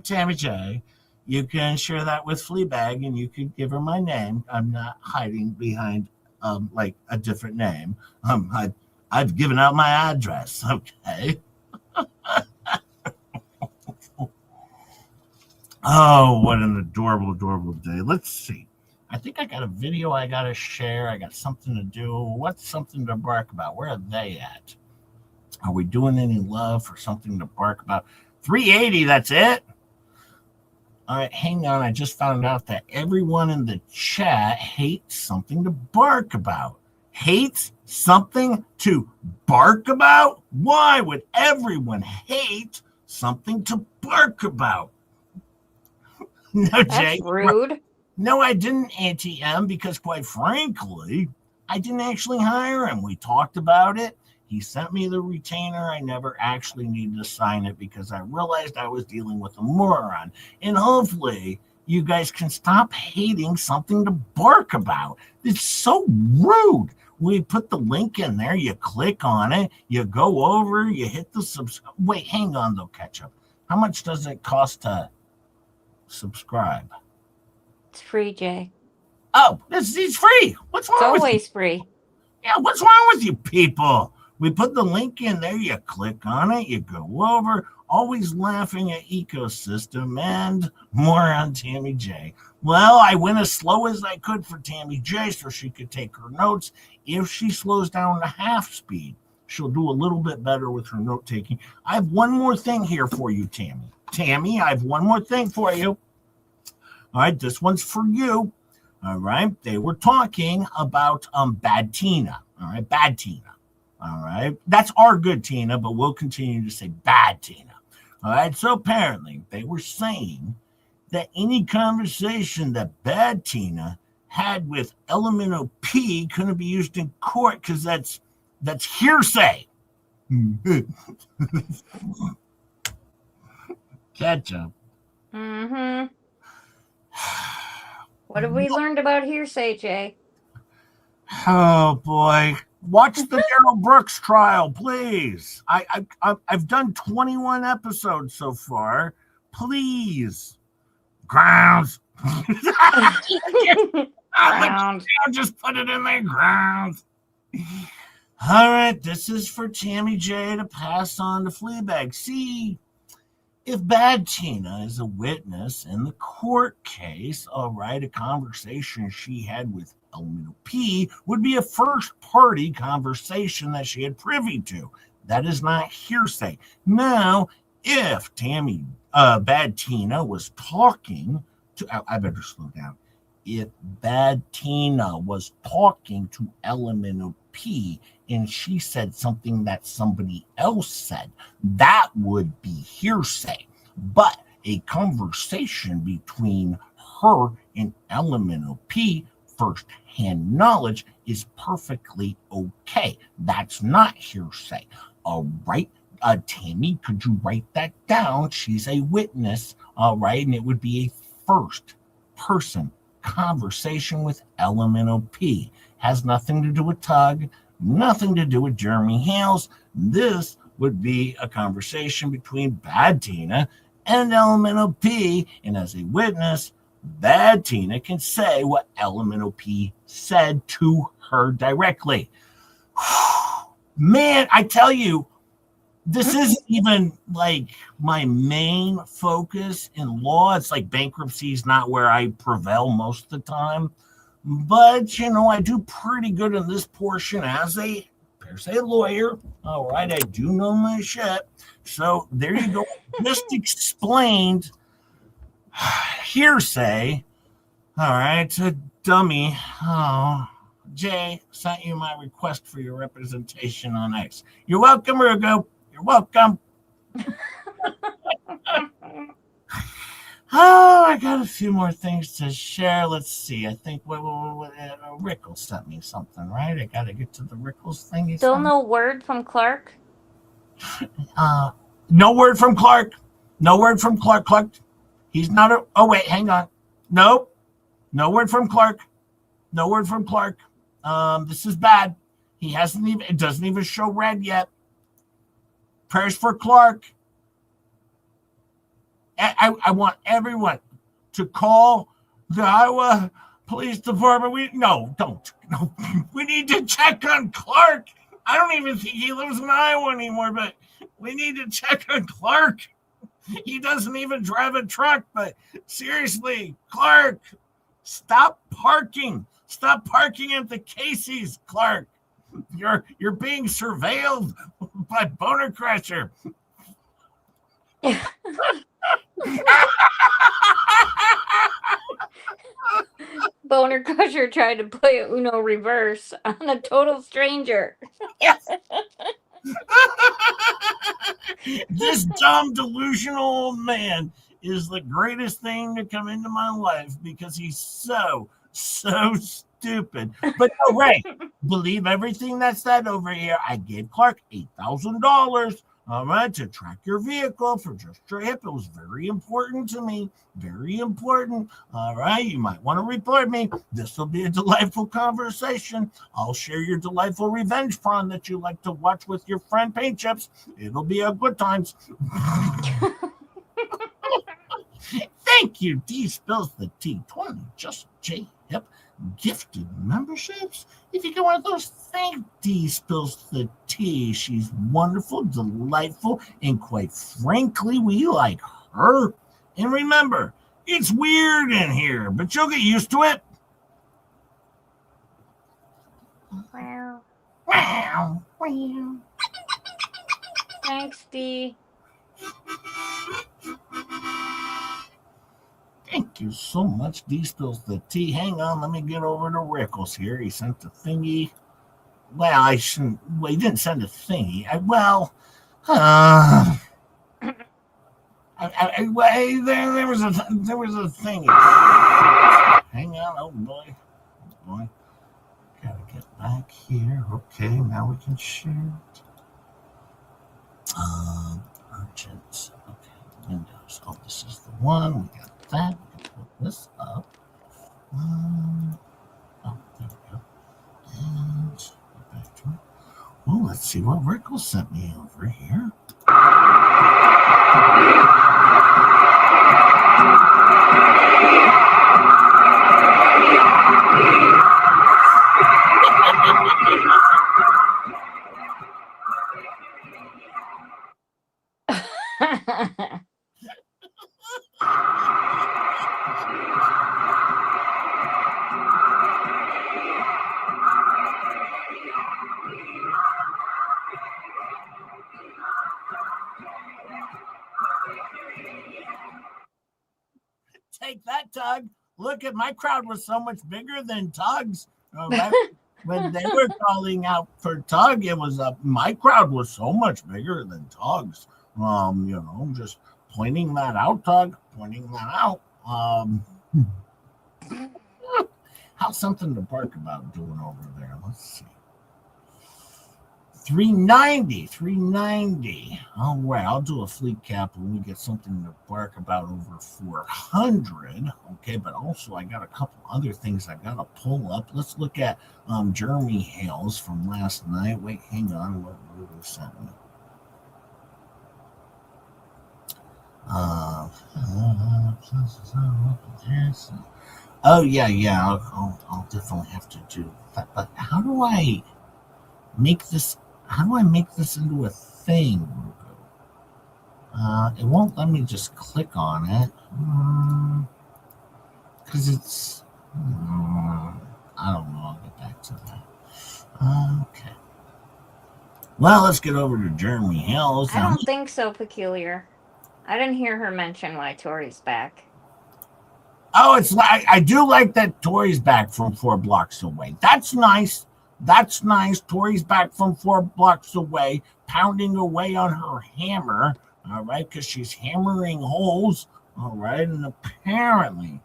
Tammy J, you can share that with FLEABAG, and you can give her my name. I'm not hiding behind like a different name. I've given out my address. Okay. Oh, what an adorable day. Let's see. I think I got a video I got to share. I got something to do. What's something to bark about? Where are they at? Are we doing any love for something to bark about? 380, that's it? All right, hang on. I just found out that everyone in the chat hates something to bark about. Hates something to bark about? Why would everyone hate something to bark about? No, Jay. That's rude. No, I didn't anti-M because, quite frankly, I didn't actually hire him. We talked about it. He sent me the retainer. I never actually needed to sign it because I realized I was dealing with a moron. And hopefully you guys can stop hating something to bark about. It's so rude. We put the link in there. You click on it. You go over. You hit the subscribe. Wait, hang on, though, Ketchup. How much does it cost to subscribe? It's free, Jay. Oh, it's free. What's wrong It's with you? always free. Yeah, what's wrong with you people? We put the link in there. You click on it. You go over. Always laughing at ecosystem and more on Tammy J. Well, I went as slow as I could for Tammy J so she could take her notes. If she slows down to half speed, she'll do a little bit better with her note taking. I have one more thing here for you, Tammy. Tammy, I have one more thing for you. All right, this one's for you. All right, they were talking about bad Tina. All right, bad Tina. All right, that's our good Tina, but we'll continue to say bad Tina. All right, so apparently they were saying that any conversation that bad Tina had with Elemental P couldn't be used in court because that's hearsay. Catch up. Mm-hmm. What have we learned about hearsay, Jay? Oh boy. Watch the Daryl Brooks trial, please. I've done 21 episodes so far. Please. Grounds. Grounds. Just put it in there. Grounds. All right, this is for Tammy J to pass on to FLEABAG. See, if bad Tina is a witness in the court case, all right, a conversation she had with Elemental P would be a first-party conversation that she had privy to. That is not hearsay. Now, if bad Tina was talking to, I better slow down. If bad Tina was talking to Elemental P and she said something that somebody else said, that would be hearsay. But a conversation between her and Elemental P, first-hand knowledge, is perfectly okay. That's not hearsay. All right. Tammy, could you write that down? She's a witness, all right, and it would be a first-person conversation with Elemental P. Has nothing to do with Tug, nothing to do with Jeremy Hales. This would be a conversation between bad Tina and Elemental P, and as a witness, bad Tina can say what Elemental P said to her directly. Man, I tell you, this isn't even like my main focus in law. It's like bankruptcy is not where I prevail most of the time. But, I do pretty good in this portion as a per se lawyer. All right, I do know my shit. So there you go. Just explained hearsay. All right, a dummy. Oh, Jay sent you my request for your representation on X. You're welcome, Rugo. You're welcome. Oh, I got a few more things to share. Let's see. I think Rickles sent me something, right? I got to get to the Rickles thing. Still no word from Clark? No word from Clark. No word from Clark. Clark, he's not a... Oh, wait, hang on. Nope. No word from Clark. No word from Clark. This is bad. It doesn't even show red yet. Prayers for Clark. I want everyone to call the Iowa Police Department. No, don't. No, we need to check on Clark. I don't even think he lives in Iowa anymore, but we need to check on Clark. He doesn't even drive a truck, but seriously, Clark, stop parking. Stop parking at the Casey's, Clark. You're being surveilled by BONERCRUSHER. BONERCRUSHER tried to play a Uno reverse on a total stranger. Yes. This dumb, delusional old man is the greatest thing to come into my life because he's so stupid. But no, Ray, believe everything that's said over here. I gave Clark $8,000. All right, to track your vehicle for just your hip. It was very important to me. Very important. All right, you might want to report me. This will be a delightful conversation. I'll share your delightful revenge prawn that you like to watch with your friend Paint Chips. It'll be a good times. Thank you. D spills the T20. Just J Yep, gifted memberships. If you get one of those, thank D spills the tea. She's wonderful, delightful, and quite frankly, we like her. And remember, it's weird in here, but you'll get used to it. Wow. Wow, wow. Thanks, Dee. Thank you so much. D spills the tea. Hang on, let me get over to Rickles here. He sent the thingy. Well, I shouldn't. Well, he didn't send a thingy. There was a thingy. Hang on, oh boy. Gotta get back here. Okay, now we can share it. Urgent. Okay, Windows. Oh, this is the one. We got that. We can put this up. Oh, there we go. And go back to it. Well, let's see what Rickle sent me over here. Take that, Tug. Look at my crowd was so much bigger than Tug's. When they were calling out for Tug, it was my crowd was so much bigger than Tug's. Just pointing that out, Tug. Pointing that out. How's something to bark about doing over there? Let's see. 390. All right, I'll do a fleet cap when we get something to bark about over 400. Okay, but also I got a couple other things I got to pull up. Let's look at Jeremy Hales from last night. Wait, hang on. What did he send me? Oh, yeah. I'll definitely have to do that. But how do I make this into a thing? It won't let me just click on it. Because it's... I don't know. I'll get back to that. Okay. Well, let's get over to Jeremy Hills. I don't think so, Peculiar. I didn't hear her mention why Tori's back. Oh, it's like I do like that Tori's back from 4 blocks away. That's nice. That's nice. Tori's back from 4 blocks away, pounding away on her hammer. All right, because she's hammering holes. All right, and apparently,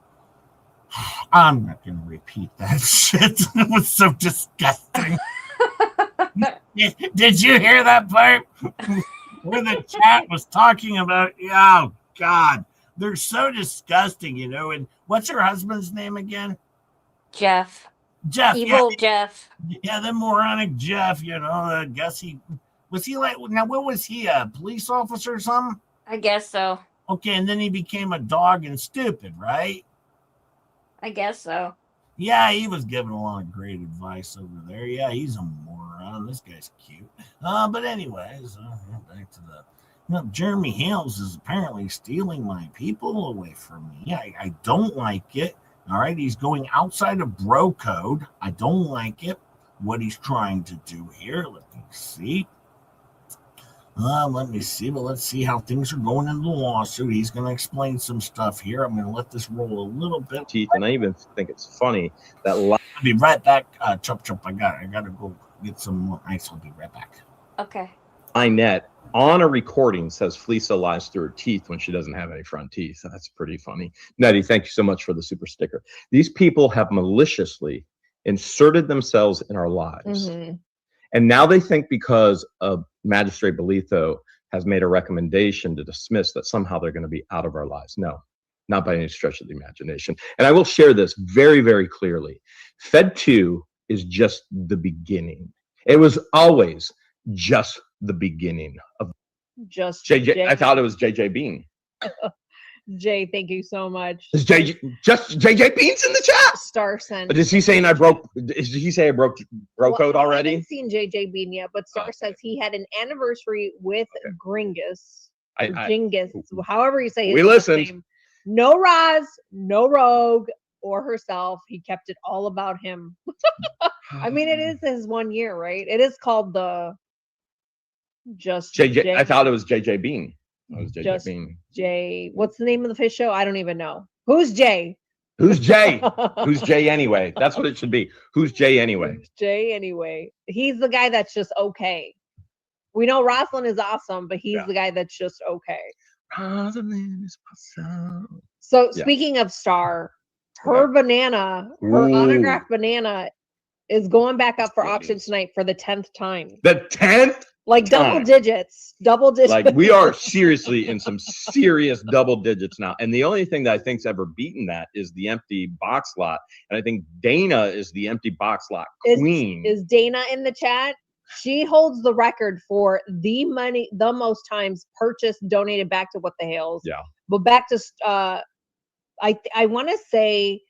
I'm not going to repeat that shit. It was so disgusting. Did you hear that part? Where the chat was talking about, oh, God, they're so disgusting, And what's her husband's name again? Jeff. Evil Jeff. Yeah, the moronic Jeff, I guess was he like, now what was he, a police officer or something? I guess so. Okay, and then he became a dog and stupid, right? I guess so. Yeah, he was giving a lot of great advice over there. Yeah, he's a moron. This guy's cute. But anyways, back to Jeremy Hales is apparently stealing my people away from me. I don't like it. All right, he's going outside of bro code. I don't like it. What he's trying to do here. Let me see. But let's see how things are going in the lawsuit. He's going to explain some stuff here. I'm going to let this roll a little bit. Teeth, and I even think it's funny that I'll be right back. Chop. I got to go get some more ice. I'll be right back. Okay. Inet on a recording says Fleesa lies through her teeth when she doesn't have any front teeth. That's pretty funny. Nettie, thank you so much for the super sticker. These people have maliciously inserted themselves in our lives. Mm-hmm. And now they think because Magistrate Belito has made a recommendation to dismiss that somehow they're going to be out of our lives. No, not by any stretch of the imagination. And I will share this very, very clearly. Fed 2 is just the beginning. It was always just the beginning of just JJ. I thought it was JJ Bean. Jay, thank you so much. Is JJ Beans in the chat? Star sent. Is he saying I broke? Did he say I broke code I already? haven't seen JJ Bean yet, but Star says he had an anniversary with Gringus. Jingus, however you say his We listened. name. No Roz, no Rogue, or herself. He kept it all about him. I mean, it is his 1 year, right? It is called the Just JJ. I thought it was JJ Bean. It was JJ Just Bean. Jay. What's the name of the fish show? I don't even know. Who's Jay? Who's Jay? Who's Jay anyway? That's what it should be. Who's Jay anyway? Who's Jay anyway? He's the guy that's just okay. We know Rosalind is awesome, but he's the guy that's just okay. Rosalind is awesome. So speaking of Star, her banana, her autographed banana is going back up for auction tonight for the 10th time. The 10th? Like double digits. Like we are seriously in some serious double digits now. And the only thing that I think's ever beaten that is the empty box lot. And I think Dana is the empty box lot queen. Is Dana in the chat? She holds the record for the most times purchased, donated back to What the Hales. Yeah. But back to I want to say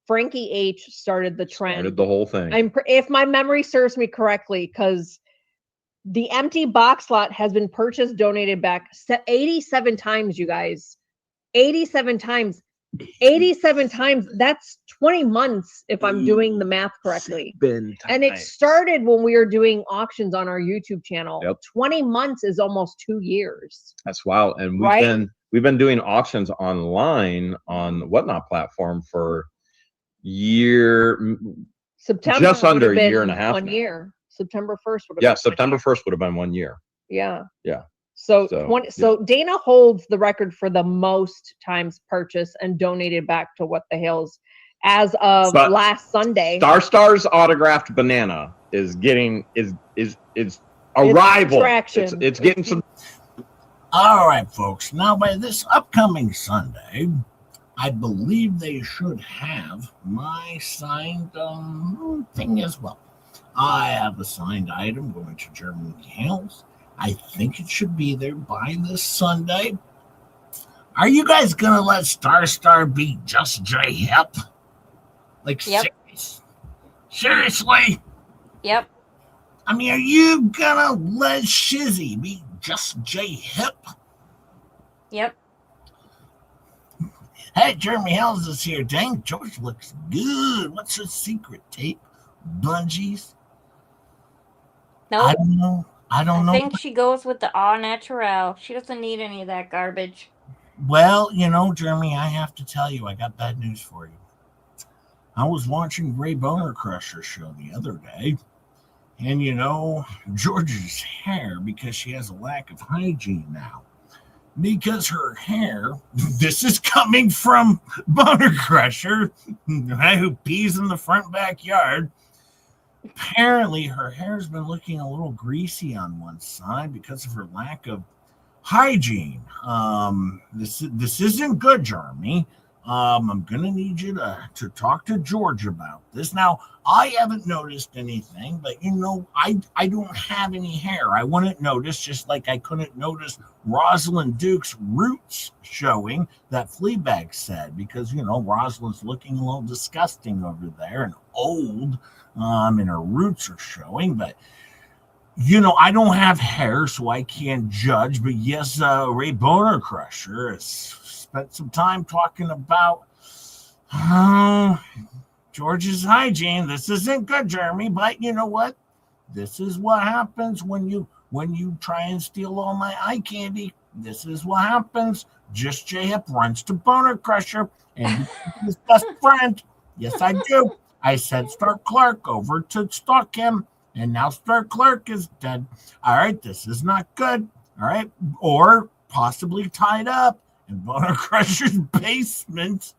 Frankie H started the trend. Started the whole thing. If my memory serves me correctly, because the empty box lot has been purchased, donated back 87 times, you guys. 87 times. 87 times. That's 20 months if I'm doing the math correctly. And it started when we were doing auctions on our YouTube channel. 20 months is almost 2 years. That's wild. And we've been doing auctions online on Whatnot platform for September, just under a year and a half. 1 year. September 1st would have been September 1st would have been 1 year. Yeah. Yeah. So Dana holds the record for the most times purchased and donated back to What the Hales as of last Sunday. Star's autographed banana is getting is arrival. It's getting some. All right, folks. Now by this upcoming Sunday, I believe they should have my signed thing as well. I have a signed item going to German Hales. I think it should be there by this Sunday. Are you guys gonna let Star beat Just J Hip? Like, seriously? Yep. I mean, are you gonna let Shizzy beat Just J Hip? Yep. Hey, Jeremy Hells is here. Dang, George looks good. What's her secret? Tape? Bungees? Nope. I don't know. I think she goes with the au naturel. She doesn't need any of that garbage. Well, Jeremy, I have to tell you, I got bad news for you. I was watching Ray BONERCRUSHER show the other day, and George's hair, because she has a lack of hygiene now, because her hair, this is coming from BONERCRUSHER, who pees in the front backyard. Apparently, her hair's been looking a little greasy on one side because of her lack of hygiene. This isn't good, Jeremy. I'm gonna need you to talk to George about this. Now, I haven't noticed anything, but I don't have any hair. I wouldn't notice, just like I couldn't notice Rosalind Duke's roots showing that FLEABAG said, because Rosalind's looking a little disgusting over there and old, and her roots are showing. But I don't have hair, so I can't judge. But yes, Ray BONERCRUSHER has spent some time talking about George's hygiene. This isn't good, Jeremy, but you know what? This is what happens when you try and steal all my eye candy. This is what happens. Just J Hip runs to BONERCRUSHER and his best friend. Yes, I do. I sent Star Clark over to stalk him, and now Star Clark is dead. All right, this is not good. All right, or possibly tied up in BONERCRUSHER's basement.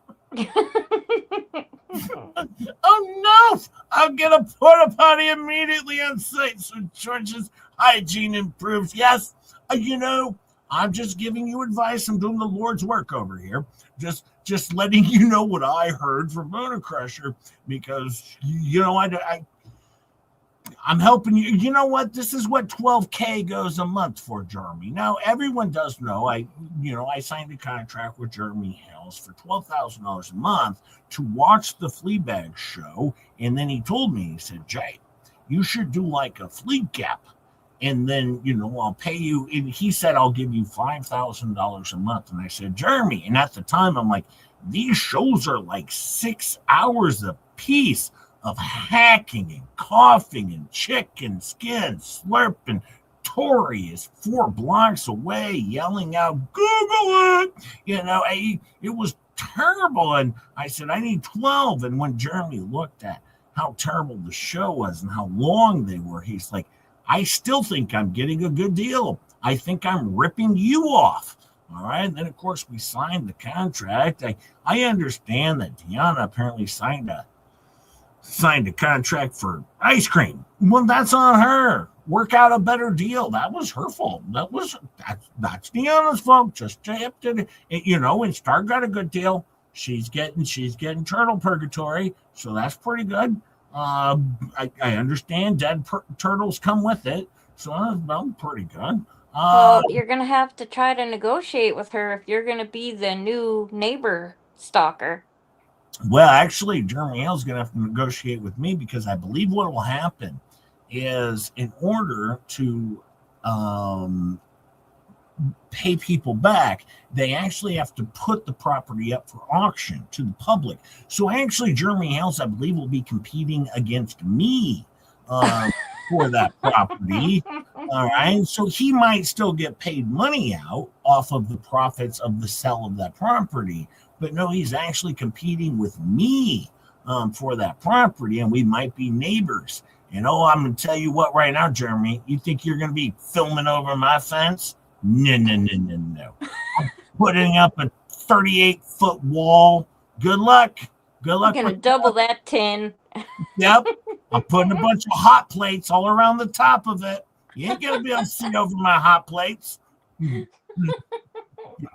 Oh no! I'll get a porta potty immediately on site so George's hygiene improves. Yes, I'm just giving you advice. I'm doing the Lord's work over here. Just letting you know what I heard from BONERCRUSHER, because I'm helping you. You know what? This is what 12K goes a month for, Jeremy. Now, everyone does know I signed a contract with Jeremy Hales for $12,000 a month to watch the FLEABAG show. And then he told me, he said, Jay, you should do like a flea gap. And then, I'll pay you. And he said, I'll give you $5,000 a month. And I said, Jeremy. And at the time, I'm like, these shows are like 6 hours a piece of hacking and coughing and chicken skin slurping. Tori is 4 blocks away yelling out, Google it. It was terrible. And I said, I need 12. And when Jeremy looked at how terrible the show was and how long they were, he's like, I still think I'm getting a good deal. I think I'm ripping you off. All right. And then, of course, we signed the contract. I understand that Deanna apparently signed a contract for ice cream. Well, that's on her. Work out a better deal. That was her fault. That's Deanna's fault. Just did it. And Star got a good deal. She's getting turtle purgatory, so that's pretty good. I understand dead turtles come with it, so that's pretty good. Well, you're gonna have to try to negotiate with her if you're gonna be the new neighbor stalker. Well, actually, Jeremy Hale's going to have to negotiate with me because I believe what will happen is in order to pay people back, they actually have to put the property up for auction to the public. So actually, Jeremy Hales, I believe, will be competing against me for that property. All right. So he might still get paid money out off of the profits of the sale of that property. But no, he's actually competing with me for that property, and we might be neighbors. And I'm going to tell you what right now, Jeremy, you think you're going to be filming over my fence? No. I'm putting up a 38-foot wall. Good luck. I'm going to double that tin. Yep. I'm putting a bunch of hot plates all around the top of it. You ain't going to be able to see over my hot plates.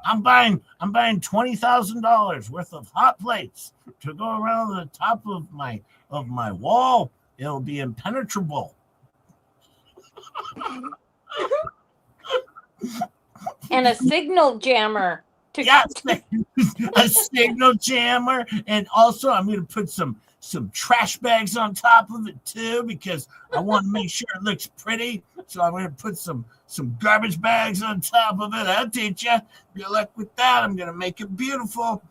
I'm buying $20,000 worth of hot plates to go around the top of my wall. It'll be impenetrable. And a signal jammer. A signal jammer, and also I'm going to put some trash bags on top of it too, because I want to make sure it looks pretty. So I'm going to put some garbage bags on top of it. I'll teach you. Good luck with that. I'm going to make it beautiful.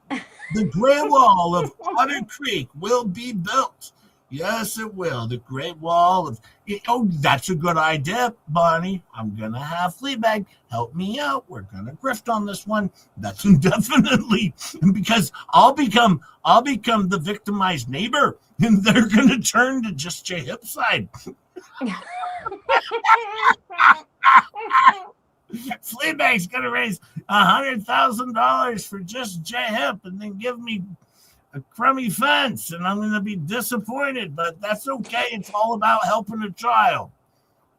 The Great Wall of Otter Creek will be built. Yes, it will. The Great Wall of... Oh, that's a good idea, Bonnie. I'm going to have FLEABAG help me out. We're going to grift on this one. That's definitely... Because I'll become the victimized neighbor, and they're going to turn to just J Hip side. FLEABAG's going to raise $100,000 for just J Hip and then give me a crummy fence, and I'm going to be disappointed, but that's okay. It's all about helping a child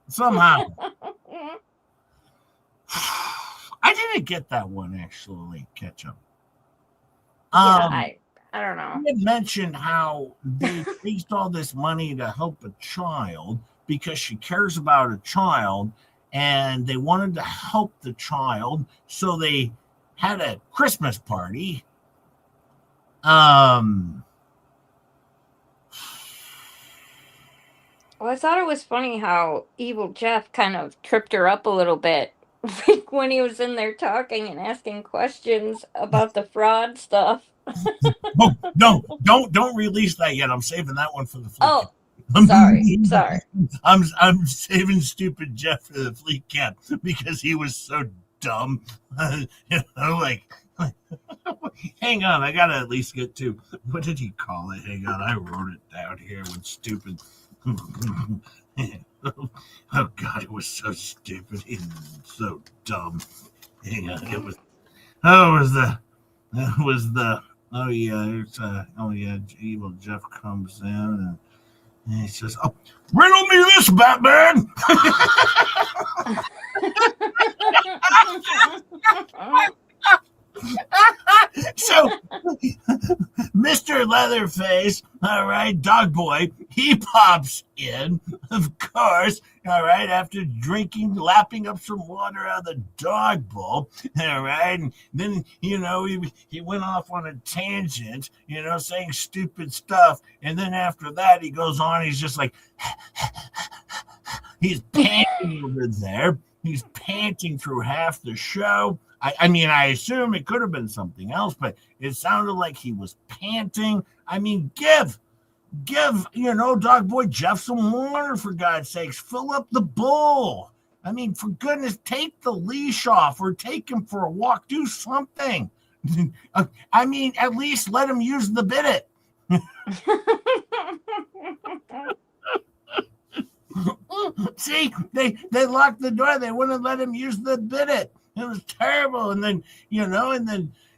somehow. I didn't get that one, actually, Ketchup. I don't know. You had mentioned how they raised all this money to help a child because she cares about a child, and they wanted to help the child, so they had a Christmas party. Well, I thought it was funny how Evil Jeff kind of tripped her up a little bit when he was in there talking and asking questions about the fraud stuff. Oh, no, don't release that yet. I'm saving that one for the fleet. Oh, sorry. I'm saving stupid Jeff for the fleet cap because he was so dumb. Hang on, I gotta at least get to what did he call it? Hang on, I wrote it down here with stupid. Oh God, it was so stupid and so dumb. Hang on, Evil Jeff comes in and he says, "Oh, riddle me this, Batman." So, Mr. Leatherface, all right, dog boy, he pops in, of course, all right, after drinking, lapping up some water out of the dog bowl, all right, and then, he went off on a tangent, saying stupid stuff, and then after that, he goes on, he's just like, he's panting over there, he's panting through half the show. I mean, I assume it could have been something else, but it sounded like he was panting. I mean, give, dog boy Jeff some water, for God's sakes. Fill up the bowl. I mean, for goodness, take the leash off or take him for a walk. Do something. I mean, at least let him use the bidet. See, they locked the door. They wouldn't let him use the bidet. It was terrible. And then,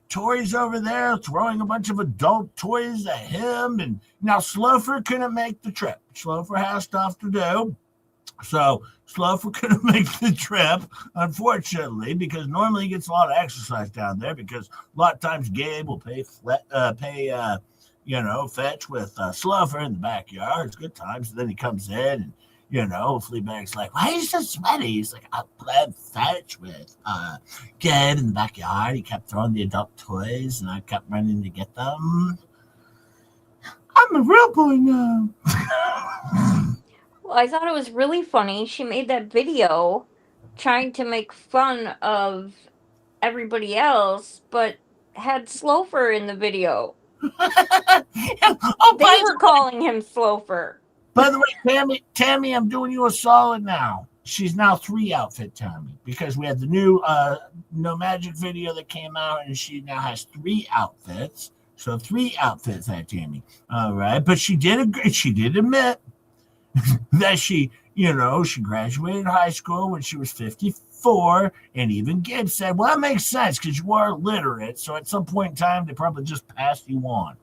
Tori's over there throwing a bunch of adult toys at him. And now Slofer couldn't make the trip. Slofer has stuff to do. So Slofer couldn't make the trip, unfortunately, because normally he gets a lot of exercise down there because a lot of times Gabe will pay fetch with Slofer in the backyard. It's good times. And then he comes in and, Fleabag's like, why are you so sweaty? He's like, I played fetch with Gabe in the backyard. He kept throwing the adult toys, and I kept running to get them. I'm a real boy now. Well, I thought it was really funny. She made that video trying to make fun of everybody else, but had Slofer in the video. They were calling him Slofer. By the way, Tammy, I'm doing you a solid now. She's now 3 outfit Tammy because we had the new No Magic video that came out, and she now has 3 outfits. So 3 outfits at Tammy. All right, but she did admit that she graduated high school when she was 54, and even Gibbs said, well, that makes sense because you are illiterate, so at some point in time, they probably just passed you on.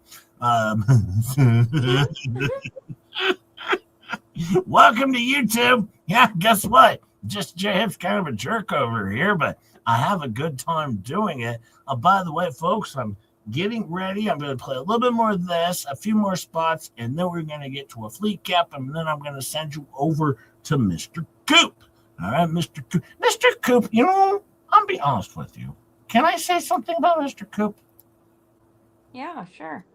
Welcome to YouTube. Yeah, guess what? Just J-Hip's kind of a jerk over here, but I have a good time doing it. By the way, folks, I'm getting ready. I'm going to play a little bit more of this, a few more spots, and then we're going to get to a fleet cap, and then I'm going to send you over to Mr. Coop. All right, Mr. Coop. Mr. Coop, I'll be honest with you. Can I say something about Mr. Coop? Yeah, sure.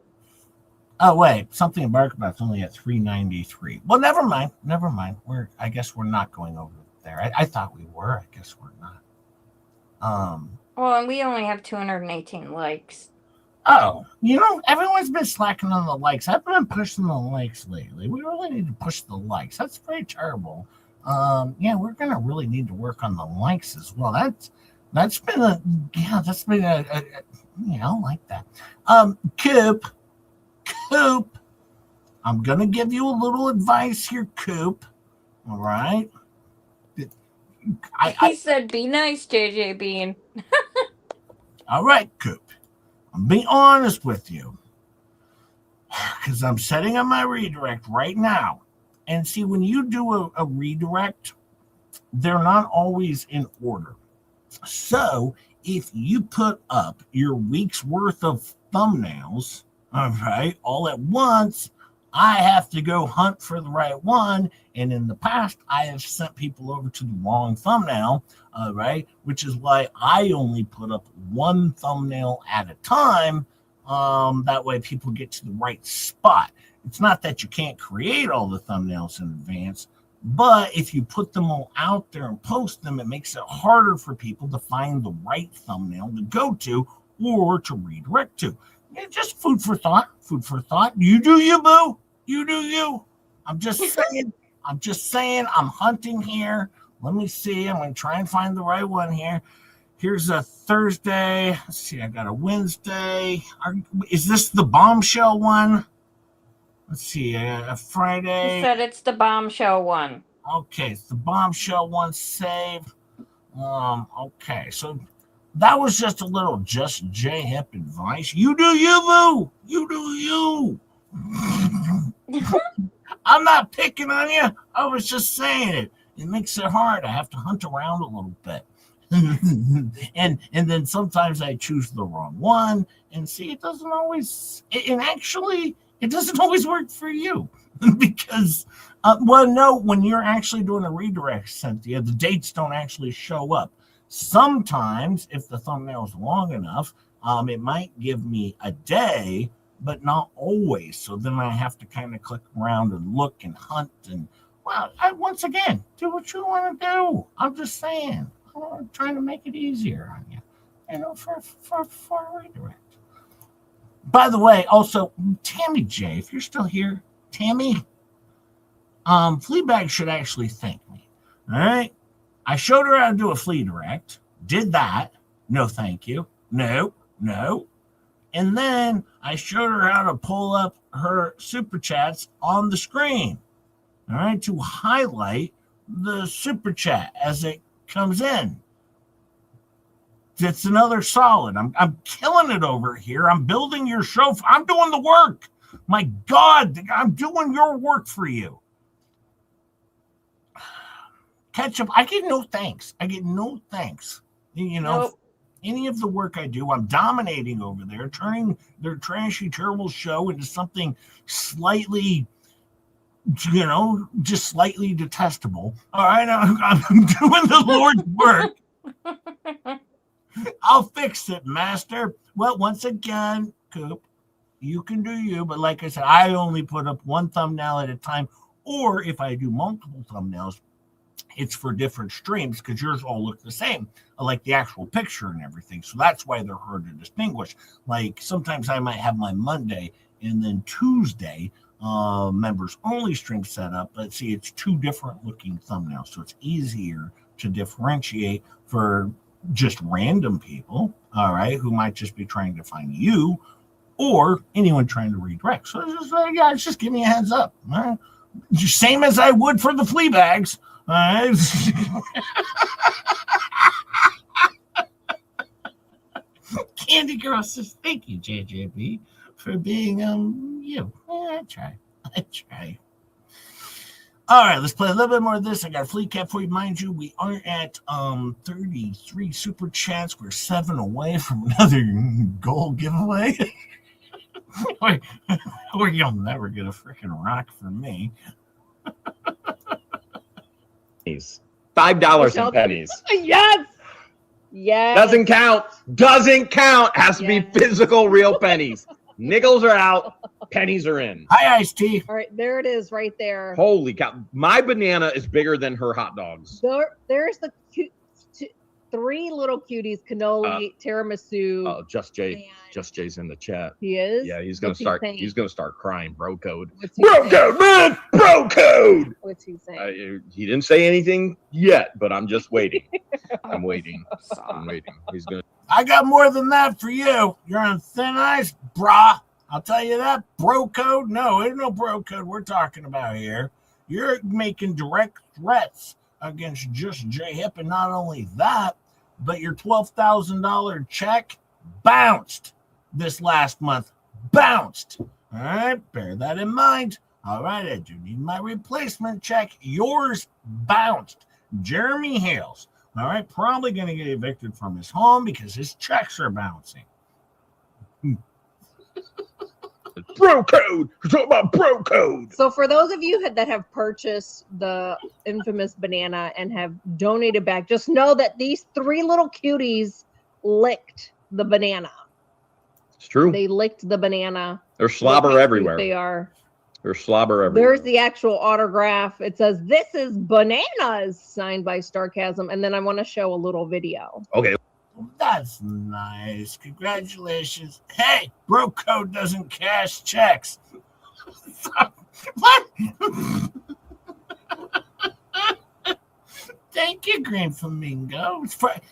Oh, wait, something in Barkerbout's only at 393. Well, never mind. I guess we're not going over there. I thought we were. I guess we're not. Well, and we only have 218 likes. Oh, everyone's been slacking on the likes. I've been pushing the likes lately. We really need to push the likes. That's very terrible. We're gonna really need to work on the likes as well. That's been a like that. Coop, I'm going to give you a little advice here, Coop. All right? He said, be nice, JJ Bean. All right, Coop. I'm being honest with you. Because I'm setting up my redirect right now. And see, when you do a redirect, they're not always in order. So if you put up your week's worth of thumbnails, all right, all at once, I have to go hunt for the right one. And in the past, I have sent people over to the wrong thumbnail, all right, which is why I only put up one thumbnail at a time. That way people get to the right spot. It's not that you can't create all the thumbnails in advance, but if you put them all out there and post them, it makes it harder for people to find the right thumbnail to go to or to redirect to. Yeah, just food for thought. You do you, boo. You do you. I'm just saying. I'm hunting here. Let me see. I'm going to try and find the right one here. Here's a Thursday. Let's see. I got a Wednesday. Is this the bombshell one? Let's see. A Friday. He said it's the bombshell one. Okay, it's the bombshell one. Save. Okay, so that was just a little just J-Hip advice. You do you, boo. You do you. I'm not picking on you. I was just saying it. It makes it hard. I have to hunt around a little bit. and then sometimes I choose the wrong one. And see, it doesn't always. And actually, It doesn't always work for you because, well, no, when you're actually doing a redirect, Cynthia, the dates don't actually show up. Sometimes, if the thumbnail is long enough, it might give me a day, but not always. So then I have to kind of click around and look and hunt. And, well, once again, do what you want to do. I'm just saying, I'm trying to make it easier on you, for a redirect. By the way, also, Tammy J, if you're still here, Tammy, FLEABAG should actually thank me. All right? I showed her how to do a flea direct, did that. No, thank you. No. And then I showed her how to pull up her super chats on the screen, all right, to highlight the super chat as it comes in. It's another solid. I'm killing it over here. I'm building your show. I'm doing the work. My God, I'm doing your work for you. Ketchup, I get no thanks. Nope. Any of the work I do, I'm dominating over there, turning their trashy, terrible show into something slightly, just slightly detestable. All right, I'm doing the Lord's work. I'll fix it, master. Well, once again, Coop, you can do you, but like I said, I only put up one thumbnail at a time, or if I do multiple thumbnails, it's for different streams because yours all look the same, like the actual picture and everything. So that's why they're hard to distinguish. Like sometimes I might have my Monday and then Tuesday members only stream set up, but see, it's two different looking thumbnails. So it's easier to differentiate for just random people, all right, who might just be trying to find you or anyone trying to redirect. So it's just give me a heads up. All right? Same as I would for the flea bags. All right. Candy Girl says, thank you, JJB, for being you. I try. All right, let's play a little bit more of this. I got a flea cap for you. Mind you, we are at 33 super chats. We're 7 away from another gold giveaway. or you'll never get a freaking rock from me. $5 in pennies. Yes. Doesn't count. Has to be physical, real pennies. Nickels are out. Pennies are in. Hi, Ice Tea. All right, there it is right there. Holy cow. My banana is bigger than her hot dogs. There's the three little cuties, cannoli, tiramisu. Oh, Just Jay's in the chat. He is? Yeah, he's gonna start crying. Bro code. Code, man! Bro code! What's he saying? He didn't say anything yet, but I'm just waiting. I'm waiting. He's gonna. I got more than that for you. You're on thin ice, brah. I'll tell you that. Bro code? No, there's no bro code we're talking about here. You're making direct threats against Just J Hip, and not only that, but your $12,000 check bounced this last month. Bounced. All right, bear that in mind. All right, I do need my replacement check. Yours bounced. Jeremy Hales. All right, probably going to get evicted from his home because his checks are bouncing. Bro code. We're talking about bro code. So for those of you that have purchased the infamous banana and have donated back, just know that these three little cuties licked the banana. It's true. They licked the banana. There's slobber everywhere. They are. There's slobber everywhere. There's the actual autograph. It says, "This is bananas," signed by Starcasm. And then I want to show a little video. Okay. That's nice. Congratulations. Hey, bro code doesn't cash checks. What? Thank you, Green Flamingo.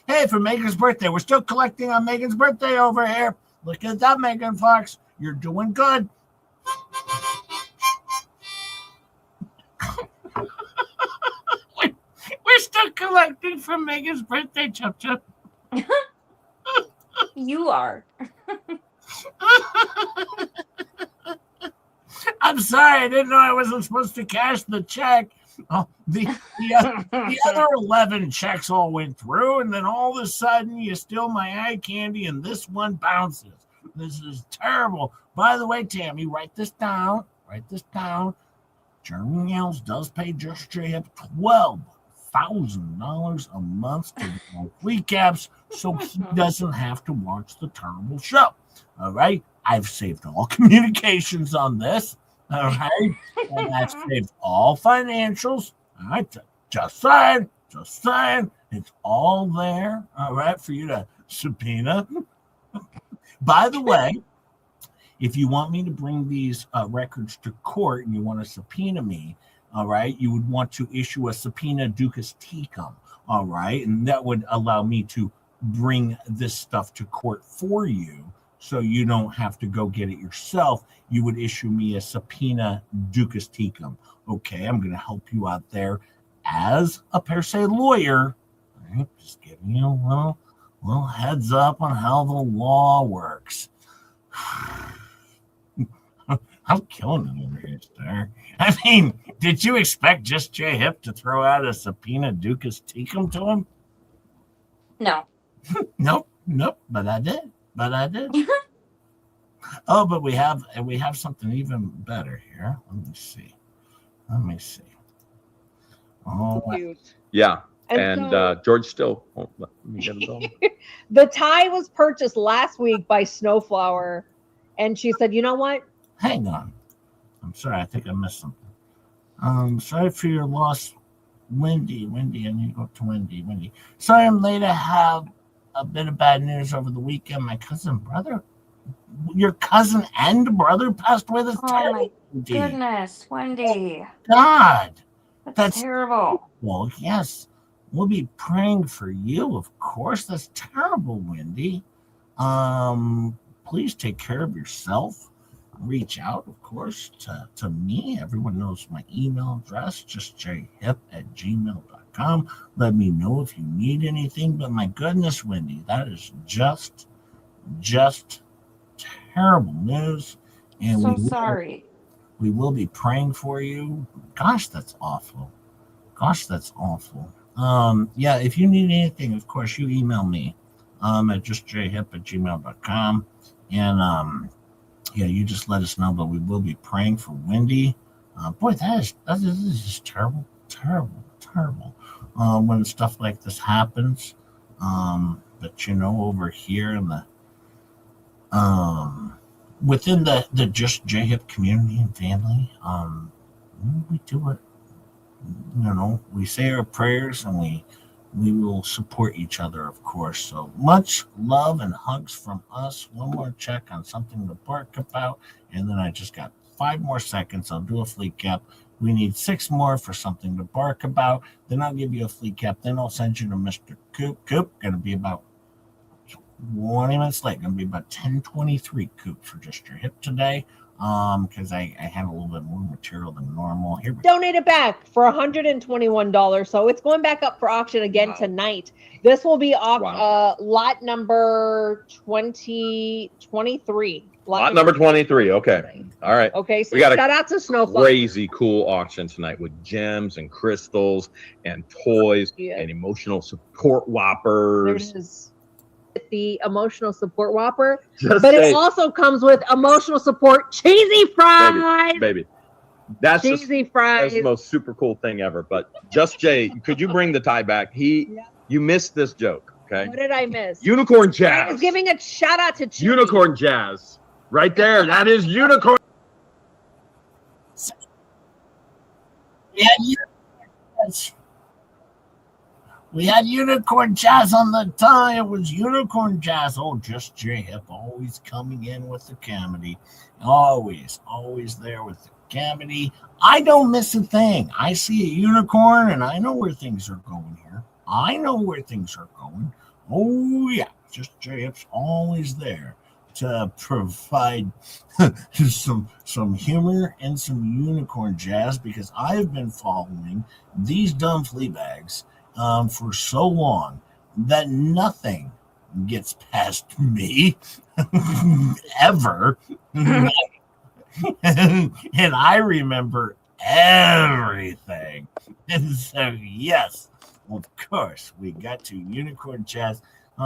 Hey, for Megan's birthday. We're still collecting on Megan's birthday over here. Look at that, Megan Fox. You're doing good. We're still collecting for Megan's birthday, Chup Chup. You are. I'm sorry, I didn't know I wasn't supposed to cash the check. Oh, the other 11 checks all went through, and then all of a sudden you steal my eye candy and this one bounces. This is terrible. By the way, Tammy, write this down. Write this down. Jeremy Yales does pay Just J Hip $12,000 a month to do recaps so he doesn't have to watch the terrible show. All right. I've saved all communications on this. All right. And I've saved all financials. All right. Just saying. It's all there. All right. For you to subpoena. By the way, if you want me to bring these records to court and you want to subpoena me, all right, you would want to issue a subpoena ducis tecum, all right, and that would allow me to bring this stuff to court for you so you don't have to go get it yourself. You would issue me a subpoena ducis tecum. Okay, I'm going to help you out there as a per se lawyer. All right, just giving you a little heads up on how the law works. I'm killing it over here, Star. I mean, did you expect Just J Hip to throw out a subpoena ducis tecum to him? No. Nope. But I did. Oh, but we have something even better here. Let me see. Oh, Yeah. And And so- George still won't let me get it all. The tie was purchased last week by Snowflower, and she said, "You know what? hang on. I'm sorry. I think I missed something. Sorry for your loss, Wendy. I need to go up to Wendy. Sorry I'm late. I have a bit of bad news over the weekend. My your cousin and brother passed away this Oh time. my goodness, Wendy. God. That's terrible. Well, yes. We'll be praying for you, of course. That's terrible, Wendy. Please take care of yourself. Reach out, of course, to me. Everyone knows my email address, justjhip@gmail.com. Let me know if you need anything. But my goodness, Wendy, that is just terrible news. And So sorry. we will be praying for you. Gosh, that's awful. Yeah, if you need anything, of course, you email me at justjhip@gmail.com. And yeah, you just let us know, but we will be praying for Wendy. Boy, this is just terrible. When stuff like this happens. But over here in the within the Just J Hip community and family, we do it. We say our prayers and we will support each other, of course. So much love and hugs from us. One more check on something to bark about. And then I just got 5 more seconds. I'll do a fleet cap. We need 6 more for something to bark about. Then I'll give you a fleet cap. Then I'll send you to Mr. Coop. Going to be about 20 minutes late. Going to be about 10:23 Coop for Just Your Hip today. Because I had a little bit more material than normal. Here we go. Donate it back for $121. So it's going back up for auction again tonight. This will be lot number 2023. Lot number 23. Okay. All right. Okay. So We got a shout out to Snowflower. Crazy cool auction tonight with gems and crystals and toys and emotional support There whoppers. it is. The emotional support Whopper, Just but say, it also comes with emotional support cheesy fries. baby. That's Cheesy that's fries. the most super cool thing ever. But Just Jay, could you bring the tie back? You missed this joke. Okay. What did I miss? Unicorn I jazz. was giving a shout out to cheesy. Unicorn jazz. Right there. That is unicorn. We had unicorn jazz on the tie. It was unicorn jazz. Oh, Just J Hip, always coming in with the comedy. Always there with the comedy. I don't miss a thing. I see a unicorn and I know where things are going here. Oh, yeah. Just J Hip's always there to provide some humor and some unicorn jazz, because I've been following these dumb flea bags for so long that nothing gets past me ever. And I remember everything. And so, yes, of course, we got to unicorn jazz.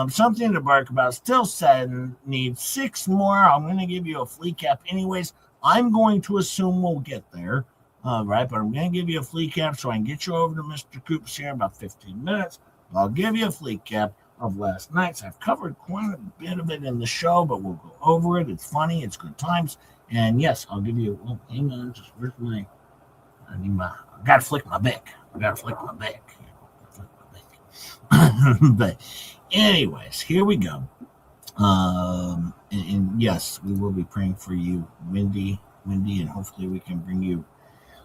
Something to bark about. Still said needs 6 more. I'm going to give you a flea cap anyways. I'm going to assume we'll get there. Right, but I'm going to give you a flea cap so I can get you over to Mr. Coops here in about 15 minutes. I'll give you a flea cap of last night's. I've covered quite a bit of it in the show, but we'll go over it. It's funny. It's good times. And yes, I'll give you, oh, hang on. Just where's my, I got to flick my back. But anyways, here we go. And yes, we will be praying for you, Wendy, and hopefully we can bring you,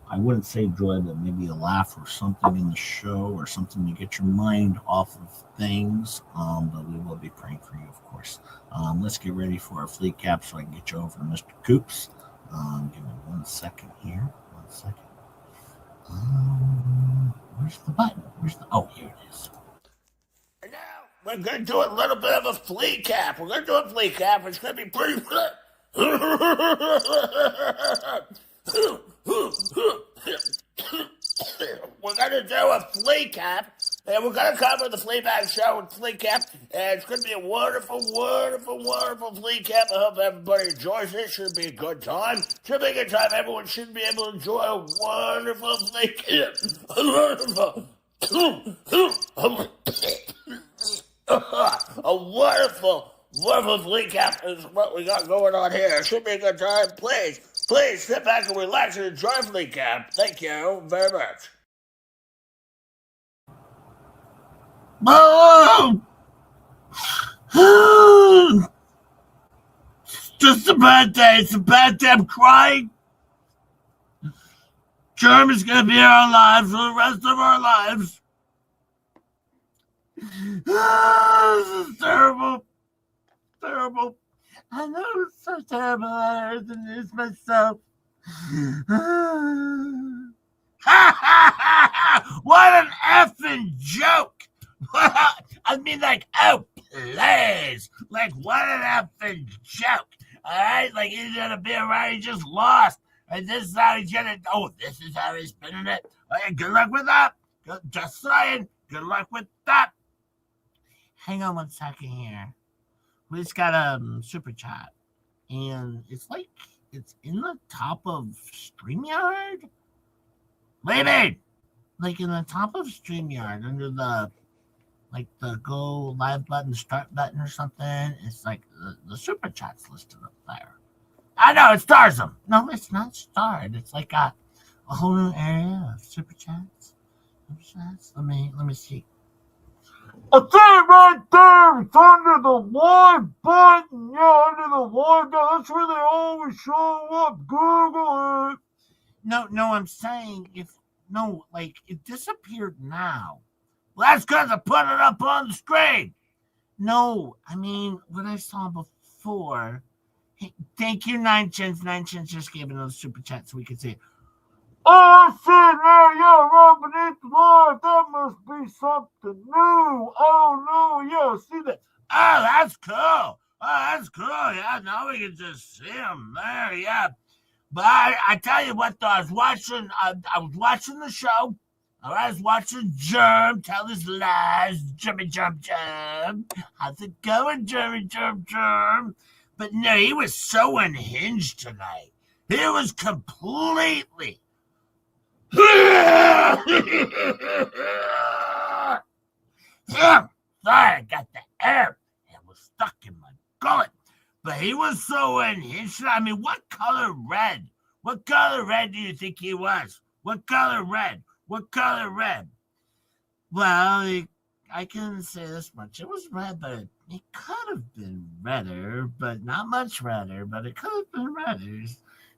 I wouldn't say joy, but maybe a laugh or something in the show or something to get your mind off of things. But we will be praying for you, of course. Let's get ready for our flea cap so I can get you over to Mr. Coops. Give me 1 second here. 1 second. Where's the button? Oh, here it is. And now we're going to do a little bit of a flea cap. It's going to be pretty good. We're going to do a flea cap, and we're going to cover the FLEABAG show with flea cap, and it's going to be a wonderful, wonderful, wonderful flea cap. I hope everybody enjoys it. Should be a good time. Everyone should be able to enjoy a wonderful flea cap. A wonderful flea cap is what we got going on here. It should be a good time. Please sit back and relax and enjoy flea cap. Thank you very much. Oh! It's just a bad day. It's a bad day. I'm crying. Germ is going to be in our lives for the rest of our lives. This is terrible. I know it's so terrible. I heard the news myself. What an effing joke! I mean, like, oh, please. Like, what an effing joke. All right? Like, he's going to be around. He just lost. And this is how he's going to, this is how he's spinning it. Okay, good luck with that. Just saying. Good luck with that. Hang on 1 second here. We just got a super chat. And it's like, it's in the top of StreamYard. What do you mean? Like in the top of StreamYard, under the, like the go live button, start button or something. It's like the super chat's listed up there. I know, it stars them. No, it's not starred. It's like a whole new area of super chats. Let me see. I think right there, it's under the live button. Yeah, under the live button. That's where they always show up. Google it. No, I'm saying it disappeared now. Well, that's because I put it up on the screen. No, I mean, what I saw before. Hey, thank you, 9 Chins. 9 Chins just gave another super chat so we can see it. Oh, I see it there. Yeah, right beneath the line. That must be something new. Oh, no, yeah, see that. Oh, that's cool. Yeah, now we can just see him there, yeah. But I tell you what, though, I was watching the show. I was watching Germ tell his lies. Germy, Germ. How's it going, Germ? But no, he was so unhinged tonight. He was completely... Sorry, I got the air. It was stuck in my gullet. But he was so unhinged. I mean, what color red? What color red do you think he was? What color red? Well, I can say this much. It was red, but it could have been redder, but not much redder, but it could have been redder.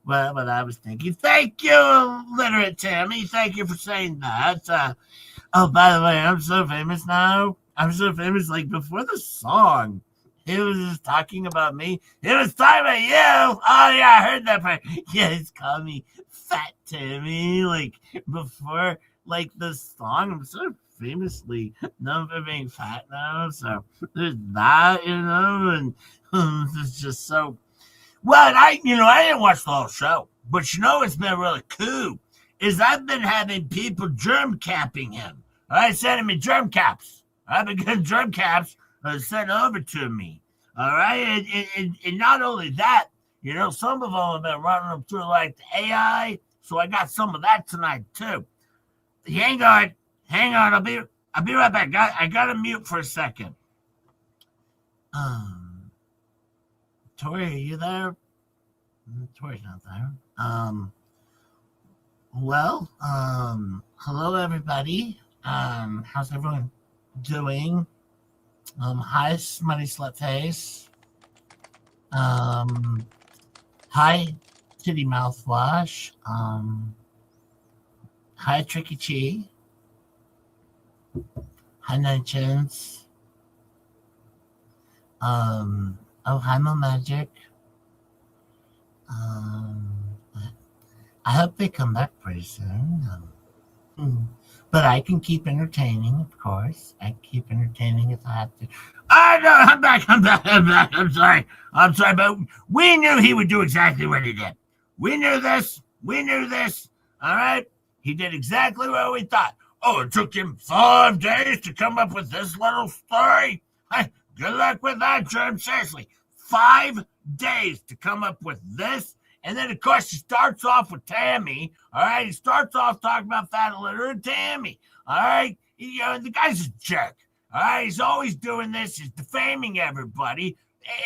Well, what I was thinking. Thank you, Literate Tammy. Thank you for saying that. Oh, by the way, I'm so famous now. I'm so famous, like, before the song. He was just talking about me. He was talking about you. Oh, yeah, I heard that part. Yeah, he's called me Fat Tammy, like, before, like, the song. I'm so famously known for being fat now, so there's that, and it's just so... Well, I didn't watch the whole show, but it's been really cool, is I've been having people germ capping him. All right, sending me germ caps. I've been getting germ caps. sent over to me. All right, and not only that, some of them have been running them through like the AI. So I got some of that tonight too. Hang on. I'll be right back. I got to mute for a second. Tori, are you there? Tori's not there. Well, hello everybody. How's everyone doing? Hi, Smutty Slutface. Hi, Titty Mouthwash. Hi, Tricky Chi. Hi, Night Chins. Hi, Mo Magic. I hope they come back pretty soon. But I can keep entertaining, of course. I can keep entertaining if I have to. Oh, no, I'm back. I'm sorry, but we knew he would do exactly what he did. We knew this. All right? He did exactly what we thought. Oh, it took him 5 days to come up with this little story. Hey, good luck with that, Germ. Seriously, 5 days to come up with this. And then, of course, he starts off with Tammy. All right, he starts off talking about fat illiterate Tammy. All right, the guy's a jerk. All right, he's always doing this. He's defaming everybody.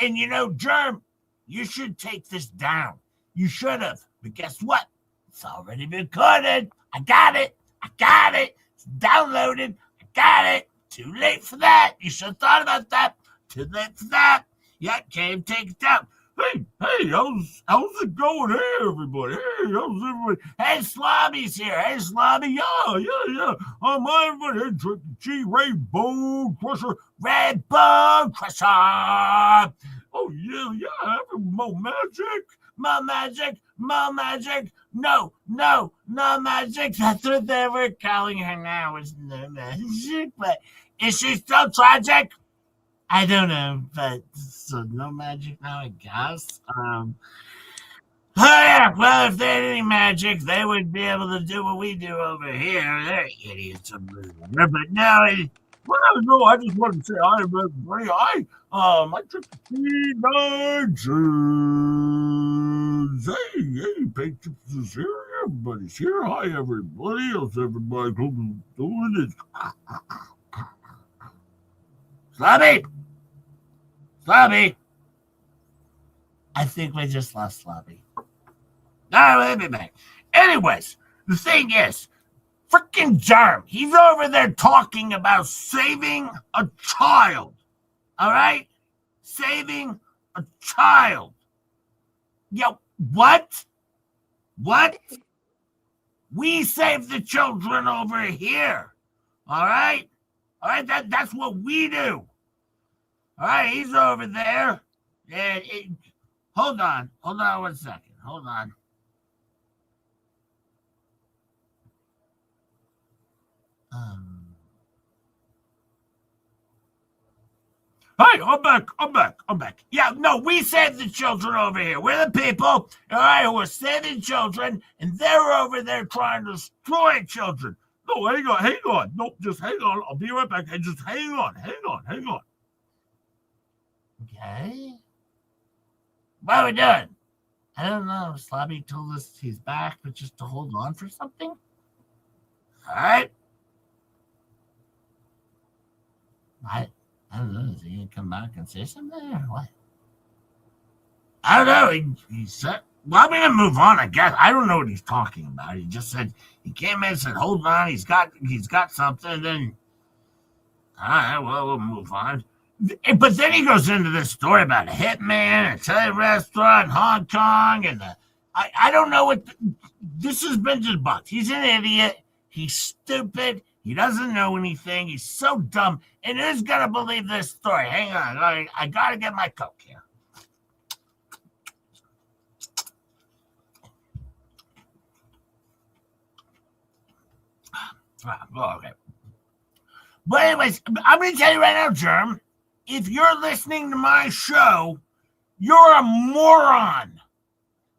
And Germ, you should take this down. You should have. But guess what? It's already been recorded. I got it. It's downloaded. I got it. Too late for that. You should have thought about that. Too late for that. Yeah, can't take it down. Hey, how's it going? Hey, everybody. Hey, how's everybody? Hey, Slobby's here. Hey, Slobby. Yeah. Hi, everybody. Hey, Tricky G, Ray Bone Crusher. Red Bone Crusher. Oh, yeah. Mo Magic. No Magic. That's what they were calling her now. Is No Magic. But is she still tragic? I don't know, but so no magic now, I guess. Oh yeah, well, if they had any magic, they would be able to do what we do over here. They're idiots, but no, no, I just wanted to say hi, everybody. I took the Hey, Patriots is here. Everybody's here. Hi, everybody. How's everybody doing it? Slobby! I think we just lost Slobby. All right, let me back. Anyways, the thing is, freaking Germ, he's over there talking about saving a child. All right? Saving a child. Yo, what? We save the children over here. All right? That's what we do. All right, he's over there. And hold on 1 second. Hold on. Hey, I'm back. Yeah, no, we save the children over here. We're the people, all right, who are saving children, and they're over there trying to destroy children. No, hang on. No, just hang on. I'll be right back. Hey, just hang on. Okay. What are we doing? I don't know. Slobby told us he's back, but just to hold on for something. All right. I don't know. Is he gonna come back and say something or what? I don't know. He said, well, I'm gonna move on, I guess. I don't know what he's talking about. He just said he came in and said, hold on, he's got something, and then all right, well, we'll move on. But then he goes into this story about a hitman, a Thai restaurant in Hong Kong, and I don't know what this has been debunked. He's an idiot. He's stupid. He doesn't know anything. He's so dumb. And who's gonna believe this story? Hang on, I gotta get my Coke here. Okay. But anyways, I'm gonna tell you right now, Germ. If you're listening to my show, you're a moron.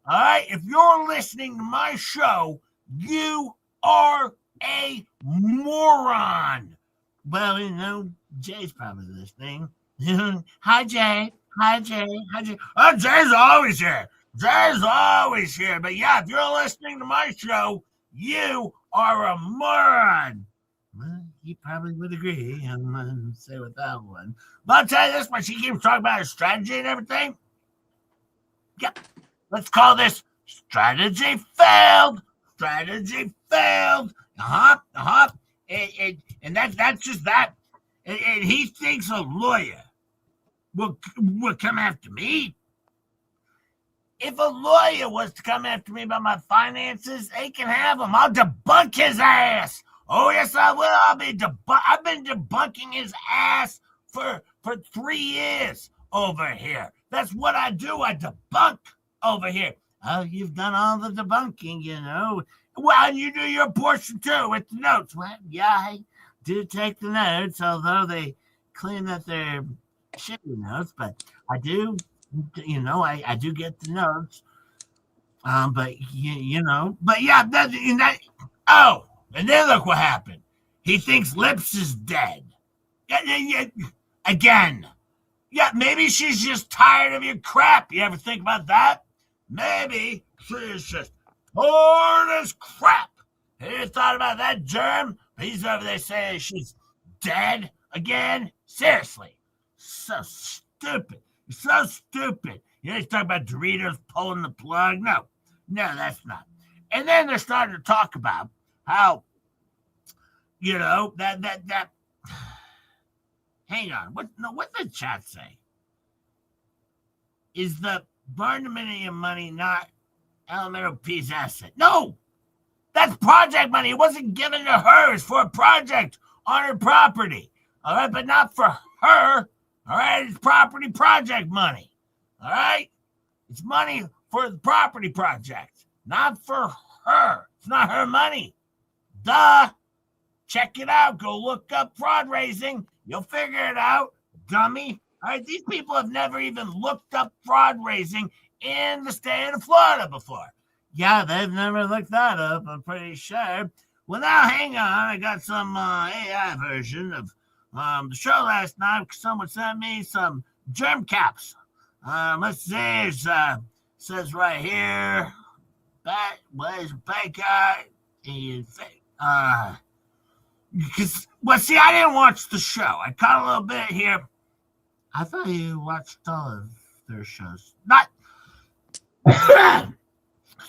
All right? If you're listening to my show, you are a moron. Well, Jay's probably listening. Hi, Jay. Hi, Jay. Hi, Jay. Oh, Jay's always here. Jay's always here. But yeah, if you're listening to my show, you are a moron. Well, you probably would agree. I'm going to say with that one. But I'll tell you this much. She keeps talking about her strategy and everything. Yeah, let's call this strategy failed. Strategy failed. And that's just that. And he thinks a lawyer will come after me. If a lawyer was to come after me about my finances, they can have him. I'll debunk his ass. Oh yes, I will. I've been debunking his ass for 3 years over here. That's what I do. I debunk over here. Oh, you've done all the debunking, you know. Well, you do your portion too with the notes. Well, yeah, I do take the notes, although they claim that they're shitty notes, but I do, you know, I do get the notes. But you know, but yeah, oh, and then look what happened. He thinks Lips is dead. Again. Yeah, maybe she's just tired of your crap. You ever think about that? Maybe she's just bored as crap. Have you thought about that, Germ? He's over there saying she's dead again? Seriously. So stupid. So stupid. You know, he's talking about Doritos pulling the plug. No, that's not. And then they're starting to talk about how, you know, that hang on. What did the chat say? Is the barndominium money not Elemental P's asset? No! That's project money. It wasn't given to her. It's for a project on her property. All right, but not for her. All right, it's property project money. All right? It's money for the property project, not for her. It's not her money. Duh. Check it out. Go look up fraud raising. You'll figure it out, dummy. All right, these people have never even looked up fraud raising in the state of Florida before. Yeah, they've never looked that up, I'm pretty sure. Well, now, hang on. I got some AI version of the show last night. Someone sent me some germ caps. Let's see. It says right here. Where's Baker? Well, see, I didn't watch the show. I caught a little bit here. I thought you watched all of their shows. Not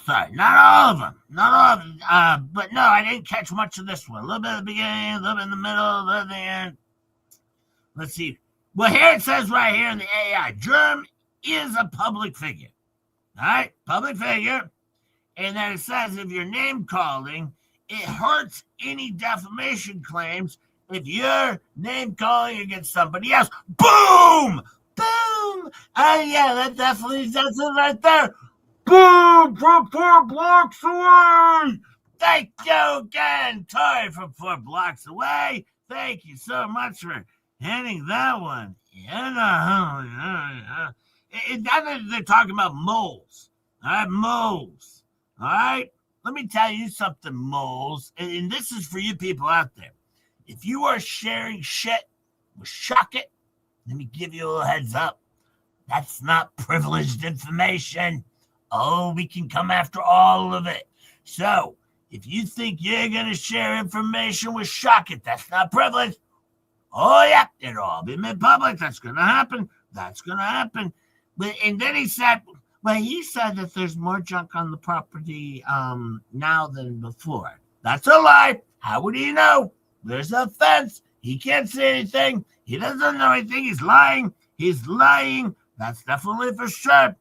sorry, not all of them. Not all of them. But no, I didn't catch much of this one. A little bit at the beginning, a little bit in the middle, a little bit at the end. Let's see. Well, here it says right here in the AI, Germ is a public figure. All right, public figure. And then it says if you're name calling, it hurts any defamation claims if you're name calling against somebody else. Boom! Boom! Oh, yeah, that definitely does it right there. Boom! From 4 blocks away! Thank you again, Tori, from 4 blocks away. Thank you so much for handing that one. Now they're talking about moles. All right, moles. All right? Let me tell you something, moles, and this is for you people out there. If you are sharing shit with Shock It, let me give you a little heads up. That's not privileged information. Oh, we can come after all of it. So, if you think you're going to share information with Shock It, that's not privileged. Oh, yeah, it'll all be made public. That's going to happen. That's going to happen. And then he said that there's more junk on the property now than before. That's a lie. How would he know? There's a fence. He can't see anything. He doesn't know anything. He's lying. He's lying. That's definitely for sure.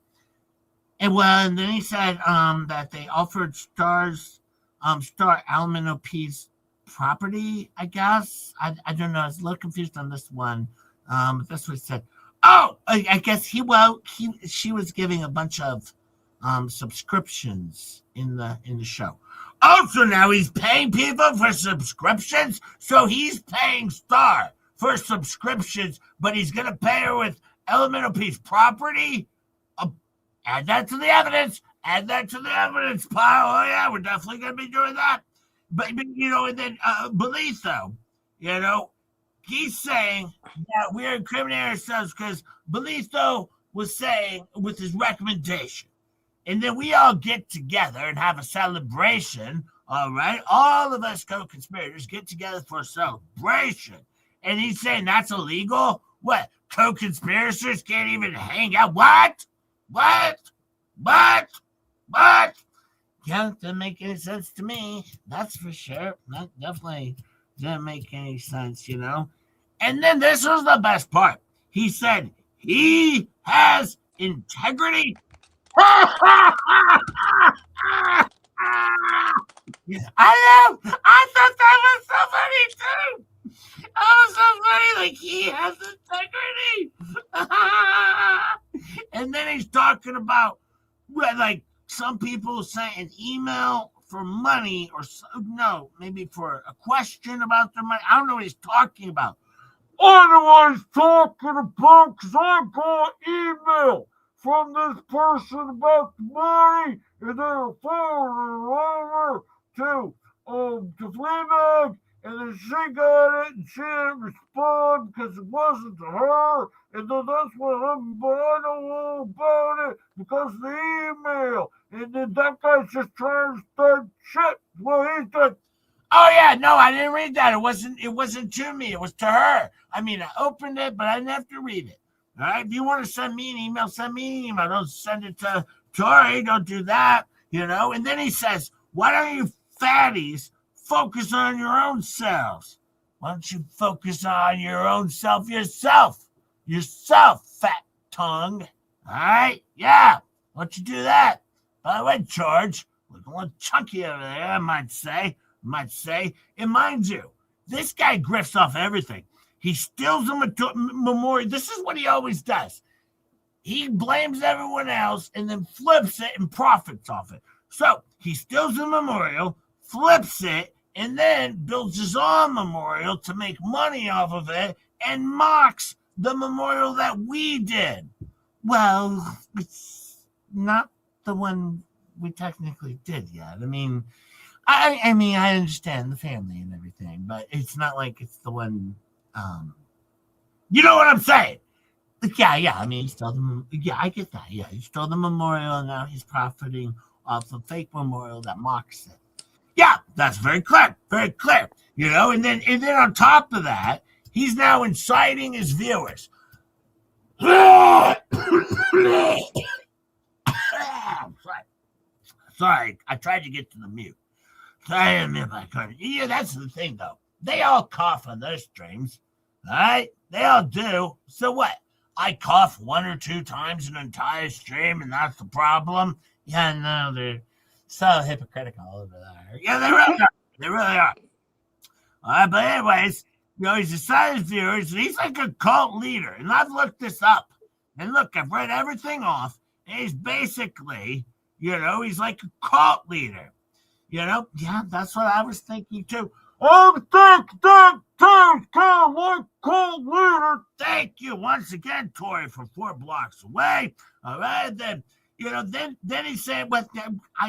And then he said that they offered Star Alman OP's property, I guess. I don't know. I was a little confused on this one. But that's what he said. Oh, I guess she was giving a bunch of subscriptions in the show. Oh, so now he's paying people for subscriptions? So he's paying Star for subscriptions, but he's going to pay her with Elemental Peace property? Add that to the evidence. Add that to the evidence pile. Oh, yeah, we're definitely going to be doing that. But you know, and then Belitho, you know, he's saying that we're incriminating ourselves because Belito was saying with his recommendation. And then we all get together and have a celebration. All right. All of us co-conspirators get together for a celebration. And he's saying that's illegal? What? Co-conspirators can't even hang out? What? What? What? What? Yeah, doesn't make any sense to me. That's for sure. That definitely didn't make any sense, you know? And then this was the best part. He said he has integrity. I know. I thought that was so funny too. That was so funny. Like he has integrity. And then he's talking about like some people sent an email for money or no, maybe for a question about their money. I don't know what he's talking about. I know what he's talking about because I got email from this person about the money, and they were forwarding over to FLEABAG, and then she got it, and she didn't respond because it wasn't to her, and then that's what happened, but I don't know about it because of the email, and then that guy's just trying to start shit. Well, he's done. Oh yeah, no, I didn't read that. It wasn't to me. It was to her. I mean, I opened it, but I didn't have to read it. All right, if you want to send me an email, send me an email. Don't send it to Tori. Don't do that, you know. And then he says, why don't you fatties focus on your own selves? Why don't you focus on your own self yourself? Yourself, fat tongue. All right? Yeah. Why don't you do that? By the way, George, looking a little chunky over there, I might say. And mind you, this guy grifts off everything. He steals a memorial. This is what he always does. He blames everyone else and then flips it and profits off it. So he steals a memorial, flips it, and then builds his own memorial to make money off of it and mocks the memorial that we did. Well, it's not the one we technically did yet. I mean, I understand the family and everything, but it's not like it's the one. You know what I'm saying? Yeah. I mean, he stole them. Yeah, I get that. Yeah, he stole the memorial, and now he's profiting off a fake memorial that mocks it. Yeah, that's very clear. Very clear. You know, and then on top of that, he's now inciting his viewers. Sorry, I tried to get to the mute. Sorry, I mute my couldn't. Yeah, that's the thing, though. They all cough on their streams. All right? They all do. So what? I cough one or two times an entire stream, and that's the problem? Yeah, no, they're so hypocritical over there. Yeah, they really are. They really are. All right, but anyways, you know, he's decided viewers, and he's like a cult leader. And I've looked this up. And look, I've read everything off. And he's basically, you know, he's like a cult leader. You know? Yeah, that's what I was thinking, too. Cold leader. Thank you once again, Tori, from 4 blocks away. All right, then you know, then he said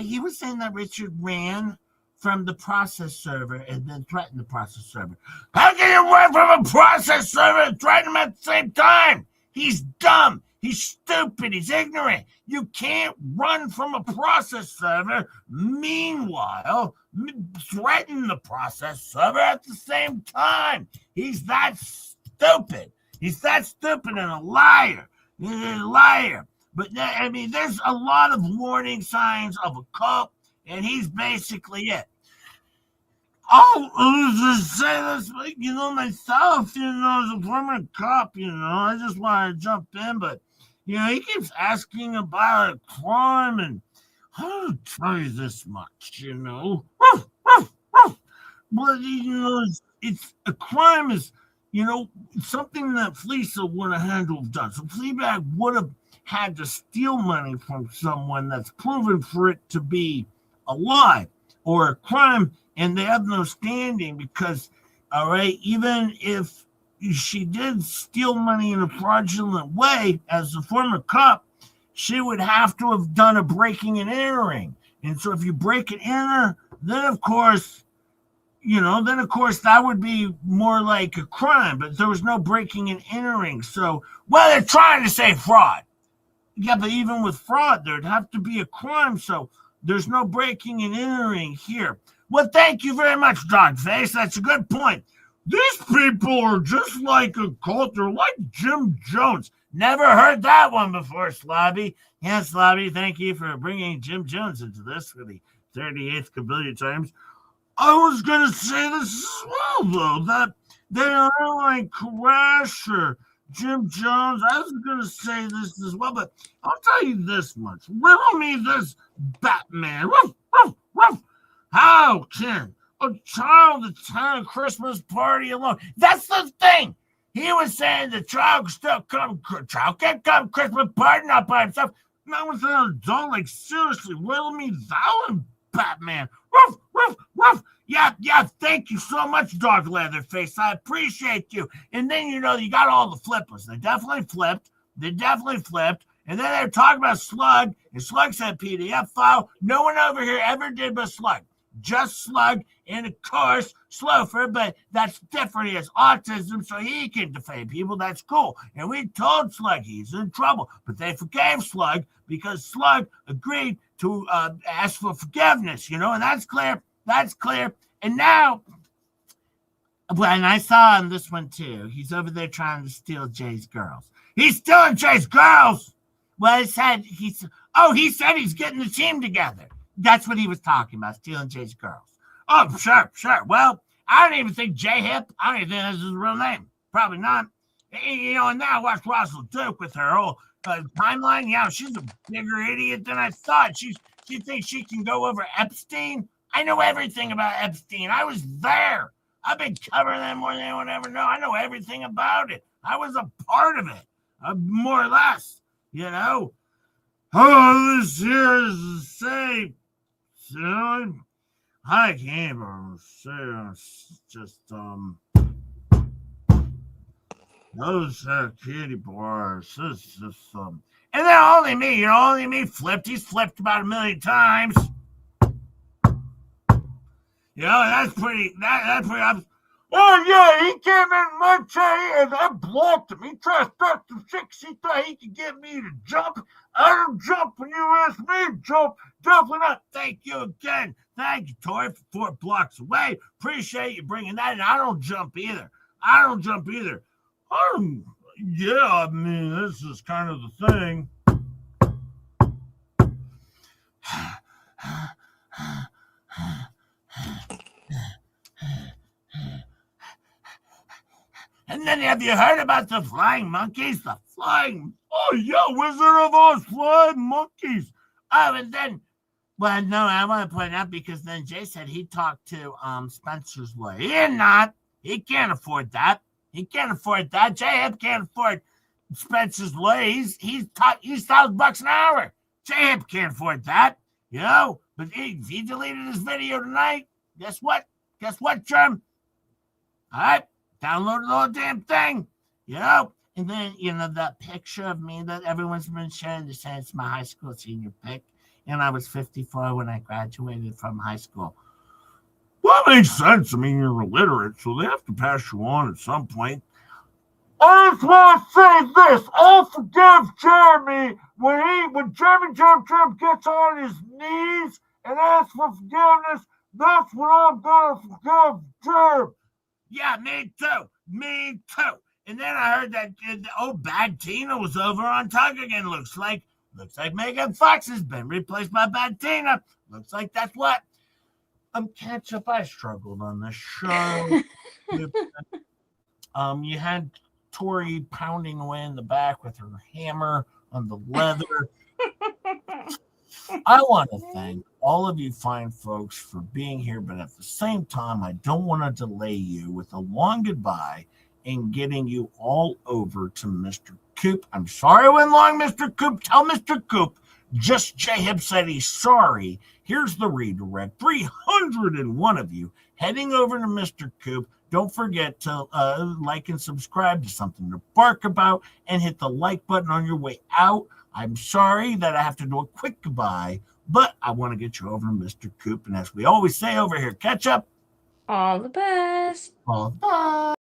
he was saying that Richard ran from the process server and then threatened the process server. How can you run from a process server and threaten him at the same time? He's dumb. He's stupid. He's ignorant. You can't run from a process server. Meanwhile, threaten the process server at the same time. He's that stupid. He's that stupid and a liar. He's a liar. But, I mean, there's a lot of warning signs of a cult, and he's basically it. I just say this, you know, myself, you know, as a former cop, you know, I just want to jump in, but, you know, he keeps asking about a crime, and I'll tell you this much, you know. But, you know, it's a crime is, you know, something that Fleisa would have done. So FLEABAG would have had to steal money from someone that's proven for it to be a lie or a crime, and they have no standing because, all right, even if she did steal money in a fraudulent way as a former cop, she would have to have done a breaking and entering. And so if you break and enter, then of course then of course that would be more like a crime, but there was no breaking and entering. So, well, they're trying to say fraud. Yeah, but even with fraud, there'd have to be a crime. So there's no breaking and entering here. Well, thank you very much, Dogface. That's a good point. These people are just like a cult. They're like Jim Jones. Never heard that one before, Slobby. Yes, Slobby, thank you for bringing Jim Jones into this for the 38th kabillion times. I was going to say this as well, though, that they are like Crusher, Jim Jones. I was going to say this as well, but I'll tell you this much. Riddle me this, Batman. Ruff, ruff, ruff. How can a child attend a Christmas party alone? That's the thing. He was saying the child can't come Christmas party not by himself. Not with an adult. Like, seriously, riddle me that one, Batman. Ruff, ruff, ruff. Yeah, thank you so much, Dog Leatherface. I appreciate you. And then, you got all the flippers. They definitely flipped. And then they were talking about Slug, and Slug said PDF file. No one over here ever did but Slug. Just Slug, and of course, Slofer, but that's different. He has autism, so he can defame people. That's cool. And we told Slug he's in trouble, but they forgave Slug because Slug agreed to ask for forgiveness, and that's clear. That's clear. And now, and I saw on this one too, he's over there trying to steal Jay's girls. He's stealing Jay's girls. Well, he said he's getting the team together. That's what he was talking about, stealing Jay's girls. Oh, sure. Well, I don't even think Jay Hip, I don't even think that's his real name. Probably not. And now watch Russell Duke with her whole timeline. Yeah, she's a bigger idiot than I thought. She thinks she can go over Epstein. I know everything about Epstein. I was there. I've been covering that more than anyone ever know. I know everything about it. I was a part of it, more or less, Oh, this here is the same. I can't even say it's just those kitty bars. This is just and then only me flipped. He's flipped about 1 million times. That's pretty. That's pretty. Oh yeah, he came in my chair and I blocked him. He tried to start some chicks. He thought he could get me to jump. I don't jump when you ask me to jump. Definitely not. Thank you again. Thank you, Tori, for 4 blocks away. Appreciate you bringing that in. I don't jump either. Yeah, I mean, this is kind of the thing. And then have you heard about the flying monkeys? Oh yeah, Wizard of Oz flying monkeys. Oh, and then, well, no, I want to point out because then Jay said he talked to Spencer's lawyer. He did not. He can't afford that. Jay Hip can't afford Spencer's lawyer. He's $1,000 an hour. Jay Hip can't afford that. But he deleted his video tonight. Guess what, Germ? All right. Downloaded the whole damn thing, And then, that picture of me that everyone's been sharing, they say it's my high school senior pic. And I was 54 when I graduated from high school. Well, that makes sense. I mean, you're illiterate, so they have to pass you on at some point. I just want to say this. I'll forgive Jeremy when Jeremy gets on his knees and asks for forgiveness. That's when I'm going to forgive Jeremy. Yeah, me too. And then I heard that Bad Tina was over on Tug again. Looks like Megan Fox has been replaced by Bad Tina. Looks like that's what. Catch up. I struggled on this show. You had Tori pounding away in the back with her hammer on the leather. I want to thank all of you fine folks for being here, but at the same time, I don't want to delay you with a long goodbye and getting you all over to Mr. Coop. I'm sorry I went long, Mr. Coop. Tell Mr. Coop. Just J-Hip said he's sorry. Here's the redirect. 301 of you heading over to Mr. Coop. Don't forget to like and subscribe to Something to Bark About and hit the like button on your way out. I'm sorry that I have to do a quick goodbye, but I want to get you over to Mr. Coop. And as we always say over here, catch up. All the best. Bye.